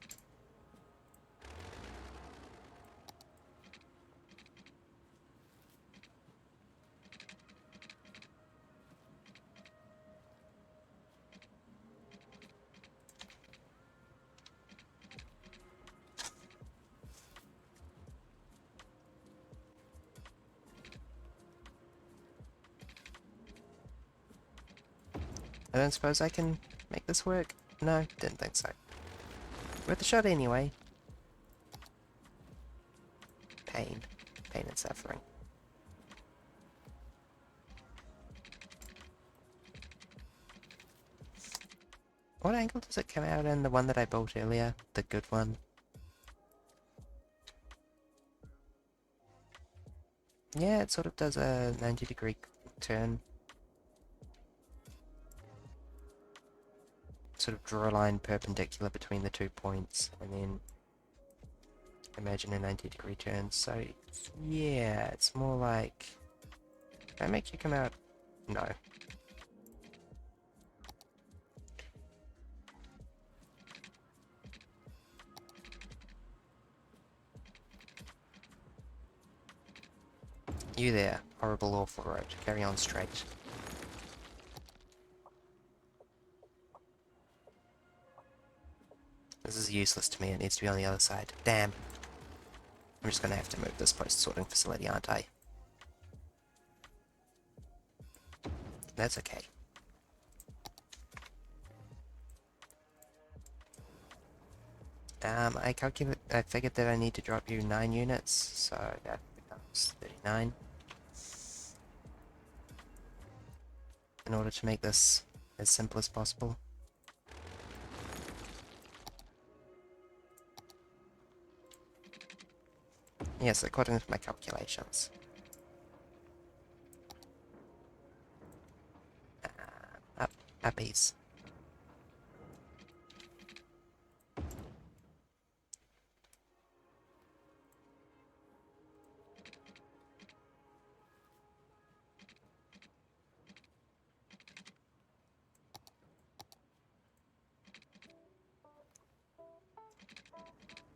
I don't suppose I can make this work? No, didn't think so. Worth a shot anyway. Pain. Pain and suffering. What angle does it come out in? The one that I built earlier? The good one? Yeah, it sort of does a 90-degree turn. Sort of draw a line perpendicular between the 2 points, and then imagine a 90-degree turn. So, yeah, it's more like... Can I make you come out? No. You there, horrible, awful road. Carry on straight. This is useless to me, it needs to be on the other side. Damn. I'm just gonna have to move this post-sorting facility, aren't I? That's okay. I figured that I need to drop you 9 units, so that becomes 39. In order to make this as simple as possible. Yes, according to my calculations. Uppies.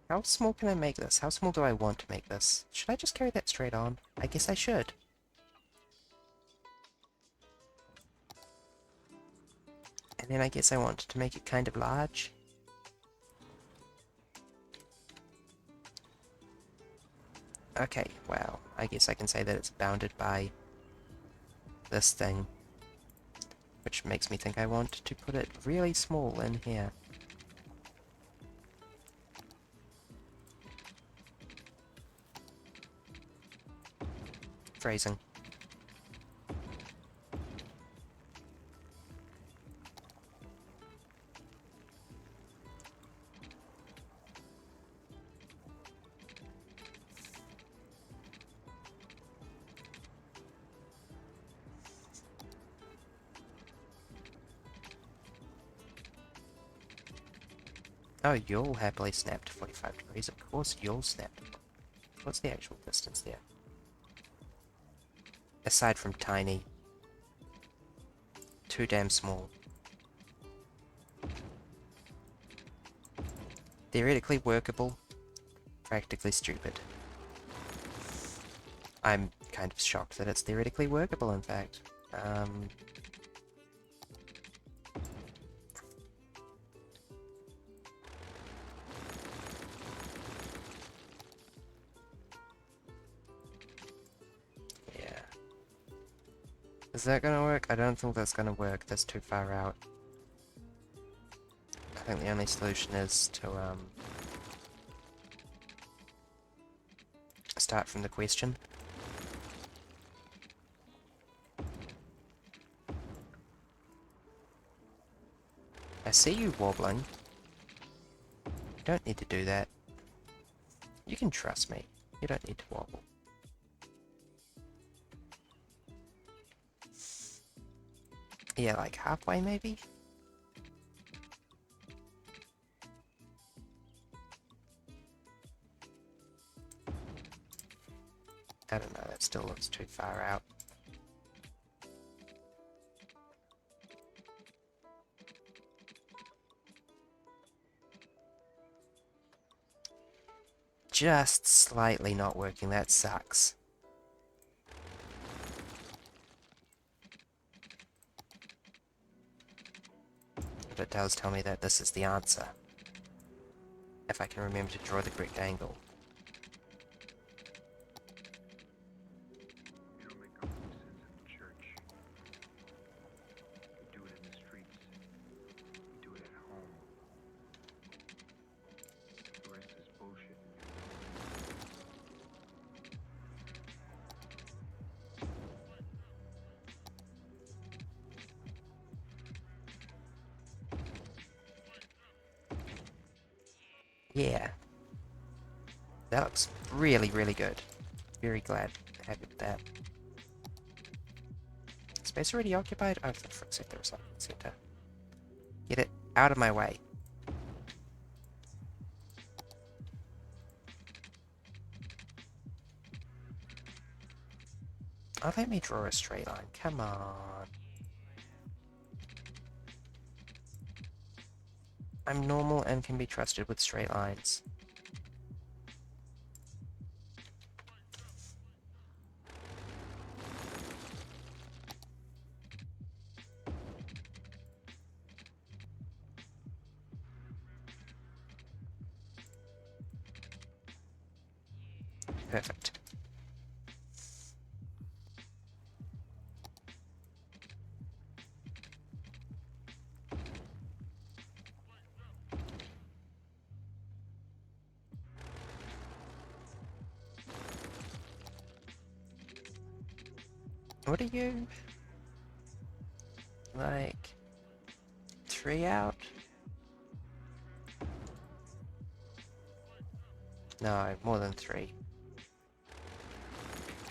How small can I make this? How small do I want to make this? Should I just carry that straight on? I guess I should. And then I guess I wanted to make it kind of large. Okay, well, I guess I can say that it's bounded by this thing, which makes me think I want to put it really small in here. Phrasing. Oh, you'll happily snap to 45 degrees. Of course you'll snap. What's the actual distance there? Aside from tiny. Too damn small. Theoretically workable. Practically stupid. I'm kind of shocked that it's theoretically workable, in fact. Yeah. Is that gonna work? I don't think that's gonna work. That's too far out. I think the only solution is to, start from the question. I see you wobbling. You don't need to do that. You can trust me. You don't need to wobble. Yeah, like halfway maybe? I don't know, that still looks too far out. Just slightly not working, that sucks. But it does tell me that this is the answer. If I can remember to draw the correct angle. You don't make compromises in the church. You do it in the streets. You do it at home. The rest is bullshit. Yeah. That looks really, really good. Very glad, happy with that. Space already occupied? Oh, for frick's sake, there was something center. Get it out of my way. Oh, let me draw a straight line. Come on. I'm normal and can be trusted with straight lines. Perfect. What are you? Like 3 out? No, more than 3.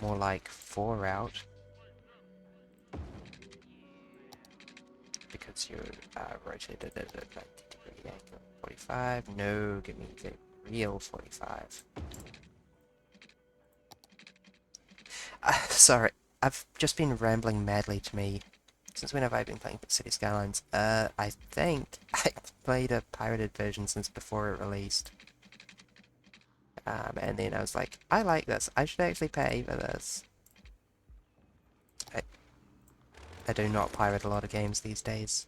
More like 4 out. Because you rotated it at 90 degree angle. 45? No, give me the real 45. Sorry, I've just been rambling madly to me. Since when have I been playing City Skylines? I think I've played a pirated version since before it released. And then I was like, I like this. I should actually pay for this. I do not pirate a lot of games these days.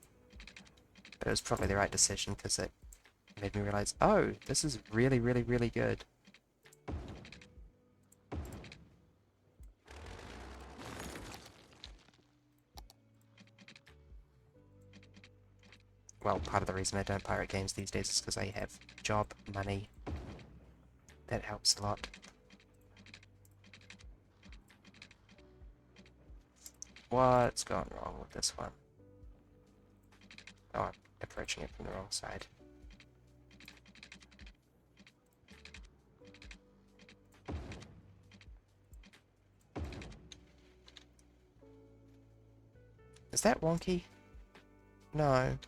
But it was probably the right decision because it made me realize, oh, this is really, really, really good. Well, part of the reason I don't pirate games these days is because I have job money. That helps a lot. What's going wrong with this one? Oh, I'm approaching it from the wrong side. Is that wonky? No.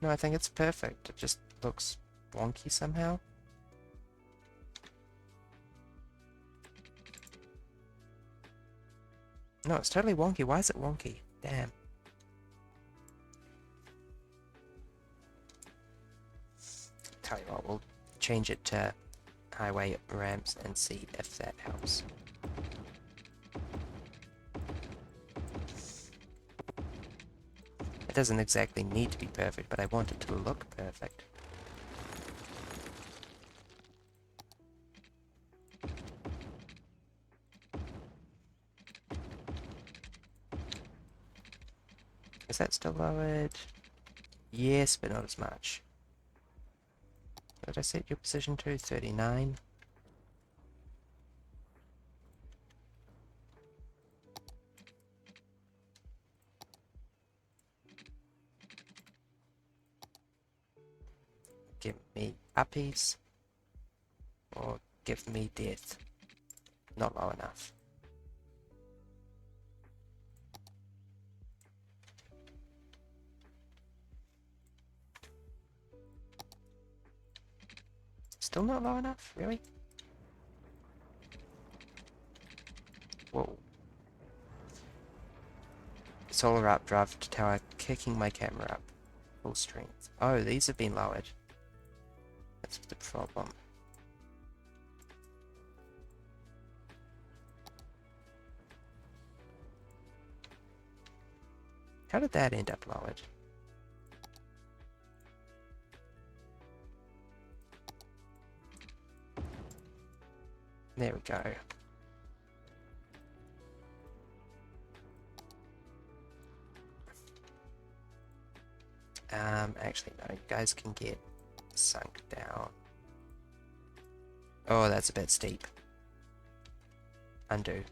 No, I think it's perfect. It just looks wonky somehow. No, it's totally wonky. Why is it wonky? Damn. Tell you what, we'll change it to highway ramps and see if that helps. It doesn't exactly need to be perfect, but I want it to look perfect. Is that still lowered? Yes, but not as much. What did I set your position to? 39? Give me uppies. Or give me death. Not low enough. Still not low enough? Really? Whoa. Solar updraft tower kicking my camera up. Full strength. Oh, these have been lowered. That's the problem. How did that end up lowered? There we go. Actually, no, you guys can get sunk down. Oh, that's a bit steep. Undo.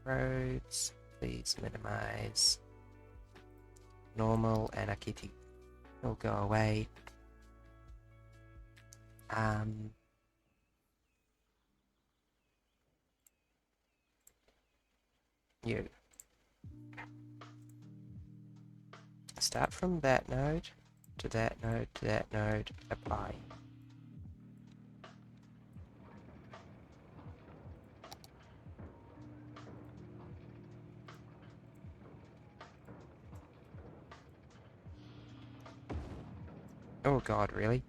Roads, please minimize. Normal, anarchy will go away. You. Start from that node, to that node, to that node, apply. Oh god, really?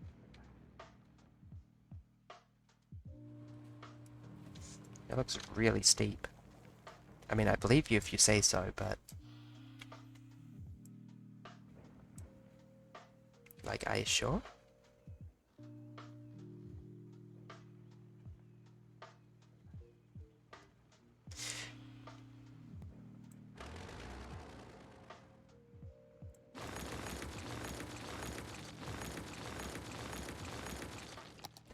It looks really steep. I mean, I believe you if you say so, but... Like, are you sure?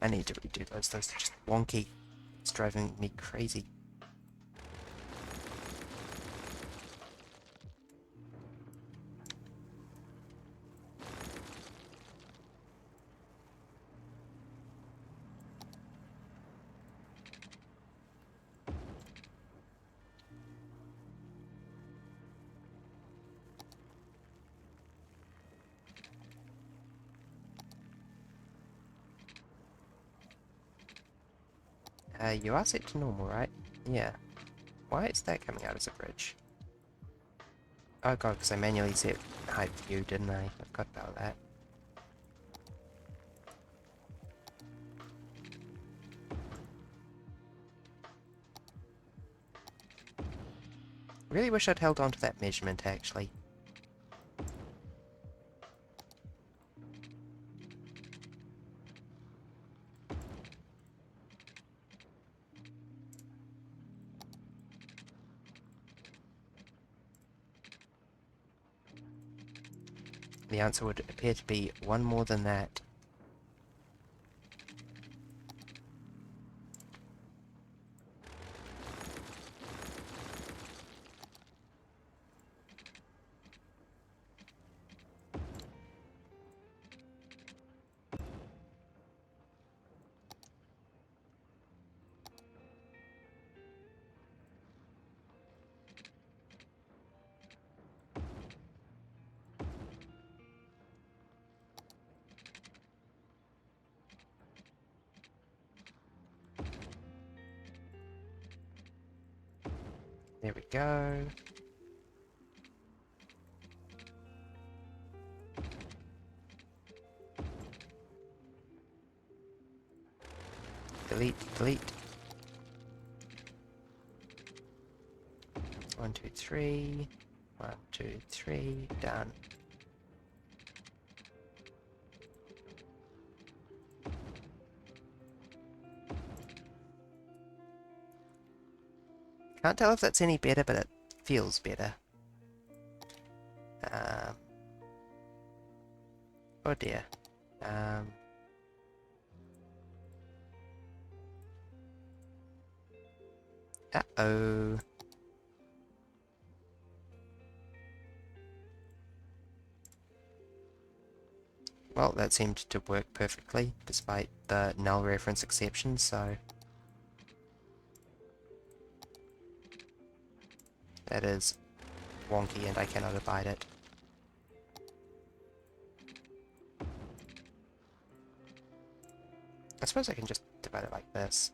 I need to redo those. Those are just wonky. It's driving me crazy. You are set to normal, right? Yeah. Why is that coming out as a bridge? Oh god, because I manually set hide view, didn't I? I forgot about that. Really wish I'd held on to that measurement, actually. The answer would appear to be one more than that. There we go. Delete, delete. 1, 2, 3. 1, 2, 3. Done. Can't tell if that's any better, but it feels better. Oh dear. Uh-oh. Well, that seemed to work perfectly, despite the null reference exception, so... That is wonky and I cannot abide it. I suppose I can just divide it like this.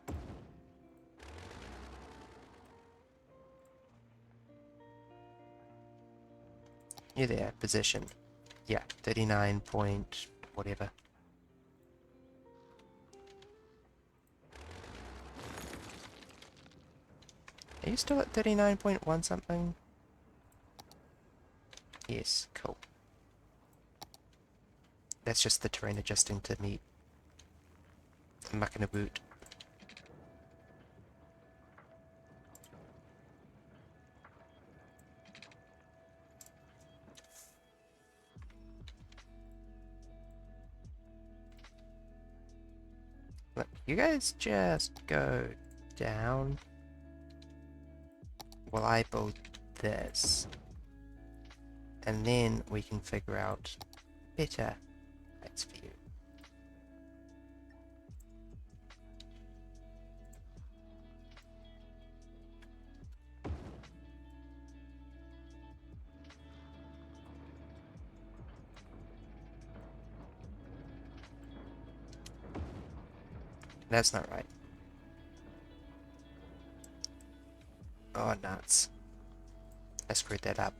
You there, position. Yeah, 39 point whatever. Are you still at 39.1 something? Yes, cool. That's just the terrain adjusting to meet muck in a boot. Look, you guys just go down while I build this. And then we can figure out better heights for you. That's not right. Oh, nuts. I screwed that up.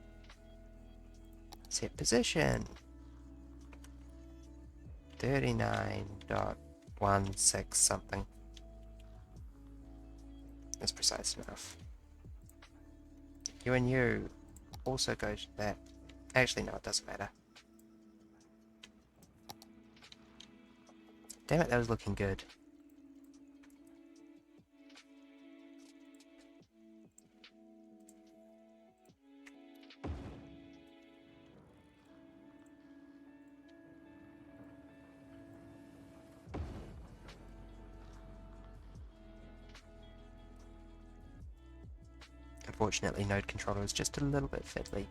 Set position. 39.16 something. That's precise enough. You and you also go to that. Actually, no, it doesn't matter. Damn it, that was looking good. Unfortunately, node controller is just a little bit fiddly.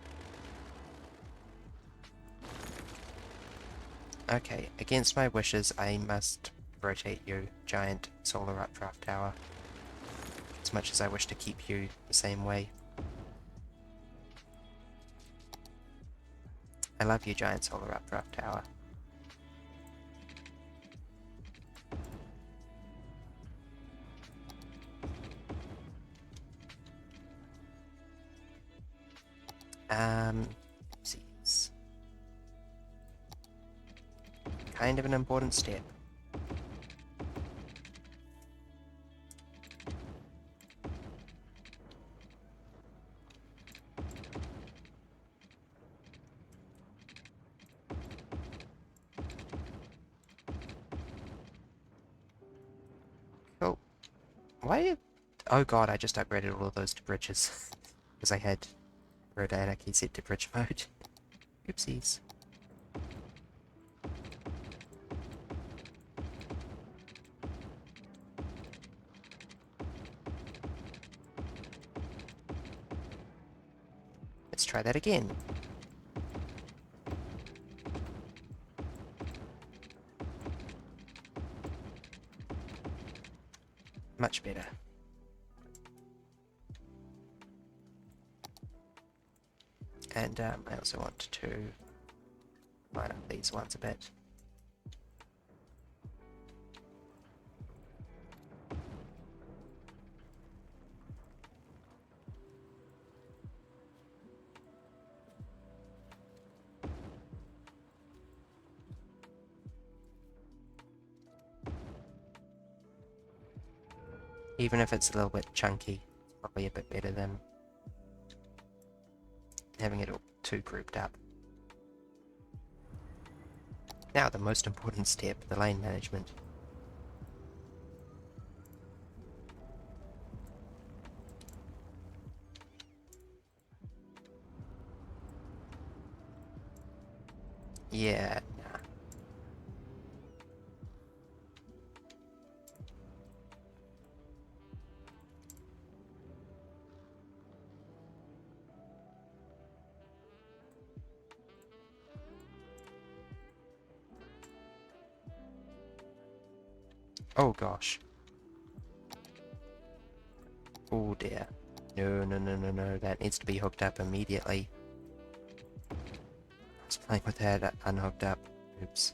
Okay, against my wishes, I must rotate you, giant solar updraft tower. As much as I wish to keep you the same way. I love you, giant solar updraft tower. Oopsies. Kind of an important step. Why? Oh god, I just upgraded all of those to bridges. Because I had Road Anarchy set to bridge mode. Oopsies. Let's try that again. Much better. And I also want to line up these ones a bit. Even if it's a little bit chunky, probably a bit better than having it all too grouped up. Now the most important step, the lane management. Yeah, nah. Oh gosh. Oh dear. No, no, no, no, no. That needs to be hooked up immediately. I was playing with that unhooked up. Oops.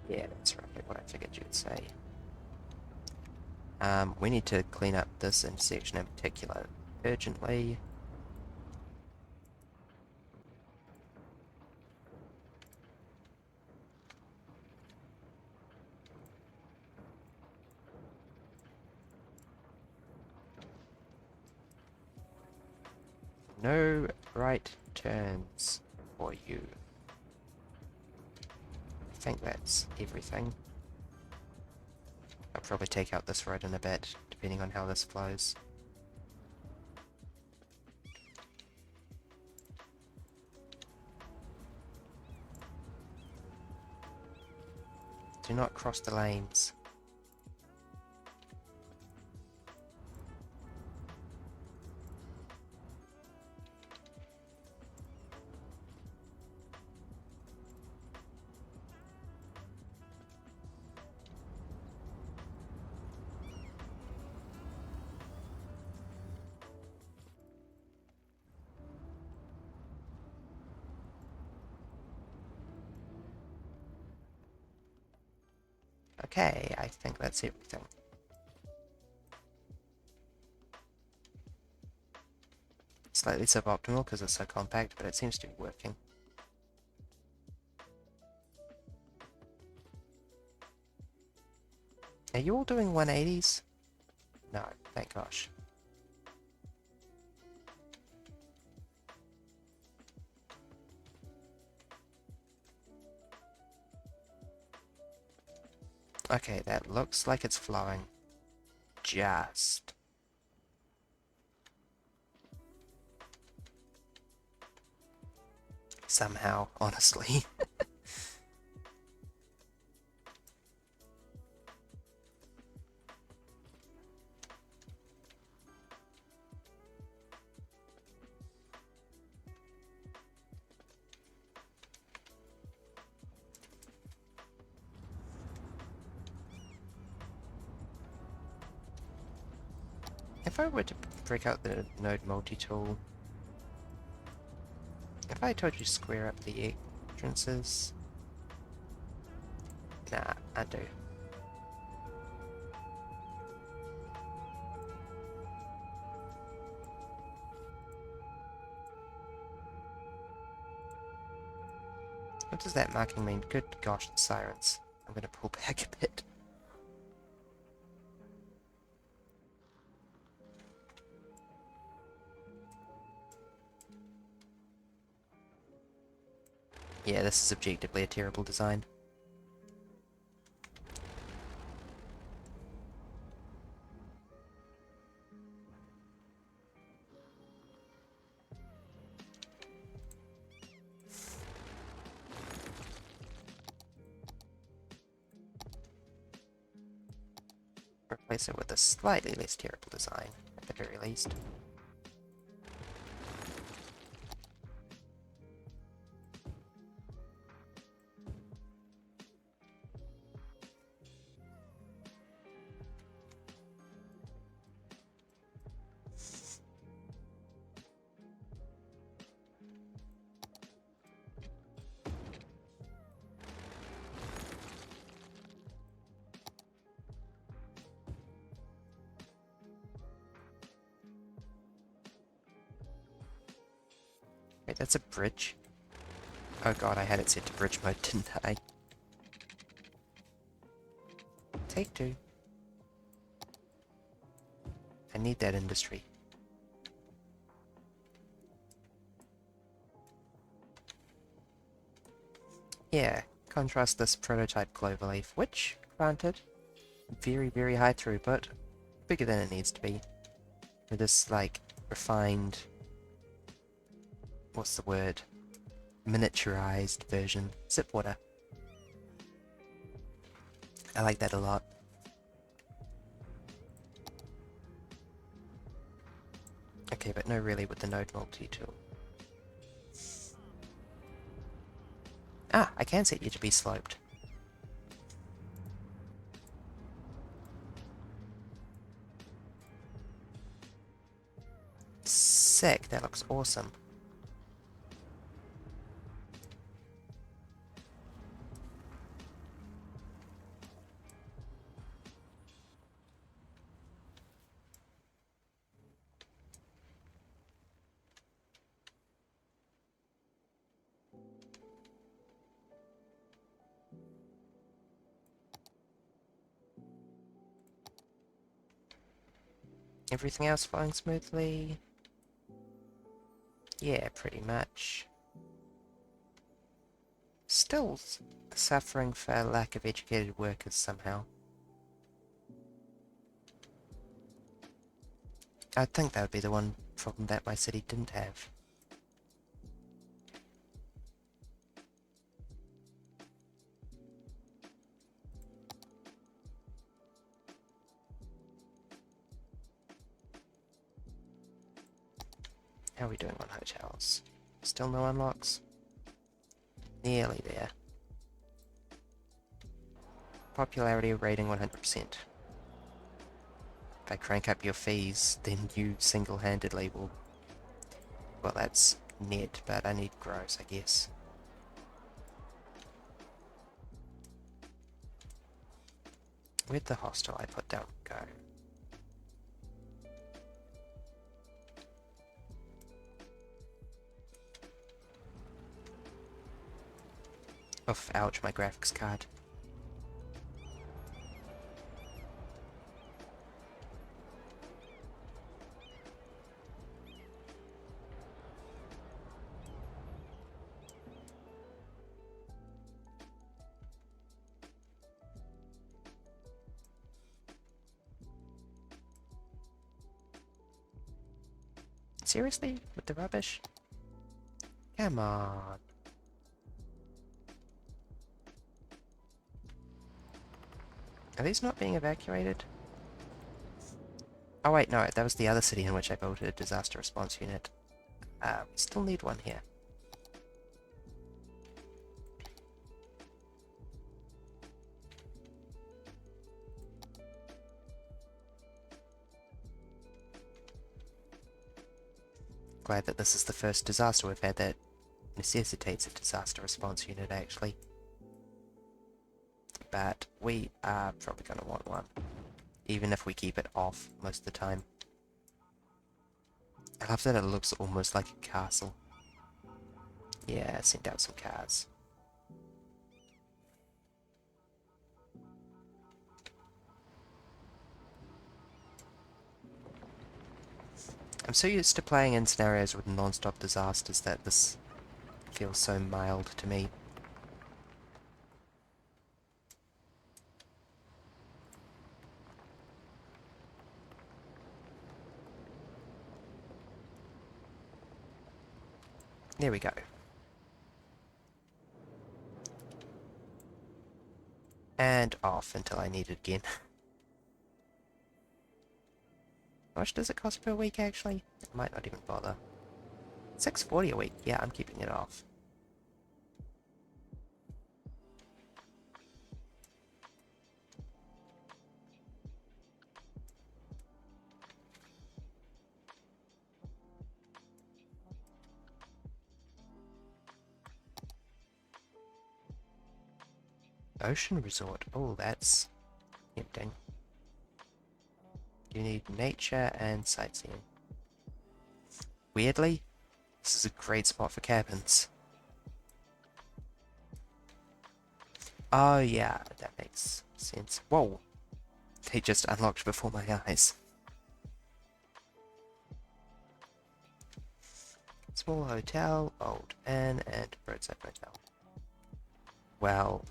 Yeah, that's roughly what I figured you'd say. We need to clean up this intersection in particular urgently. No right turns for you. I think that's everything. I'll probably take out this road in a bit, depending on how this flows. Do not cross the lanes. Okay, I think that's everything. Slightly suboptimal because it's so compact, but it seems to be working. Are you all doing 180s? No, thank gosh. Okay, that looks like it's flowing. Just. Somehow, honestly. If I were to break out the node multi-tool, if I told you to square up the entrances, nah, undo. What does that marking mean? Good gosh, the sirens. I'm gonna pull back a bit. Yeah, this is objectively a terrible design. Replace it with a slightly less terrible design, at the very least. Wait, that's a bridge? Oh god, I had it set to bridge mode, didn't I? Take two. I need that industry. Yeah, contrast this prototype cloverleaf, which, granted, very, very high throughput, bigger than it needs to be, with this, like, refined, what's the word, miniaturized version, zip water. I like that a lot. Okay, but no really with the node multi-tool. Ah, I can set you to be sloped. Sick, that looks awesome. Everything else flowing smoothly? Yeah, pretty much. Still suffering for lack of educated workers somehow. I think that would be the one problem that my city didn't have. How are we doing on hotels? Still no unlocks? Nearly there. Popularity rating 100%. If I crank up your fees, then you single-handedly will... Well, that's net, but I need gross, I guess. Where'd the hostel I put down go? Oof, ouch, my graphics card. Seriously? With the rubbish? Come on. Are these not being evacuated? Oh wait, no, that was the other city in which I built a disaster response unit. We still need one here. Glad that this is the first disaster we've had that necessitates a disaster response unit, actually. But we are probably going to want one, even if we keep it off most of the time. I love that it looks almost like a castle. Yeah, send out some cars. I'm so used to playing in scenarios with non-stop disasters that this feels so mild to me. There we go. And off until I need it again. How much does it cost per week, actually? I might not even bother. $6.40 a week. Yeah, I'm keeping it off. Ocean Resort. Oh, that's tempting. You need nature and sightseeing. Weirdly, this is a great spot for cabins. Oh yeah, that makes sense. Whoa! They just unlocked before my eyes. Small hotel, old inn, and roadside motel. Well,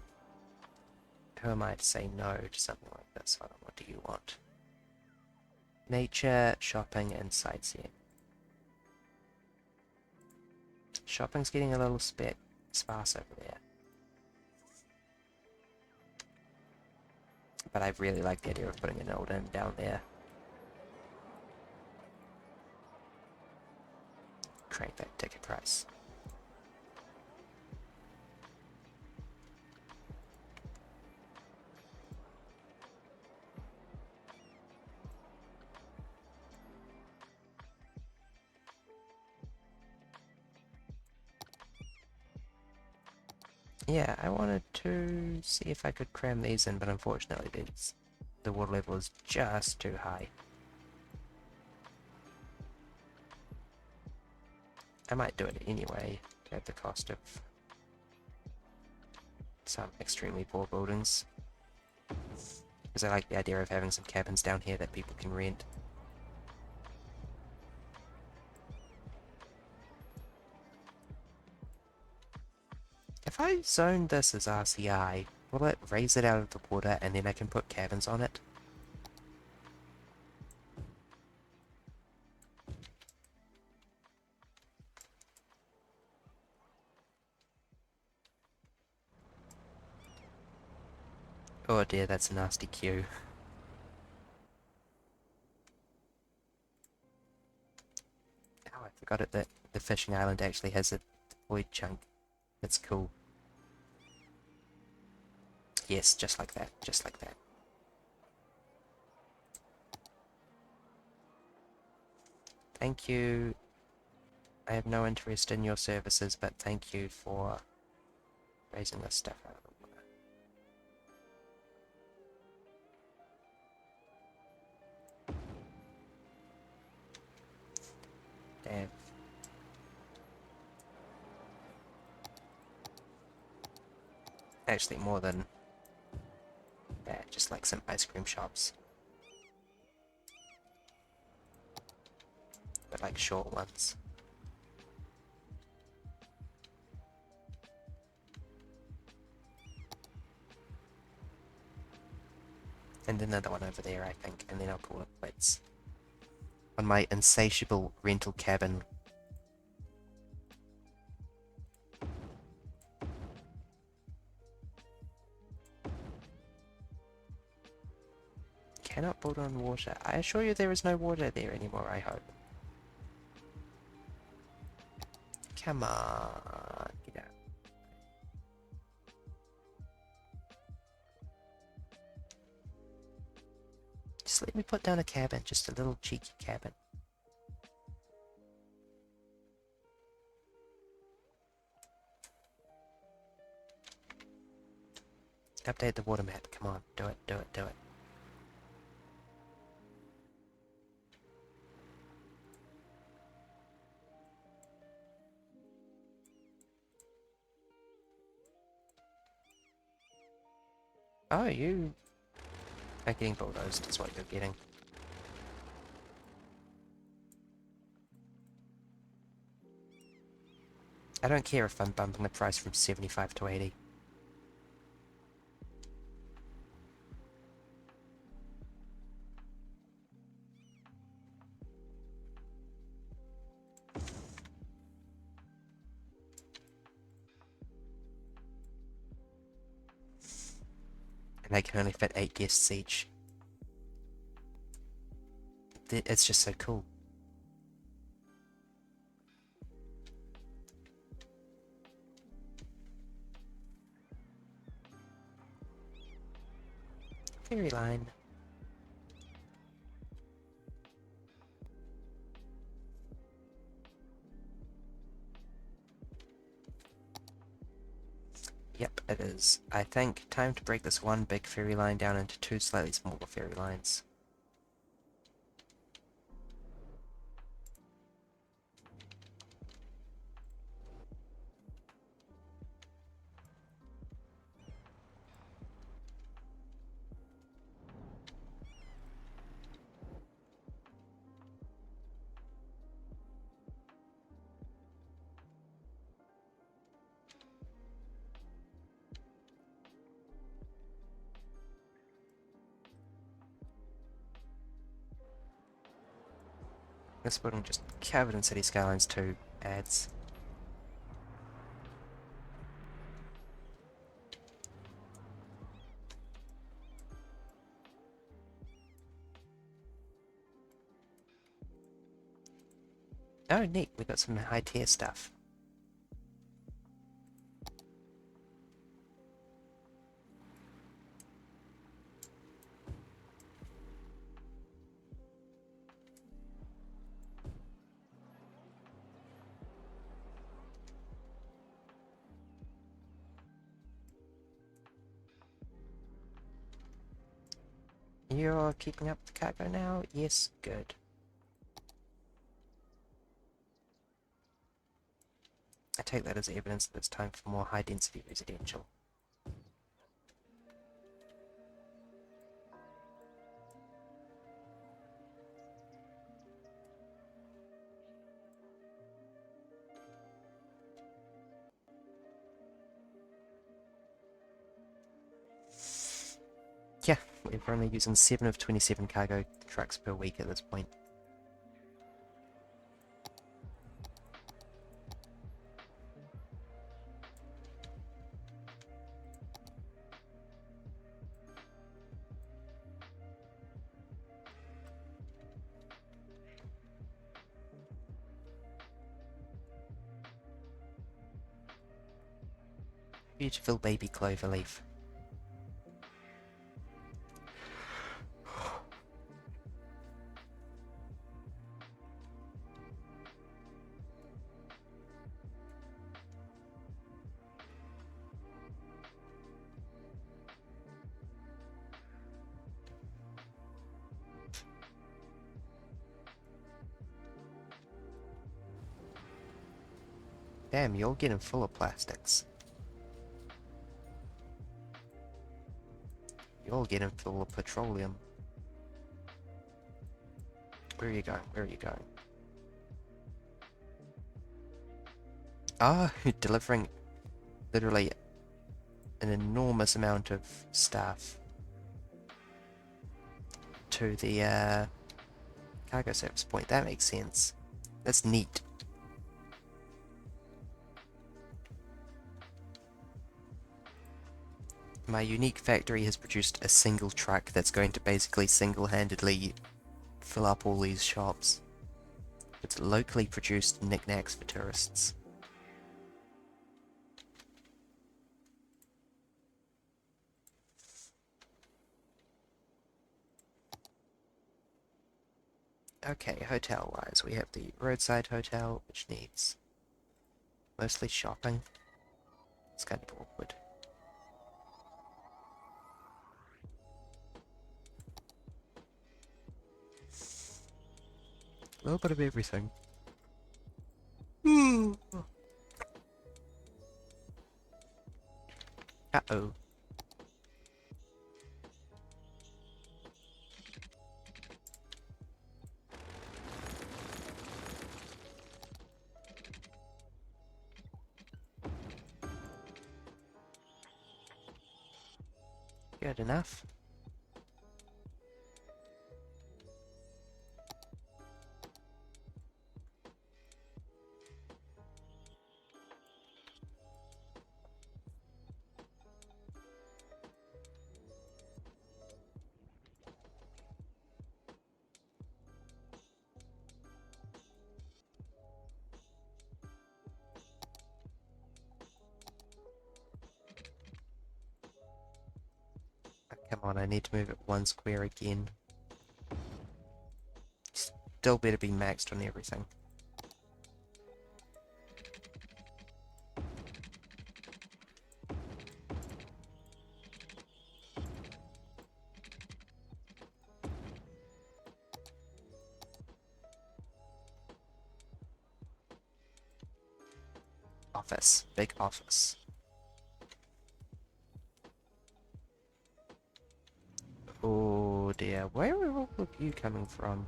who am I to say no to something like this? Hold on, what do you want? Nature, shopping, and sightseeing. Shopping's getting a little sparse over there. But I really like the idea of putting an old inn down there. Crank that ticket price. Yeah, I wanted to see if I could cram these in, but unfortunately the water level is just too high. I might do it anyway, at the cost of some extremely poor buildings. Because I like the idea of having some cabins down here that people can rent. If I zone this as RCI, will it raise it out of the water and then I can put cabins on it? Oh dear, that's a nasty queue. Oh, I forgot it that the fishing island actually has a void chunk. That's cool. Yes, just like that, just like that. Thank you. I have no interest in your services, but thank you for raising this stuff out of the water. Damn. Actually, more than that, just like some ice cream shops. But like short ones. And another one over there, I think, and then I'll call it quits on my insatiable rental cabin. Cannot build on water. I assure you there is no water there anymore, I hope. Come on, get out. Just let me put down a cabin, just a little cheeky cabin. Update the water map, come on, do it, do it, do it. Oh, you are getting bulldozed, is what you're getting. I don't care if I'm bumping the price from 75 to 80. And they can only fit 8 guests each. It's just so cool. Fairy line. Yep, it is. I think time to break this one big fairy line down into 2 slightly smaller fairy lines. This building just covered in City Skylines 2 ads. Oh, neat, we got some high tier stuff. You're keeping up the cargo now? Yes, good. I take that as evidence that it's time for more high-density residential. Yeah, we're only using 7 of 27 cargo trucks per week at this point. Beautiful baby clover leaf. Damn, you're getting full of plastics. You're getting full of petroleum. Where are you going? Where are you going? Ah, delivering literally an enormous amount of stuff to the cargo service point. That makes sense. That's neat. My unique factory has produced a single truck that's going to basically single-handedly fill up all these shops. It's locally produced knickknacks for tourists. Okay, hotel-wise, we have the roadside hotel, which needs mostly shopping. It's kind of awkward. A little bit of everything. Uh-oh. Good enough. Oh, come on, I need to move it one square again. Still better be maxed on everything. Office. Big office. Oh dear, where are all of you coming from?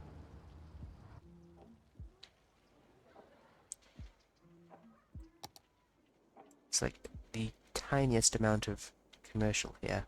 It's like the tiniest amount of commercial here.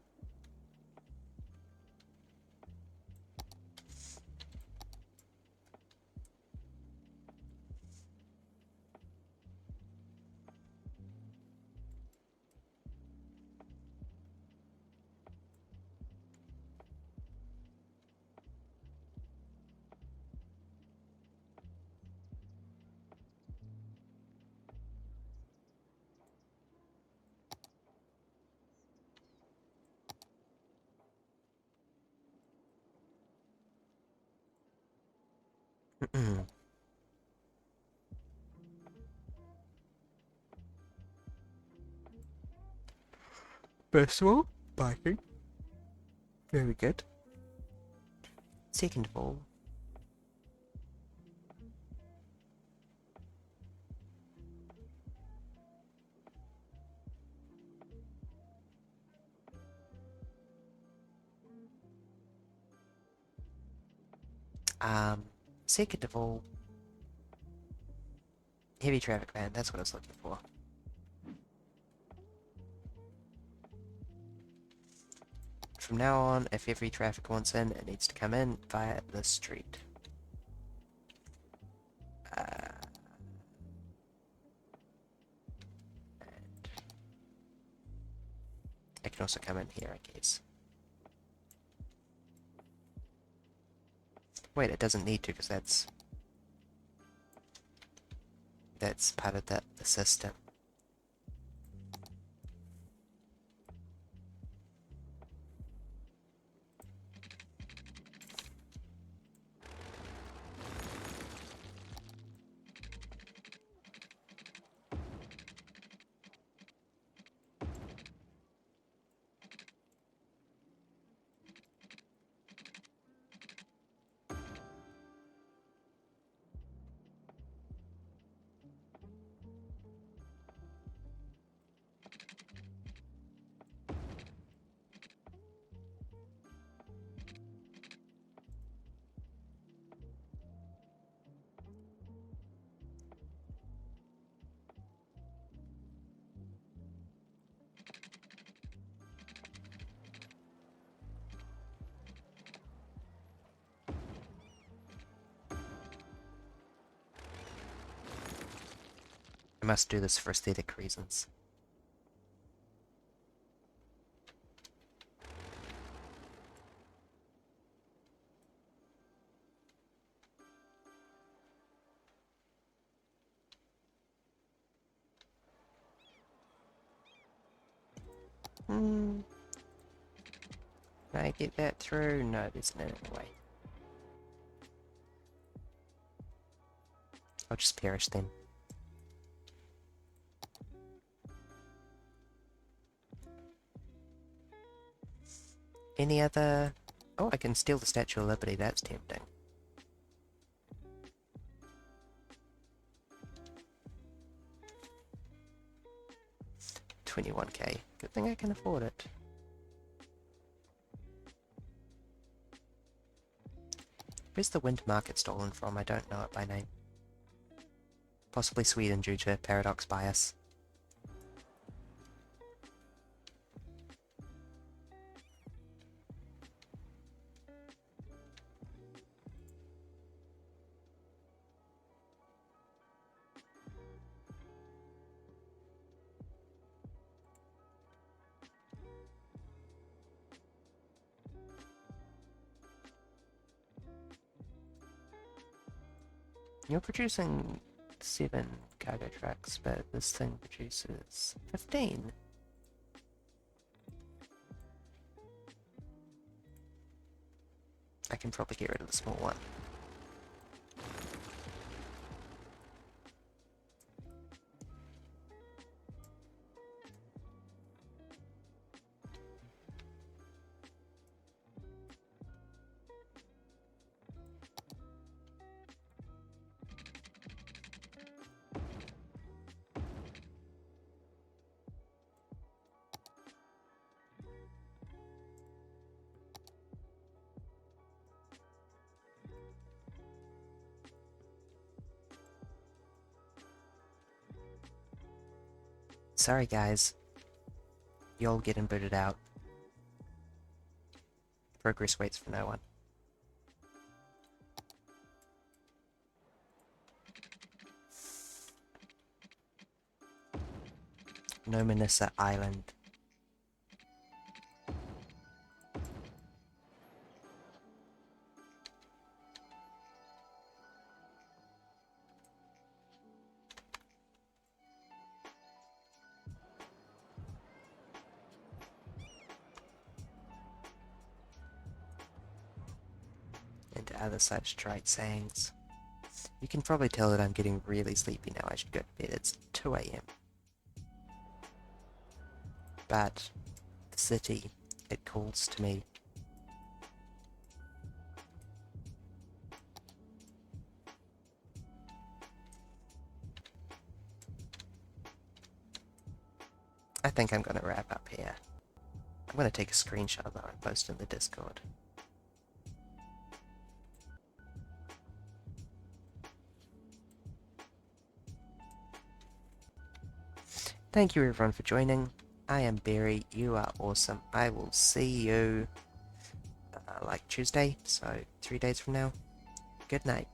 First of all, biking. Very good. Second of all, um, second of all, heavy traffic ban, that's what I was looking for. From now on, if heavy traffic wants in, it needs to come in via the street. It can also come in here, I guess. Wait, it doesn't need to, because that's part of the system. I must do this for aesthetic reasons. Can I get that through? No, there's no way. I'll just perish then. Any other... Oh, I can steal the Statue of Liberty, that's tempting. $21k. Good thing I can afford it. Where's the wind market stolen from? I don't know it by name. Possibly Sweden due to paradox bias. You're producing 7 cargo trucks, but this thing produces 15. I can probably get rid of the small one. Sorry guys, you'll get booted out. Progress waits for no one. No Manissa Island. And other such trite sayings. You can probably tell that I'm getting really sleepy now. I should go to bed. It's 2 AM. But the city, it calls to me. I think I'm gonna wrap up here. I'm gonna take a screenshot though and post in the Discord. Thank you everyone for joining. I am Barry, you are awesome. I will see you like Tuesday, so 3 days from now. Good night.